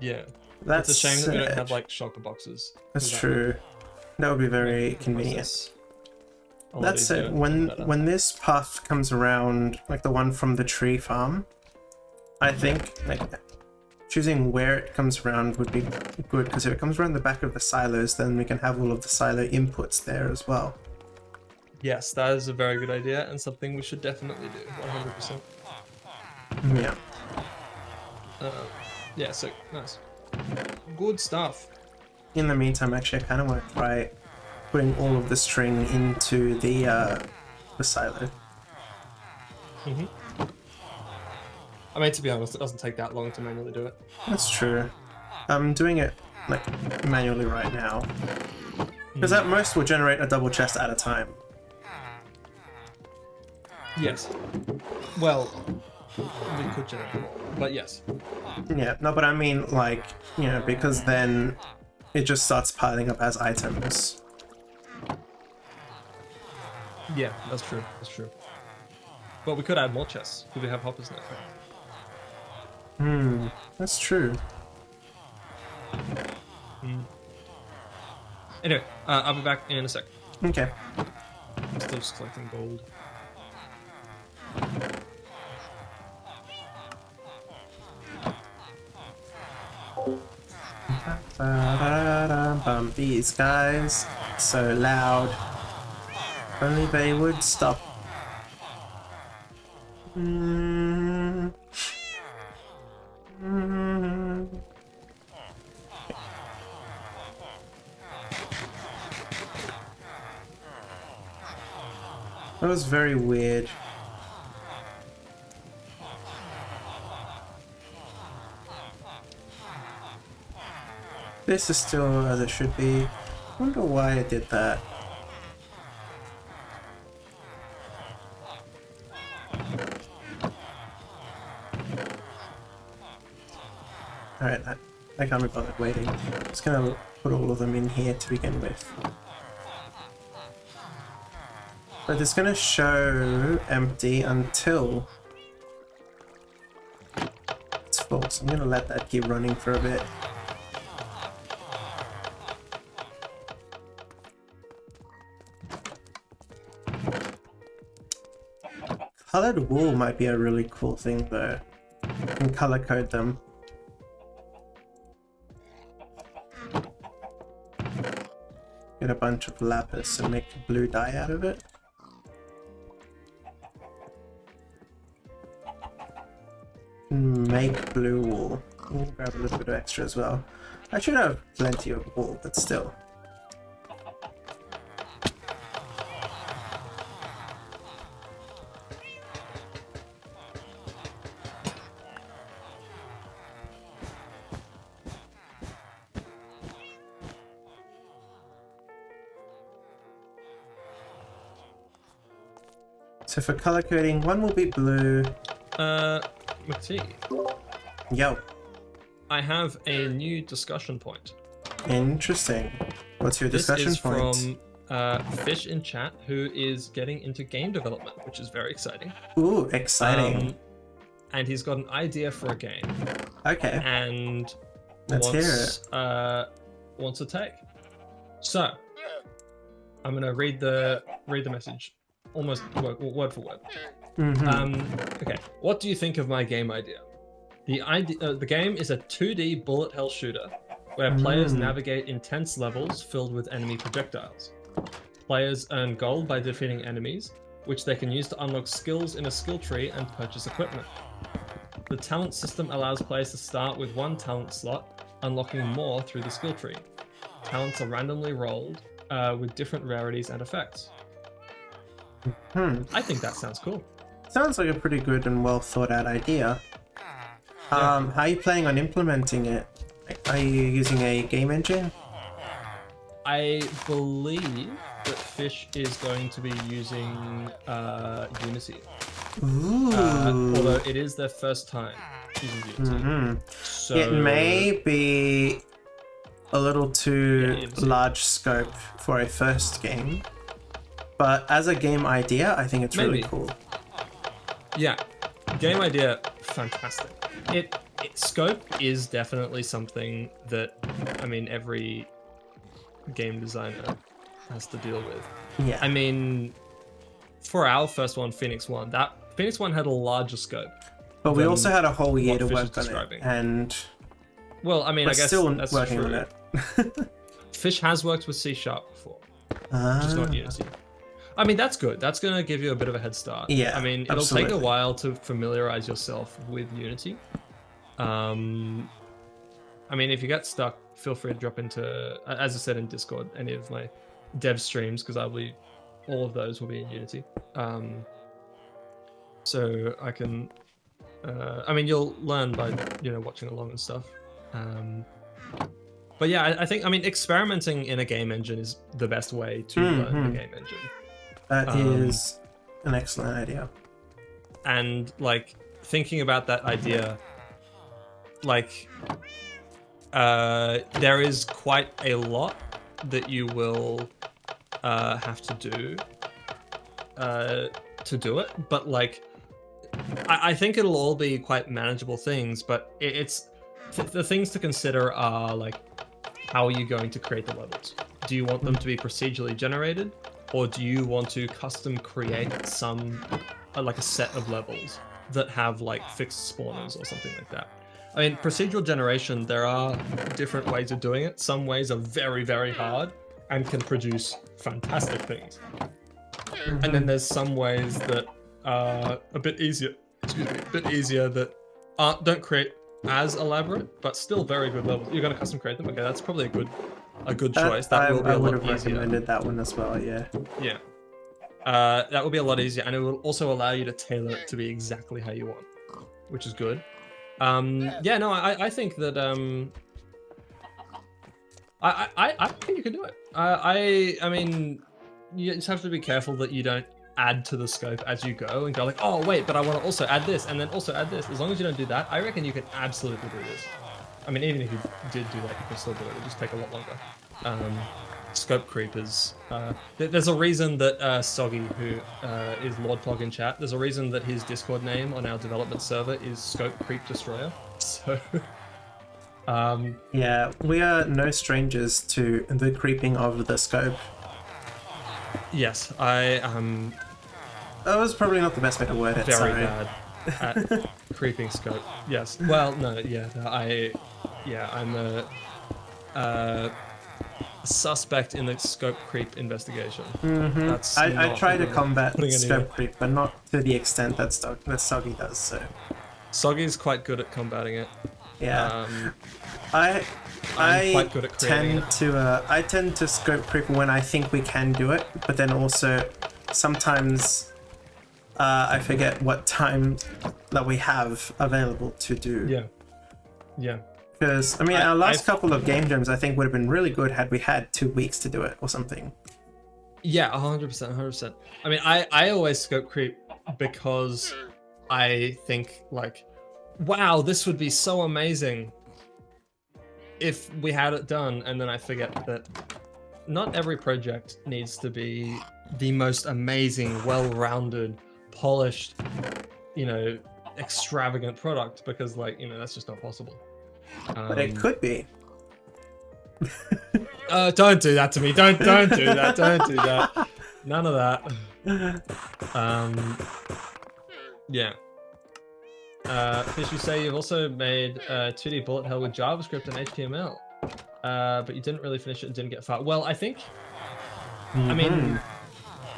Yeah. That's It's a shame that we don't sad. have like shulker boxes. That's 'cause true. That would be very that convenient. process a lot That's easier it. and better. When this path comes around, like the one from the tree farm, I think like choosing where it comes around would be good, because if it comes around the back of the silos, then we can have all of the silo inputs there as well. Yes, that is a very good idea and something we should definitely do. 100%. Yeah. Yeah. So nice. Good stuff. In the meantime, actually, I kind of want to try putting all of the string into the silo. I mean, to be honest, it doesn't take that long to manually do it. That's true. I'm doing it like manually right now, because at most we'll generate a double chest at a time. Yes. Well, we could generate more, but yes. Yeah, no, but I mean, like, you know, because then it just starts piling up as items. Yeah, that's true. That's true. But we could add more chests. Could we have hoppers now? That's true. Anyway, I'll be back in a sec. Okay. I'm still just collecting gold. These guys, so loud. Only they would stop. That was very weird. This is still as it should be. I wonder why I did that. Alright, I can't be bothered waiting. Just gonna put all of them in here to begin with. But it's gonna show empty until it's full, so I'm gonna let that keep running for a bit. Colored wool might be a really cool thing though. You can color code them. Get a bunch of lapis and make blue dye out of it. Make blue wool. We'll grab a little bit of extra as well. I should have plenty of wool, but still. So for color coding, one will be blue. McT, Yo. I have a new discussion point. Interesting. What's your discussion This is point? from Fish in chat, who is getting into game development, which is very exciting. Ooh, exciting. And he's got an idea for a game. Okay. And Let's hear wants a take. So I'm gonna read the message almost word for word. Okay, what do you think of my game idea? The game is a 2D bullet hell shooter where players navigate intense levels filled with enemy projectiles. Players earn gold by defeating enemies, which they can use to unlock skills in a skill tree and purchase equipment. The talent system allows players to start with one talent slot, unlocking more through the skill tree. Talents are randomly rolled with different rarities and effects. I think that sounds cool. Sounds like a pretty good and well thought out idea. How are you planning on implementing it? Are you using a game engine? I believe that Fish is going to be using Unity. Ooh. Although it is their first time using Unity. So it may be a little too Yeah, large scope for a first game, but as a game idea, I think it's really Maybe. cool. Yeah, game idea, fantastic. It scope is definitely something that, I mean, every game designer has to deal with. Yeah. I mean, for our first one, Phoenix One, that Phoenix One had a larger scope. But we than also had a whole year to what Fish work is on it, describing. and Well, I mean, we're I guess still that's working true. on it. Fish has worked with C# before, just not Unity. I mean, that's good. That's going to give you a bit of a head start. Yeah, I mean, it'll take absolutely. a while to familiarize yourself with Unity. I mean, if you get stuck, feel free to drop into, as I said in Discord, any of my dev streams, because all of those will be in Unity. So I can, I mean, you'll learn by, watching along and stuff. But yeah, I think, I mean, experimenting in a game engine is the best way to learn the game engine. That is an excellent idea. And like thinking about that idea, like there is quite a lot that you will have to do it, but like I think it'll all be quite manageable things, but it's the things to consider are like, how are you going to create the levels? Do you want them to be procedurally generated, or do you want to custom create some like a set of levels that have like fixed spawners or something like that? I mean, procedural generation, there are different ways of doing it. Some ways are very, very hard and can produce fantastic things. And then there's some ways that are a bit easier, excuse me, a bit easier that don't create as elaborate, but still very good levels. You're gonna custom create them? Okay, that's probably a good choice. That will be a I would lot have easier. recommended that one as well, yeah. Yeah. That will be a lot easier, and it will also allow you to tailor it to be exactly how you want, which is good. Yeah, no, I think that I think you can do it. I mean, you just have to be careful that you don't add to the scope as you go and go like, oh wait, but I want to also add this and then also add this. As long as you don't do that, I reckon you can absolutely do this. I mean, even if you did do that, you can still do it. It'll just take a lot longer. Scope creep is... there's a reason that Soggy, who is Lord Plug in chat, there's a reason that his Discord name on our development server is Scope Creep Destroyer. So... yeah, we are no strangers to the creeping of the scope. Yes, That was probably not the best way to word it, very sorry. bad at creeping scope. Yes. Well, no, yeah, I'm a suspect in the scope creep investigation. That's I try to combat putting it scope creep, but not to the extent that Soggy does, so... Soggy's quite good at combating it. Yeah. I'm quite good at creating it. I tend to scope creep when I think we can do it, but then also sometimes I forget what time that we have available to do. Yeah. Yeah. Because, I mean, our last couple of game jams I think would have been really good had we had 2 weeks to do it or something. Yeah, 100%, 100%. I mean, I always scope creep because I think, like, wow, this would be so amazing if we had it done, and then I forget that not every project needs to be the most amazing, well-rounded, polished, you know, extravagant product, because, like, you know, that's just not possible. But it could be. Don't do that to me. Don't do that. Don't do that. None of that. Yeah. Fish, you say you've also made 2D bullet hell with JavaScript and HTML, but you didn't really finish it and didn't get far. Well, I think, I mean,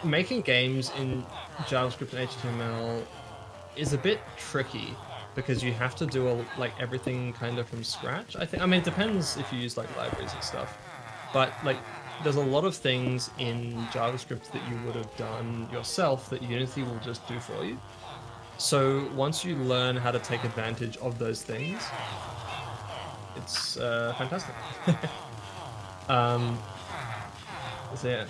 making games in JavaScript and HTML is a bit tricky because you have to do like everything kind of from scratch. I mean, it depends if you use like libraries and stuff, but like there's a lot of things in JavaScript that you would have done yourself that Unity will just do for you. So once you learn how to take advantage of those things, it's fantastic. So yeah.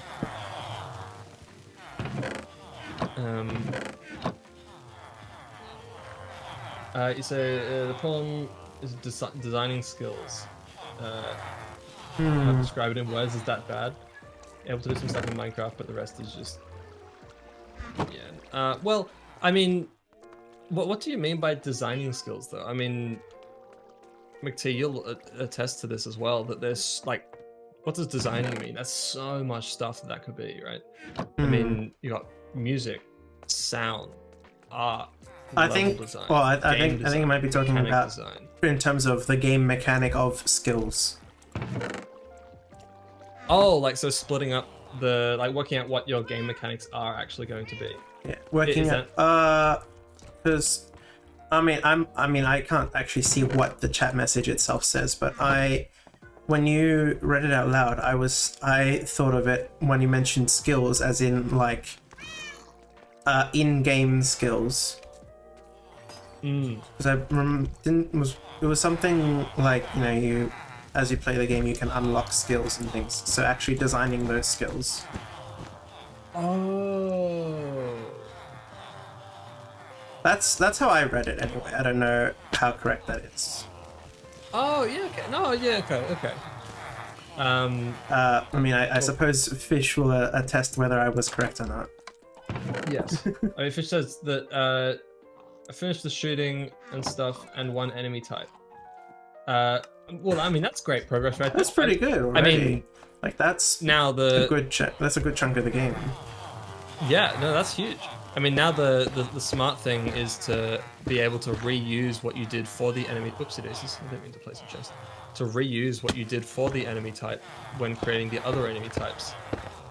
You say the problem is designing skills. I'll describe it in words. Is that bad? Able to do some stuff in Minecraft, but the rest is just yeah. Well, I mean. What do you mean by designing skills, though? I mean, McT, you'll attest to this as well, that there's, like, what does designing mean? There's so much stuff that could be, right? I mean, you got music, sound, art, design, well, I think I might be talking about design. In terms of the game mechanic of skills. Oh, like, so splitting up the, like, working out what your game mechanics are actually going to be. Yeah, working out, because I mean I can't actually see what the chat message itself says, but when you read it out loud, I thought of it when you mentioned skills as in like in-game skills. Because it was something like, you know, as you play the game you can unlock skills and things, so actually designing those skills. Oh. That's how I read it anyway. I don't know how correct that is. Oh yeah, okay. No, yeah, okay. I mean, I suppose Fish will attest whether I was correct or not. Yes. I mean, Fish says that I finished the shooting and stuff and one enemy type. Well, I mean, that's great progress, right? That's pretty good already. I mean, like that's now a good that's a good chunk of the game. Yeah, no, that's huge. I mean, now the smart thing is to be able to reuse what you did for the enemy. Oopsie daisies, I didn't mean to place a chest. To reuse what you did for the enemy type when creating the other enemy types,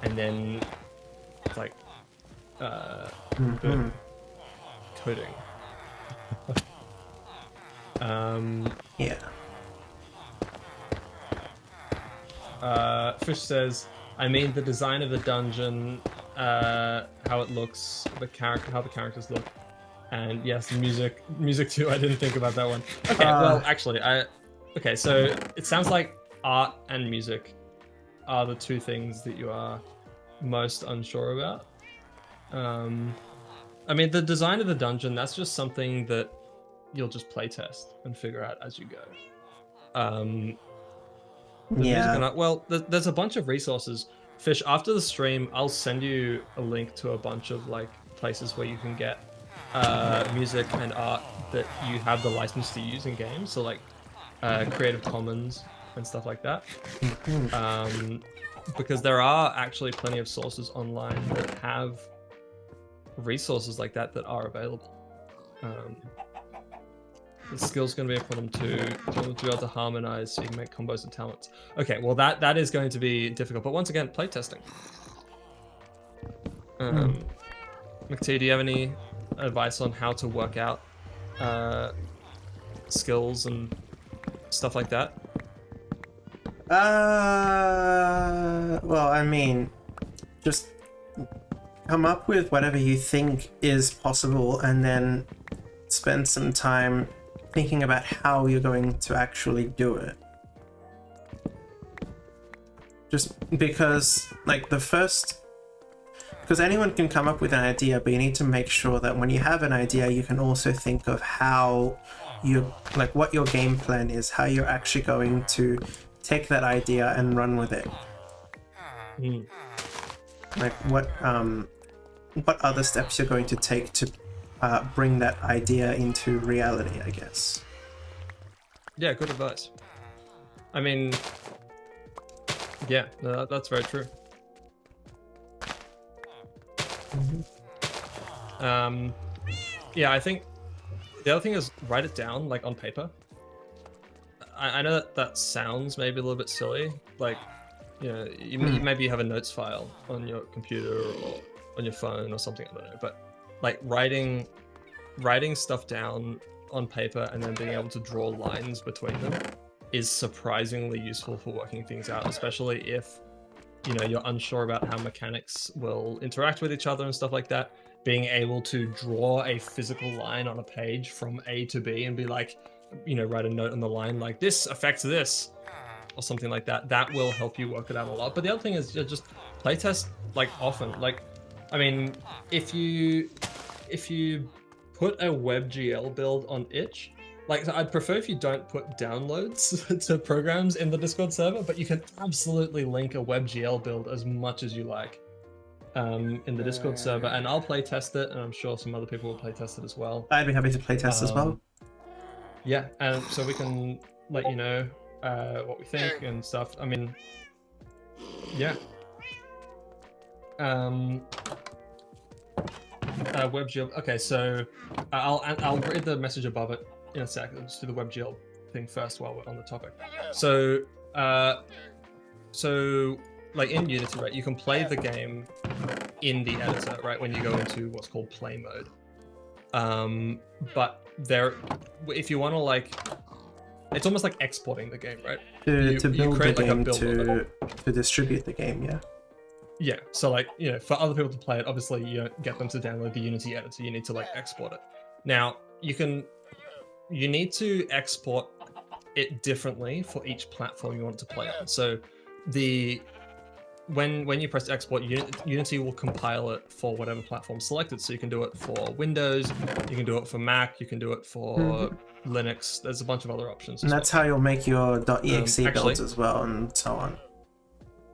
and then like coding. Yeah. Fish says, I mean the design of the dungeon, how it looks, how the characters look, and yes, music too. I didn't think about that one. Okay, well, actually, okay, so it sounds like art and music are the two things that you are most unsure about. I mean, the design of the dungeon, that's just something that you'll just play test and figure out as you go. The music and art, well, there's a bunch of resources. Fish, after the stream, I'll send you a link to a bunch of like places where you can get music and art that you have the license to use in games. So like Creative Commons and stuff like that. Because there are actually plenty of sources online that have resources like that are available. The skill's going to be a problem too. To be able to harmonize so you can make combos and talents. Okay, well that is going to be difficult. But once again, playtesting. McT, do you have any advice on how to work out skills and stuff like that? Well, I mean, just come up with whatever you think is possible and then spend some time thinking about how you're going to actually do it. Just because, like, because anyone can come up with an idea, but you need to make sure that when you have an idea, you can also think of how what your game plan is, how you're actually going to take that idea and run with it. Like what other steps you're going to take to bring that idea into reality, I guess. Yeah, good advice. I mean, yeah, no, that's very true. Yeah, I think the other thing is write it down, like on paper. I know that sounds maybe a little bit silly, like, you know, maybe you have a notes file on your computer or on your phone or something, I don't know, but like writing stuff down on paper and then being able to draw lines between them is surprisingly useful for working things out, especially if, you know, you're unsure about how mechanics will interact with each other and stuff like that. Being able to draw a physical line on a page from A to B and be like, you know, write a note on the line like this affects this or something like that, that will help you work it out a lot. But the other thing is just playtest like often. Like, I mean, if you put a WebGL build on itch, like, I'd prefer if you don't put downloads to programs in the Discord server, but you can absolutely link a WebGL build as much as you like in the Discord server, and I'll play test it, and I'm sure some other people will play test it as well. I'd be happy to play test as well. Yeah, and so we can let you know what we think and stuff. I mean, yeah. WebGL. Okay, so I'll read the message above it in a sec. I'll just do the WebGL thing first while we're on the topic. So like in Unity, right, you can play the game in the editor, right, when you go into what's called play mode. But if you want to, like, it's almost like exporting the game, right? To build the game, to distribute the game, yeah. Yeah, so like, you know, for other people to play it, obviously you don't get them to download the Unity editor, you need to like export it. Now, you need to export it differently for each platform you want to play on. So when you press export, Unity will compile it for whatever platform selected. So you can do it for Windows, you can do it for Mac, you can do it for Linux. There's a bunch of other options. And that's how you'll make your .exe builds as well, and so on.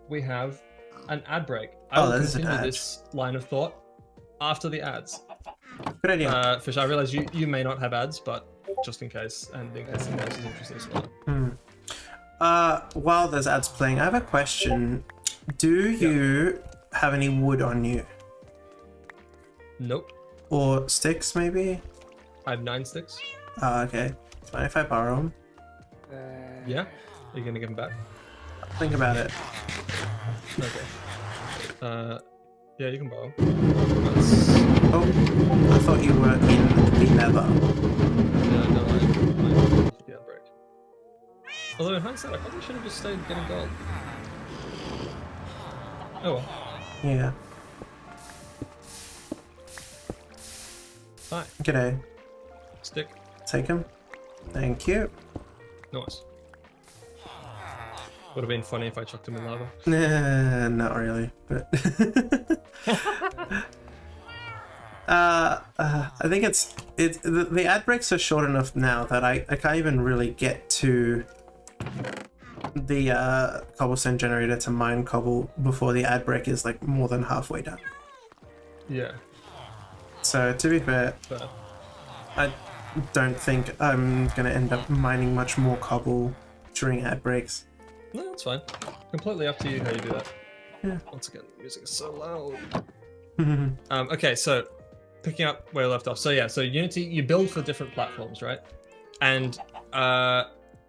We have an ad break. I will continue an ad. this line of thought after the ads. Good idea. Fish, I realize you may not have ads, but just in case, and in case someone else is interested as well. While there's ads playing, I have a question. Do you have any wood on you? Nope. Or sticks, maybe? I have 9 sticks. Okay. It's fine if I borrow them. Yeah? Are you gonna give them back? Think about it. Okay. Yeah, you can borrow. Oh, I thought you were in the nether. No, I the outbreak. Although in hindsight, I probably should have just stayed getting gold. Oh well. Yeah. Hi. G'day. Stick. Take him. Thank you. Nice. Would have been funny if I chucked him in lava. Nah, not really, but I think the ad breaks are short enough now that I can't even really get to the cobblestone generator to mine cobble before the ad break is like more than halfway done. Yeah. So to be fair, But I don't think I'm gonna end up mining much more cobble during ad breaks. no, that's fine. Completely up to you how you do that. Yeah. Once again, the music is so loud. Okay, so picking up where we left off. So yeah, so Unity, you build for different platforms, right? And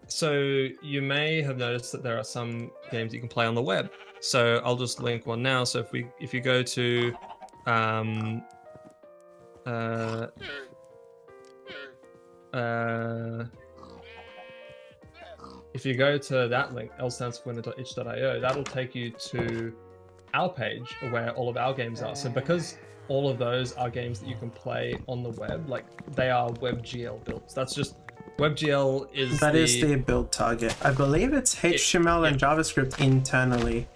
so you may have noticed that there are some games you can play on the web. So I'll just link one now. So if you go to if you go to that link, lstandsforwinner.itch.io, that'll take you to our page where all of our games are. So because all of those are games that you can play on the web, like they are WebGL builds. That's just WebGL is That is the build target. I believe it's HTML and JavaScript internally.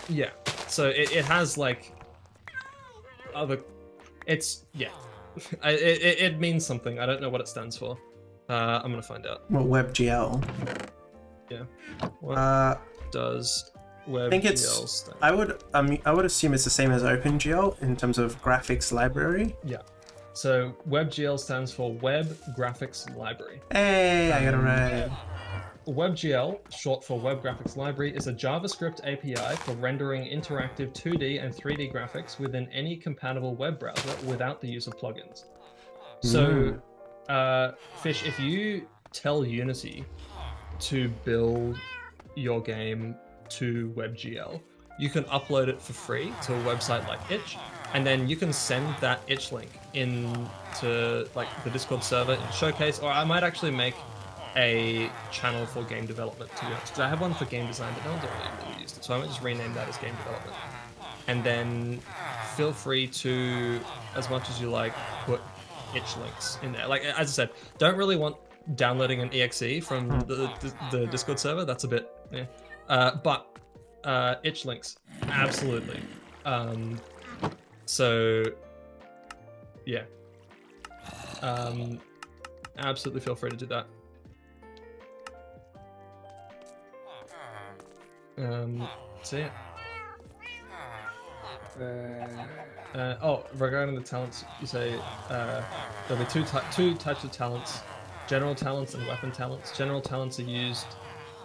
Yeah. So it has like other. It's it means something. I don't know what it stands for. I'm gonna find out. Well, WebGL. Yeah. What does WebGL I think it's. I would assume it's the same as OpenGL in terms of graphics library. Yeah. So WebGL stands for Web Graphics Library. Hey, I got it right. WebGL, short for Web Graphics Library, is a JavaScript API for rendering interactive 2D and 3D graphics within any compatible web browser without the use of plugins. So, Fish, if you tell Unity to build your game to WebGL, you can upload it for free to a website like Itch, and then you can send that Itch link into like the Discord server in Showcase, or I might actually make a channel for game development, to be honest, because I have one for game design, but no one's really used it, so I might just rename that as game development. And then feel free to, as much as you like, put itch links in there. Like, as I said, don't really want downloading an exe from the Discord server. That's a bit, but itch links, absolutely. So, yeah. Absolutely feel free to do that. So yeah. Regarding the talents, you say there'll be two types of talents: general talents and weapon talents. General talents are used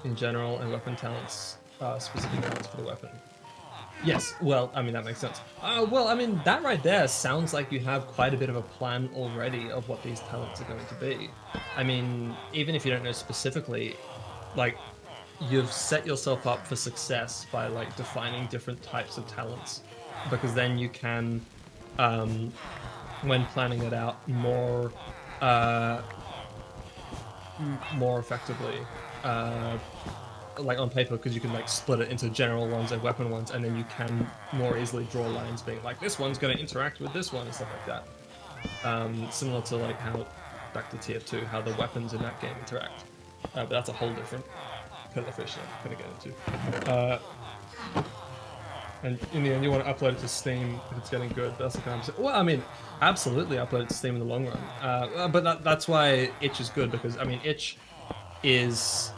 in general, and weapon talents are specific talents for the weapon. Yes, well, I mean, that makes sense. Well, I mean, that right there sounds like you have quite a bit of a plan already of what these talents are going to be. I mean, even if you don't know specifically, like, you've set yourself up for success by, like, defining different types of talents, because then you can, when planning it out, more effectively, like on paper, because you can like split it into general ones and weapon ones, and then you can more easily draw lines being like, this one's going to interact with this one and stuff like that. Similar to like how, back to tier 2, how the weapons in that game interact. But that's a whole different kettle of fish I'm going to get into. And in the end, you want to upload it to Steam if it's getting good. That's the kind of... Well, I mean, absolutely upload it to Steam in the long run. But that's why Itch is good, because, I mean, Itch is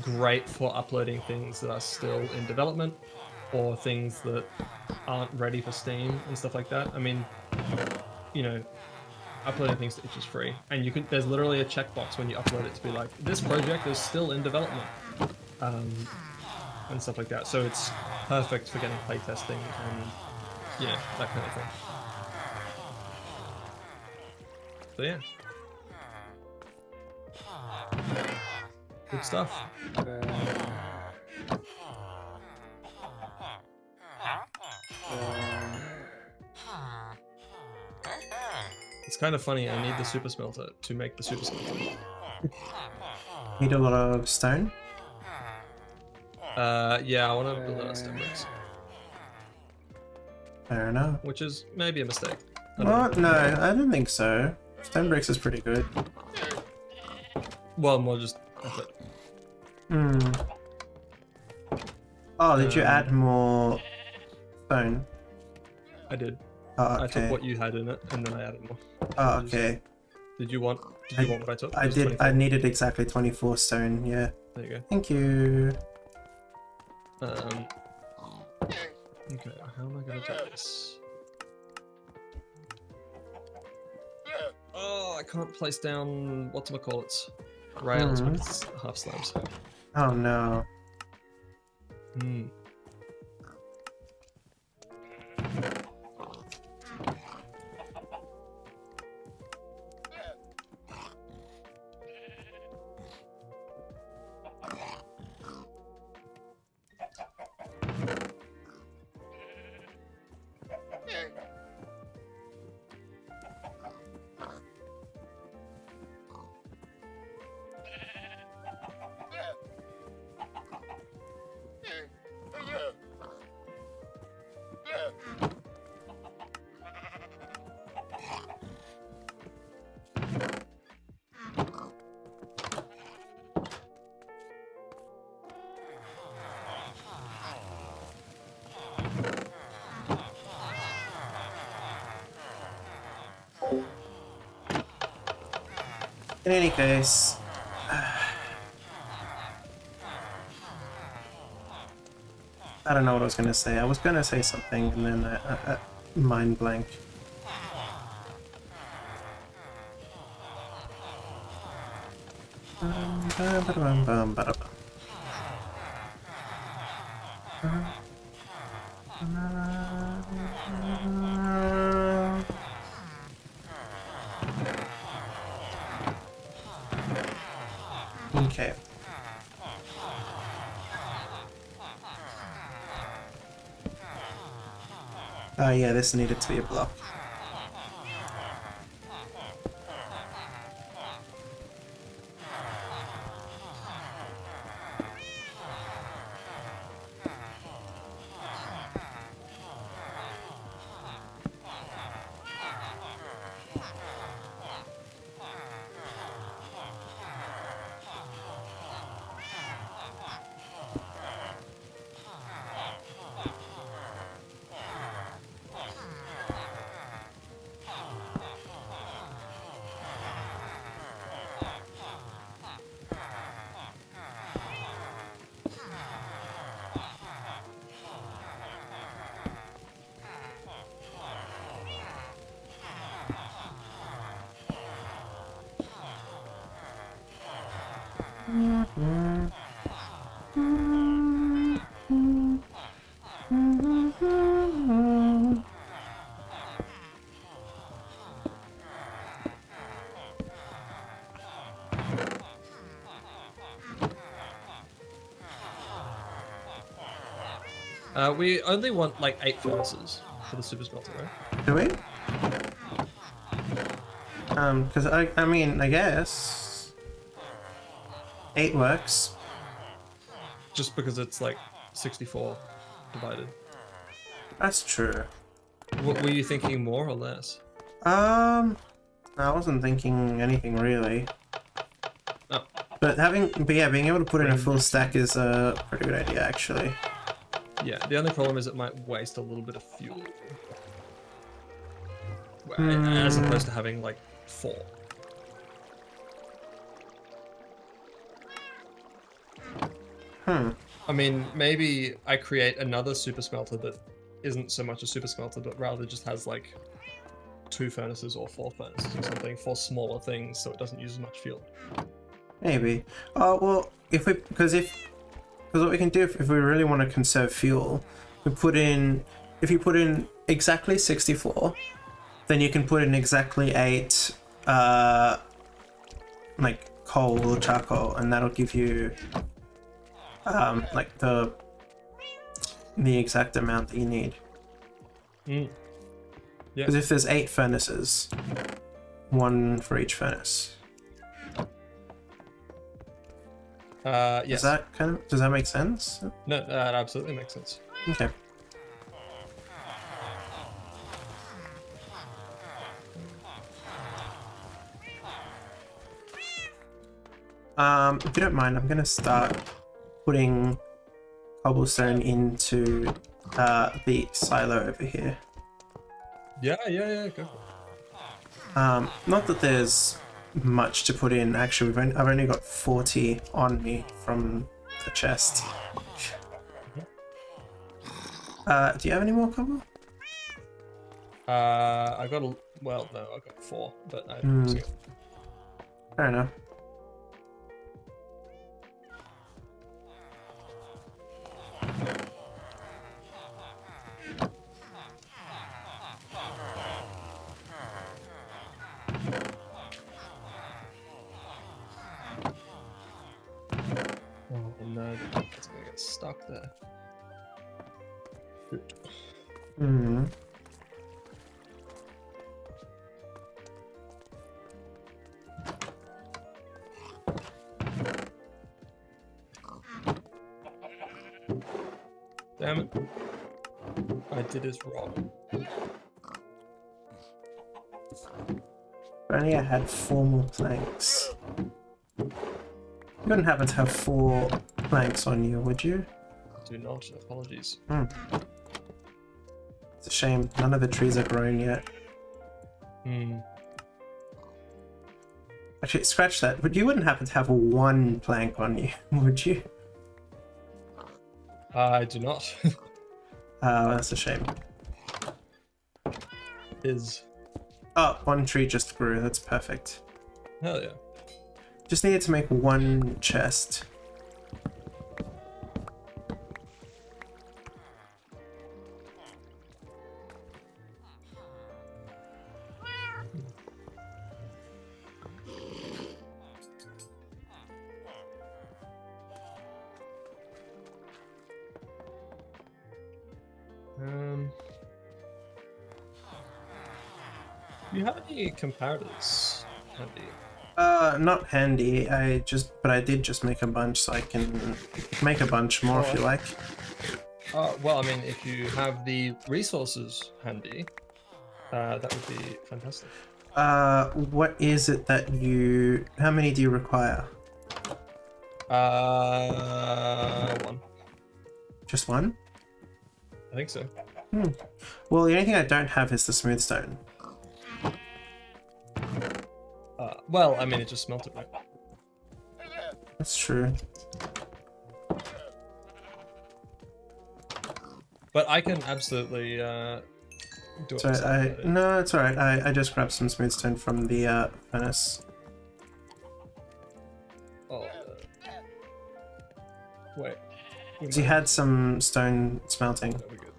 great for uploading things that are still in development or things that aren't ready for Steam and stuff like that. I mean, you know, uploading things to itch is free, and you can. There's literally a checkbox when you upload it to be like, this project is still in development, and stuff like that. So it's perfect for getting playtesting and that kind of thing. So yeah, good stuff. It's kind of funny. I need the super smelter to make the super smelter. Need a lot of stone? Yeah, I want to build out stone bricks, Fair enough. which is maybe a mistake. What? No, I don't think so. Stone bricks is pretty good. Well, more just effort. Oh, did you add more stone? I did. Oh, okay. I took what you had in it, and then I added more. Oh, okay. Did you want what I took? I did. 24. I needed exactly 24 stone. Yeah. There you go. Thank you. Okay. How am I gonna do this? Oh, I can't place down whatchamacallits. Rails because it's half slabs. Oh no. In any case, I don't know what I was going to say. I was going to say something and then I mind blank. Okay. Yeah, this needed to be a block. We only want like 8 furnaces for the super smelter, right? Do we? Because I mean, I guess 8 works. Just because it's like 64 divided. That's true. What, were you thinking more or less? I wasn't thinking anything really. Oh. But being able to put in a full stack is a pretty good idea, actually. Yeah, the only problem is it might waste a little bit of fuel. As opposed to having like 4. I mean, maybe I create another super smelter that isn't so much a super smelter, but rather just has like 2 furnaces or 4 furnaces or something for smaller things, so it doesn't use as much fuel. Maybe. Oh well, because what we can do if we really want to conserve fuel, if you put in exactly 64, then you can put in exactly 8 like coal or charcoal, and that'll give you like the exact amount that you need. Yeah. Because if there's 8 furnaces, 1 for each furnace. Yes. Does that make sense? No, that absolutely makes sense. Okay. If you don't mind, I'm gonna start putting cobblestone into the silo over here. Yeah, go. Not that there's much to put in. Actually, I've only got 40 on me from the chest. Do you have any more cobble? I got a... Well, no, I got 4, but I... Fair enough. Oh no, it's gonna get stuck there. Hmm. Damn it. I did this wrong. If only I had 4 more planks. You wouldn't happen to have 4 planks on you, would you? Do not. Apologies. It's a shame. None of the trees are grown yet. Actually, scratch that. But you wouldn't happen to have 1 plank on you, would you? I do not. That's a shame. Oh, 1 tree just grew. That's perfect. Hell yeah. Just needed to make 1 chest. Do you have any comparators handy? Not handy. But I did just make a bunch, so I can make a bunch more if you like. Well, I mean, if you have the resources handy, that would be fantastic. What is it that how many do you require? 1. Just 1? I think so. Well, the only thing I don't have is the smooth stone. Well, I mean, it just smelted, right? That's true. But I can absolutely do it. So no, it's alright. I just grabbed some smooth stone from the furnace. Oh. Wait. Because you had some stone smelting. That'll be good.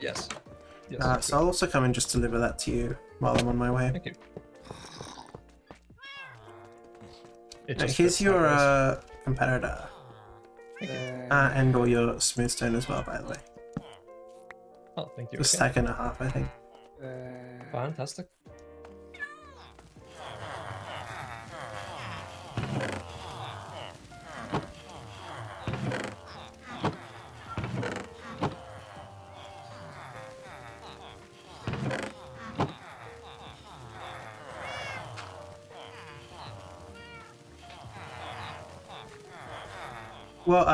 Yes. So I'll also come and just deliver that to you while I'm on my way. Thank you. Here's your competitor. Thank you. And all your smooth stone as well, by the way. Oh, thank you. A stack and a half, I think. Fantastic. Well,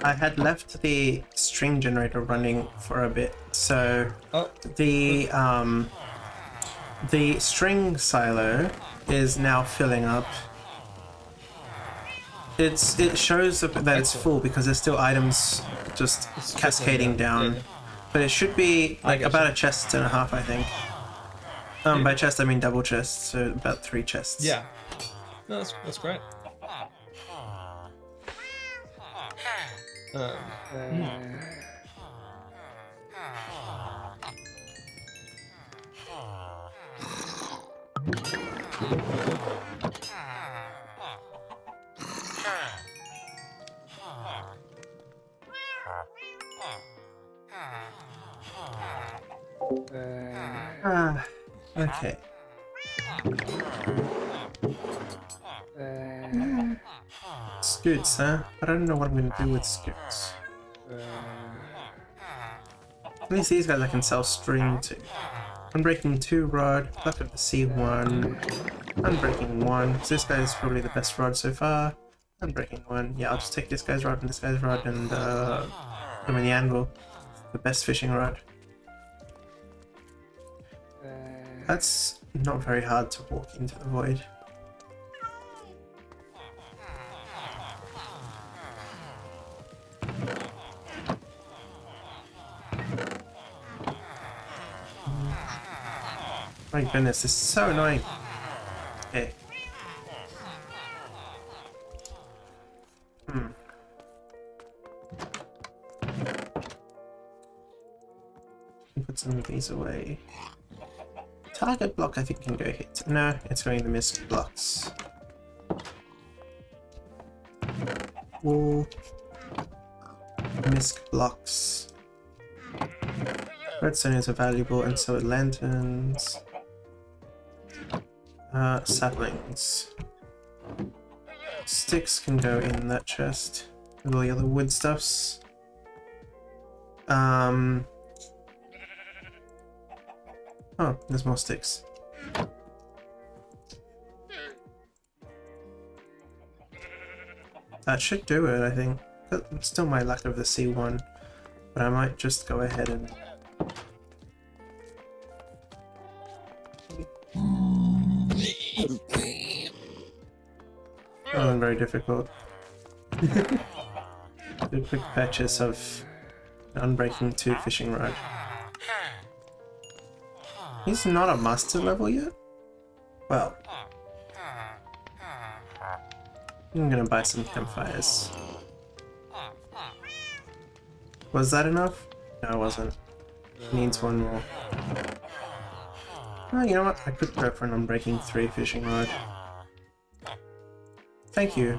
I had left the string generator running for a bit, so the string silo is now filling up. It shows that it's full because there's still items just cascading down. But it should be like I about getcha. a chest and a half, I think. By chest I mean double chests, so about 3 chests. Yeah. No, that's great. Okay. Scoots, huh? I don't know what I'm gonna do with scoots. At least these guys I can sell string to. Unbreaking 2 rod, Pluck of the Sea 1, Unbreaking 1. So this guy is probably the best rod so far. Unbreaking 1. Yeah, I'll just take this guy's rod and this guy's rod and put them in the anvil. The best fishing rod. That's not very hard to walk into the void. My goodness, this is so annoying. Okay. Put some of these away. Target block I think can go hit. No, it's going to miss blocks. Wall. Misc blocks. Redstone is valuable and so are lanterns. Saplings. Sticks can go in that chest with all the other wood stuffs. Oh, there's more sticks. That should do it, I think. But still my lack of the C1, but I might just go ahead and... Oh, very difficult. Do quick patches of Unbreaking 2 fishing rod. He's not a master level yet? Well, I'm gonna buy some campfires. Was that enough? No, it wasn't. Needs one more. Oh, you know what? I could go for an Unbreaking 3 fishing rod. Thank you.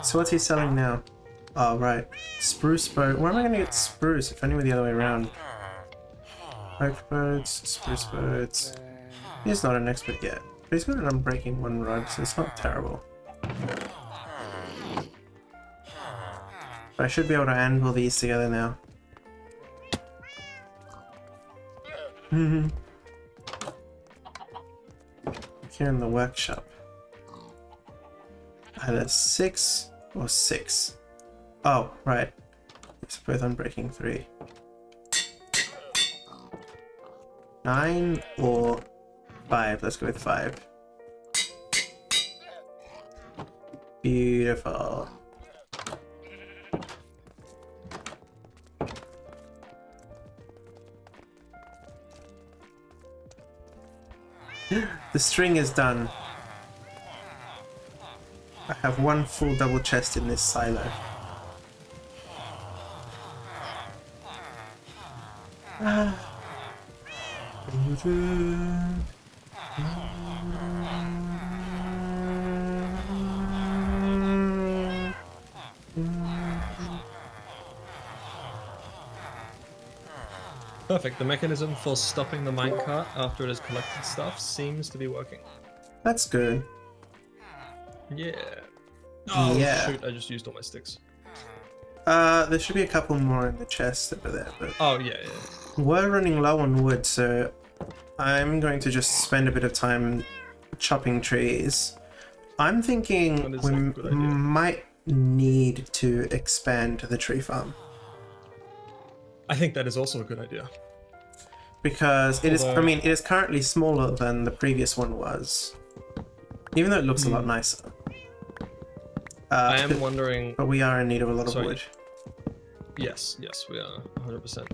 So what's he selling now? Oh, right. Spruce boat. Where am I gonna get spruce if only with the other way around? Oak boats, spruce boats. He's not an expert yet, but he's got an Unbreaking 1 rod, so it's not terrible. But I should be able to anvil these together now. Here in the workshop. Either 6 or 6. Oh, right. It's both Unbreaking 3. 9 or 5. Let's go with 5. Beautiful. The string is done. I have one full double chest in this silo. Perfect. The mechanism for stopping the minecart after it has collected stuff seems to be working. That's good. Yeah. Oh Yeah. shoot, I just used all my sticks. There should be a couple more in the chest over there, but Oh yeah. we're running low on wood, so I'm going to just spend a bit of time chopping trees. I'm thinking That is we a good idea. might need to expand the tree farm. I think that is also a good idea. Because it is, I Although- mean, it is currently smaller than the previous one was. Even though it looks a lot nicer. I am wondering. But we are in need of a lot of Sorry. wood. Yes, we are 100%.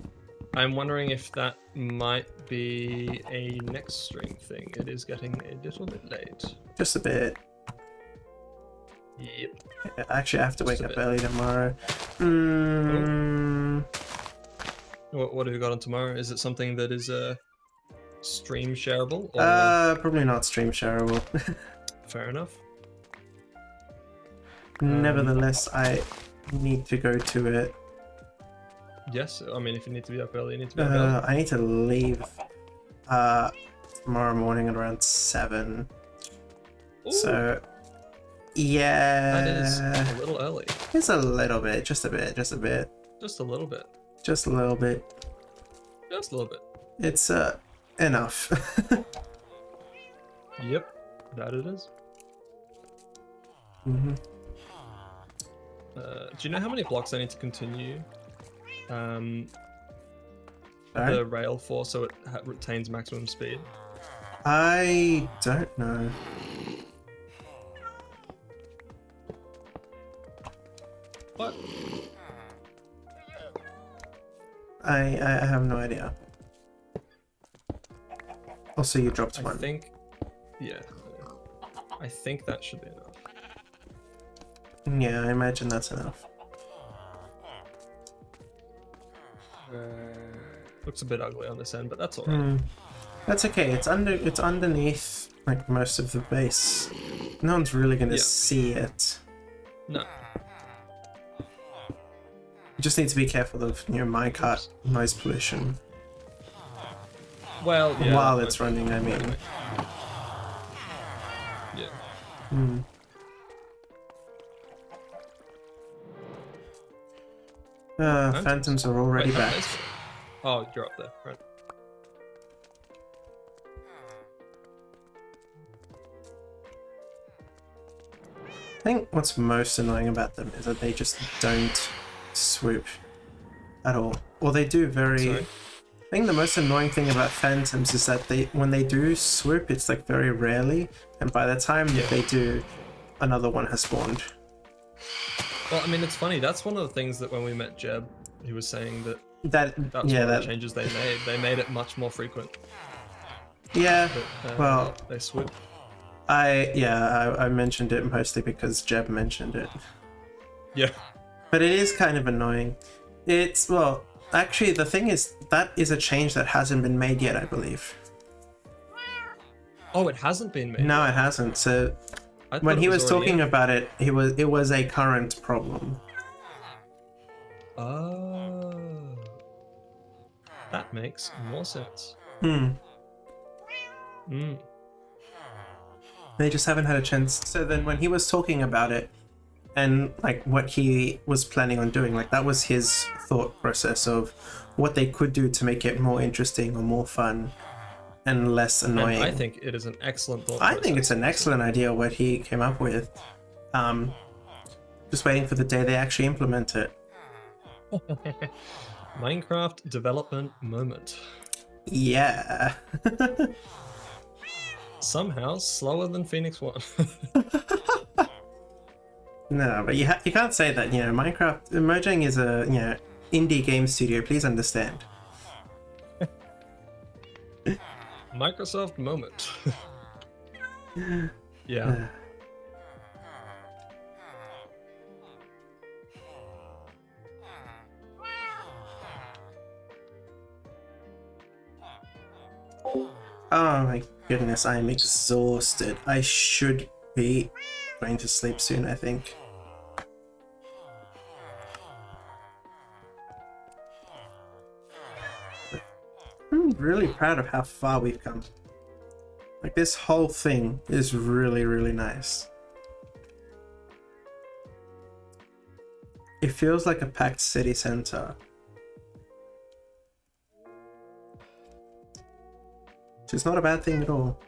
I'm wondering if that might be a next stream thing. It is getting a little bit late. Just a bit. Yep. Actually, I have to wake up early tomorrow. What have you got on tomorrow? Is it something that is stream shareable? Or... Probably not stream shareable. Fair enough. Nevertheless, I need to go to it. Yes, I mean, if you need to be up early, you need to be up early. I need to leave tomorrow morning at around 7. Ooh, So, yeah. that is a little early. It's a little bit, just a bit, just a bit. Just a little bit. Just a little bit. Just a little bit. It's enough. Yep, that it is. Mm-hmm. Do you know how many blocks I need to continue Sorry? the rail for so it retains maximum speed? I don't know. What? I have no idea. Also, you dropped I one. think, yeah. I think that should be enough. Yeah, I imagine that's enough. Looks a bit ugly on this end, but that's alright. That's okay. It's underneath like most of the base. No one's really gonna see it. No. You just need to be careful of minecart noise pollution. Well, yeah. While it's running, I mean. Yeah. Phantoms are already Wait, back. Oh, you're up there, right? I think what's most annoying about them is that they just don't swoop at all. Or they do very... Sorry? I think the most annoying thing about phantoms is that when they do swoop, it's like very rarely, and by the time they do, another one has spawned. Well, I mean, it's funny. That's one of the things that when we met Jeb, he was saying that That's one of the changes they made. They made it much more frequent. Yeah, But, well, they swoop. I mentioned it mostly because Jeb mentioned it. Yeah. But it is kind of annoying. It's, well, actually the thing is, that is a change that hasn't been made yet, I believe. Oh, it hasn't been made. No, it hasn't. So when he was talking about it, it was a current problem. Oh. That makes more sense. They just haven't had a chance. So then when he was talking about it and like what he was planning on doing, like that was his thought process of what they could do to make it more interesting or more fun and less annoying. And I think it is an excellent thought I think it's an excellent idea what he came up with. Just waiting for the day they actually implement it. Minecraft development moment. Yeah. Somehow slower than Phoenix 1. No, but you can't say that, Minecraft, Mojang is a, indie game studio, please understand. Microsoft moment. Yeah. Oh my goodness, I am exhausted. I should be going to sleep soon, I think. I'm really proud of how far we've come. Like, this whole thing is really, really nice. It feels like a packed city center. Which is not a bad thing at all.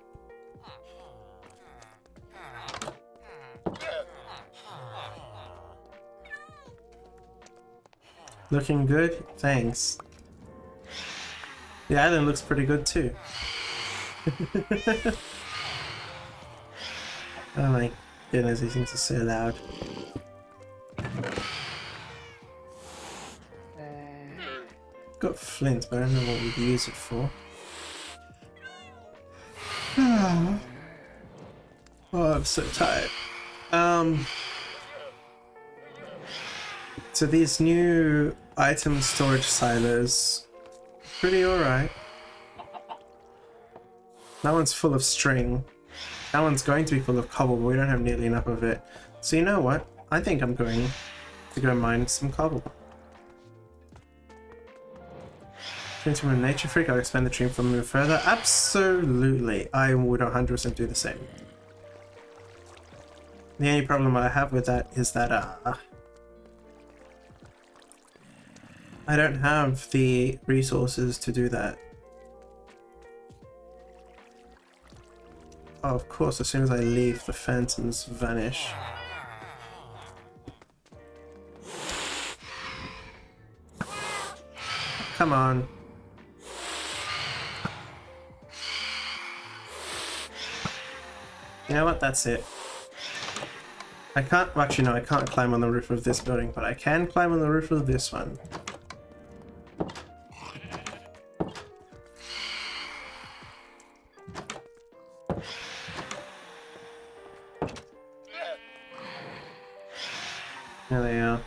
Looking good? Thanks. The island looks pretty good too. Oh my goodness, these things are so loud. got flint, but I don't know what we'd use it for. Oh, I'm so tired. So these new item storage silos, pretty alright. That one's full of string. That one's going to be full of cobble, but we don't have nearly enough of it. So you know what? I think I'm going to go mine some cobble. Since I'm a nature freak, I'll expand the dream from move further. Absolutely. I would 100% do the same. The only problem I have with that is that I don't have the resources to do that. Oh, of course, as soon as I leave, the phantoms vanish. Come on. You know what? That's it. I can't, well, actually no, I can't climb on the roof of this building, but I can climb on the roof of this one. There they are.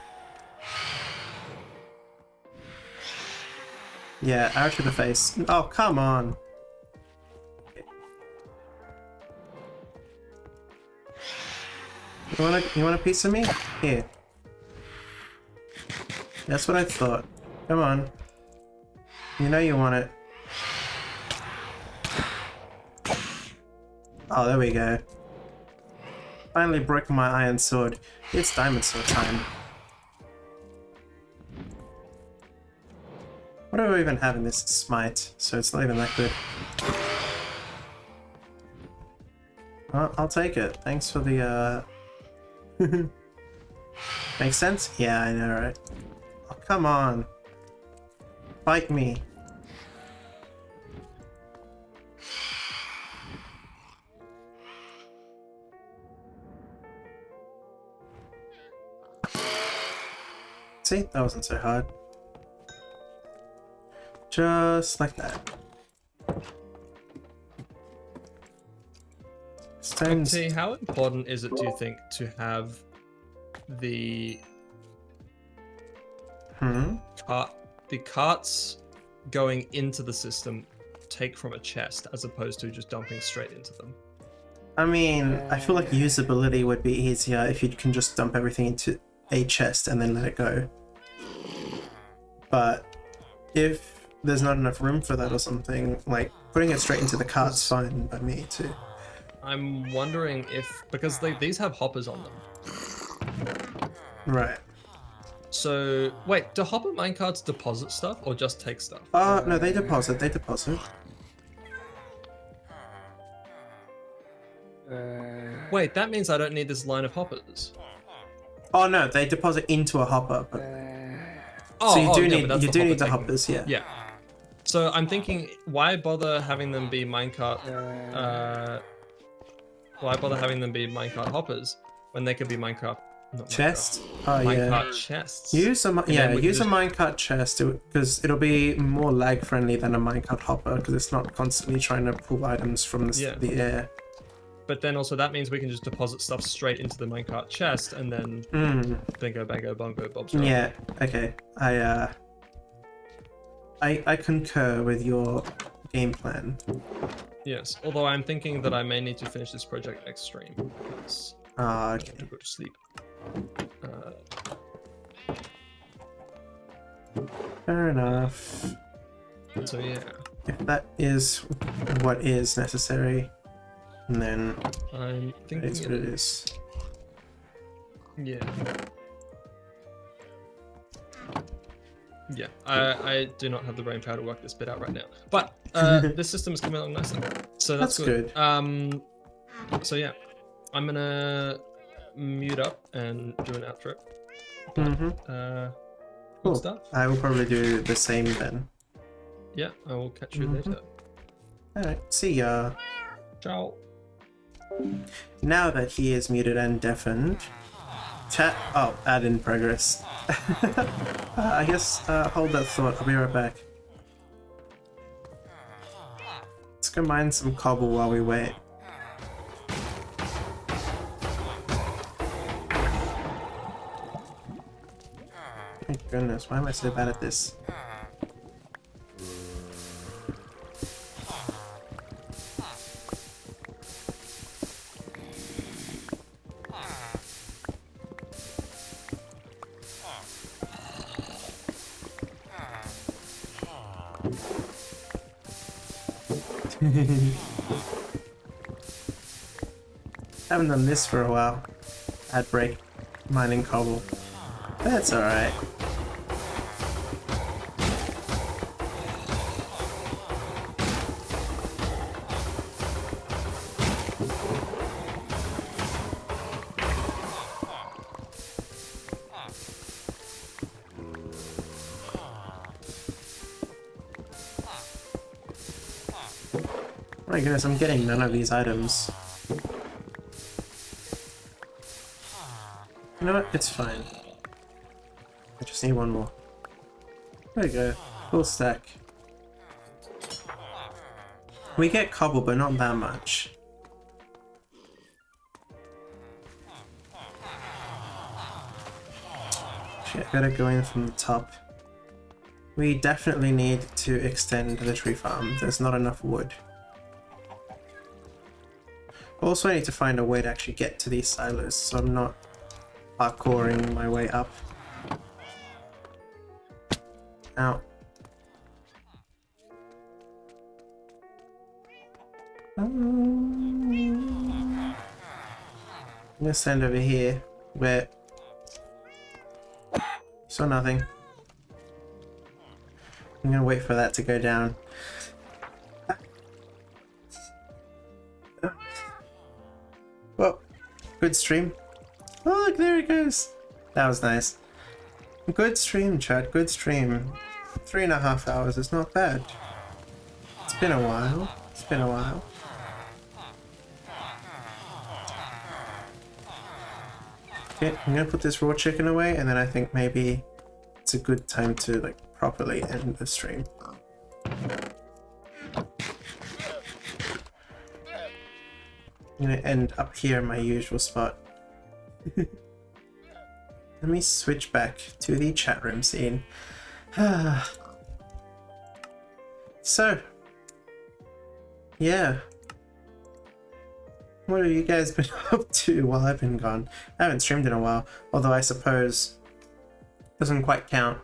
Yeah, arrow to the face. Oh, come on. You want a piece of me? Here. That's what I thought. Come on. You know you want it. Oh, there we go. Finally broke my iron sword. It's diamond sword time. What do I even have in this smite? So it's not even that good. Well, I'll take it. Thanks for the Makes sense? Yeah, I know, right? Oh, come on. Fight me. See? That wasn't so hard. Just like that. Stones. See, how important is it, do you think, to have the carts going into the system take from a chest as opposed to just dumping straight into them? I mean, I feel like usability would be easier if you can just dump everything into a chest and then let it go. But if there's not enough room for that or something, like putting it straight into the cart's fine by me too. I'm wondering if, because these have hoppers on them. Right. So, wait, do hopper minecarts deposit stuff or just take stuff? No, they deposit, Wait, that means I don't need this line of hoppers. Oh no, they deposit into a hopper. But... Oh, so you do yeah, need the hoppers, yeah. Yeah. So I'm thinking, why bother having them be minecart? Why bother having them be minecart hoppers when they could be minecart? Chest? Oh minecart yeah. chests. Use a minecart chest because it'll be more lag friendly than a minecart hopper because it's not constantly trying to pull items from the air. But then also that means we can just deposit stuff straight into the minecart chest and then bingo bango bongo bob's right. Yeah. Okay. I concur with your game plan. Yes. Although I'm thinking that I may need to finish this project next stream. Okay. I want to go to sleep. Fair enough. So yeah. If that is what is necessary, then I'm thinking it's what it is. Yeah. Yeah, I do not have the brain power to work this bit out right now. But this system is coming along nicely. So that's good. So yeah, I'm gonna mute up and do an outro. Cool stuff. I will probably do the same then. Yeah, I will catch you later. Alright, see ya. Ciao. Now that he is muted and deafened, chat. Oh, add in progress. I guess, hold that thought. I'll be right back. Let's go mine some cobble while we wait. My goodness, why am I so bad at this? Haven't done this for a while. Ad break, mining cobble. That's alright. My goodness, I'm getting none of these items. You know what? It's fine. I just need one more. There we go. Full stack. We get cobble, but not that much. Shit, I gotta go in from the top. We definitely need to extend the tree farm. There's not enough wood. Also, I need to find a way to actually get to these silos, so I'm not parkouring my way up. Ow. I'm gonna stand over here where saw nothing. I'm gonna wait for that to go down. Well, good stream. Oh, look, there it goes. That was nice. Good stream, chat. Good stream. 3.5 hours is not bad. It's been a while. It's been a while. Okay, I'm gonna put this raw chicken away, and then I think maybe it's a good time to like properly end the stream. I'm gonna end up here in my usual spot. Let me switch back to the chat room scene. So, yeah. What have you guys been up to while I've been gone? I haven't streamed in a while, although I suppose it doesn't quite count,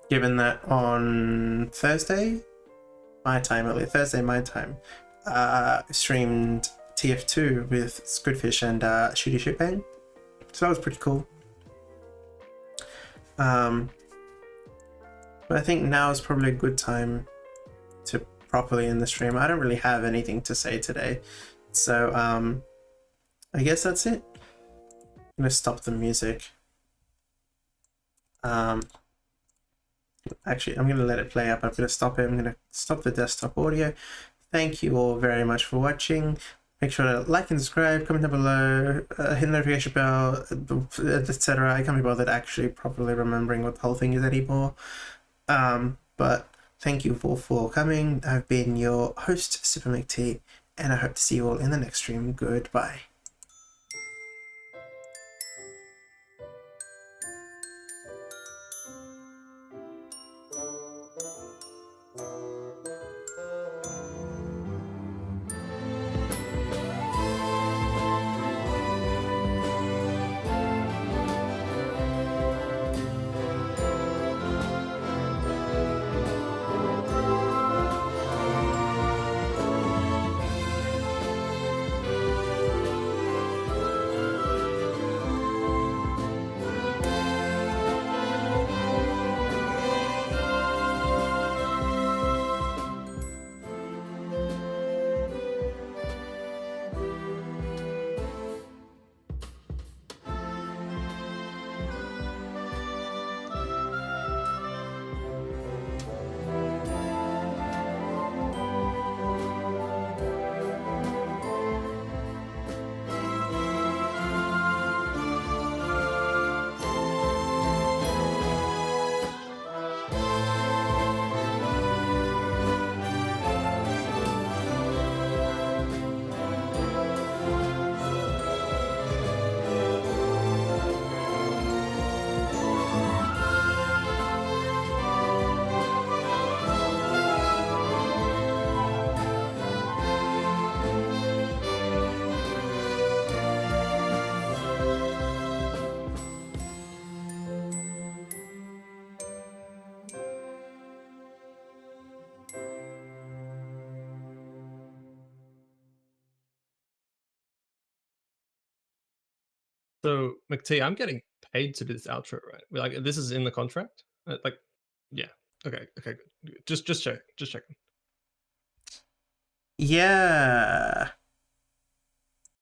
given that on Thursday, my time, earlier Thursday, my time, streamed TF2 with Squidfysh and Shooty Shoot Bang. So that was pretty cool. But I think now is probably a good time to properly end the stream. I don't really have anything to say today. So I guess that's it. I'm gonna stop the music. Actually, I'm gonna let it play up. I'm gonna stop it. I'm gonna stop the desktop audio. Thank you all very much for watching. Make sure to like and subscribe, comment down below, hit the notification bell, etc. I can't be bothered actually properly remembering what the whole thing is anymore. But thank you all for coming. I've been your host, Super McT, and I hope to see you all in the next stream. Goodbye. So McT, I'm getting paid to do this outro, right? Like this is in the contract. Like, yeah. Okay. Okay. Good. Just checking. Yeah.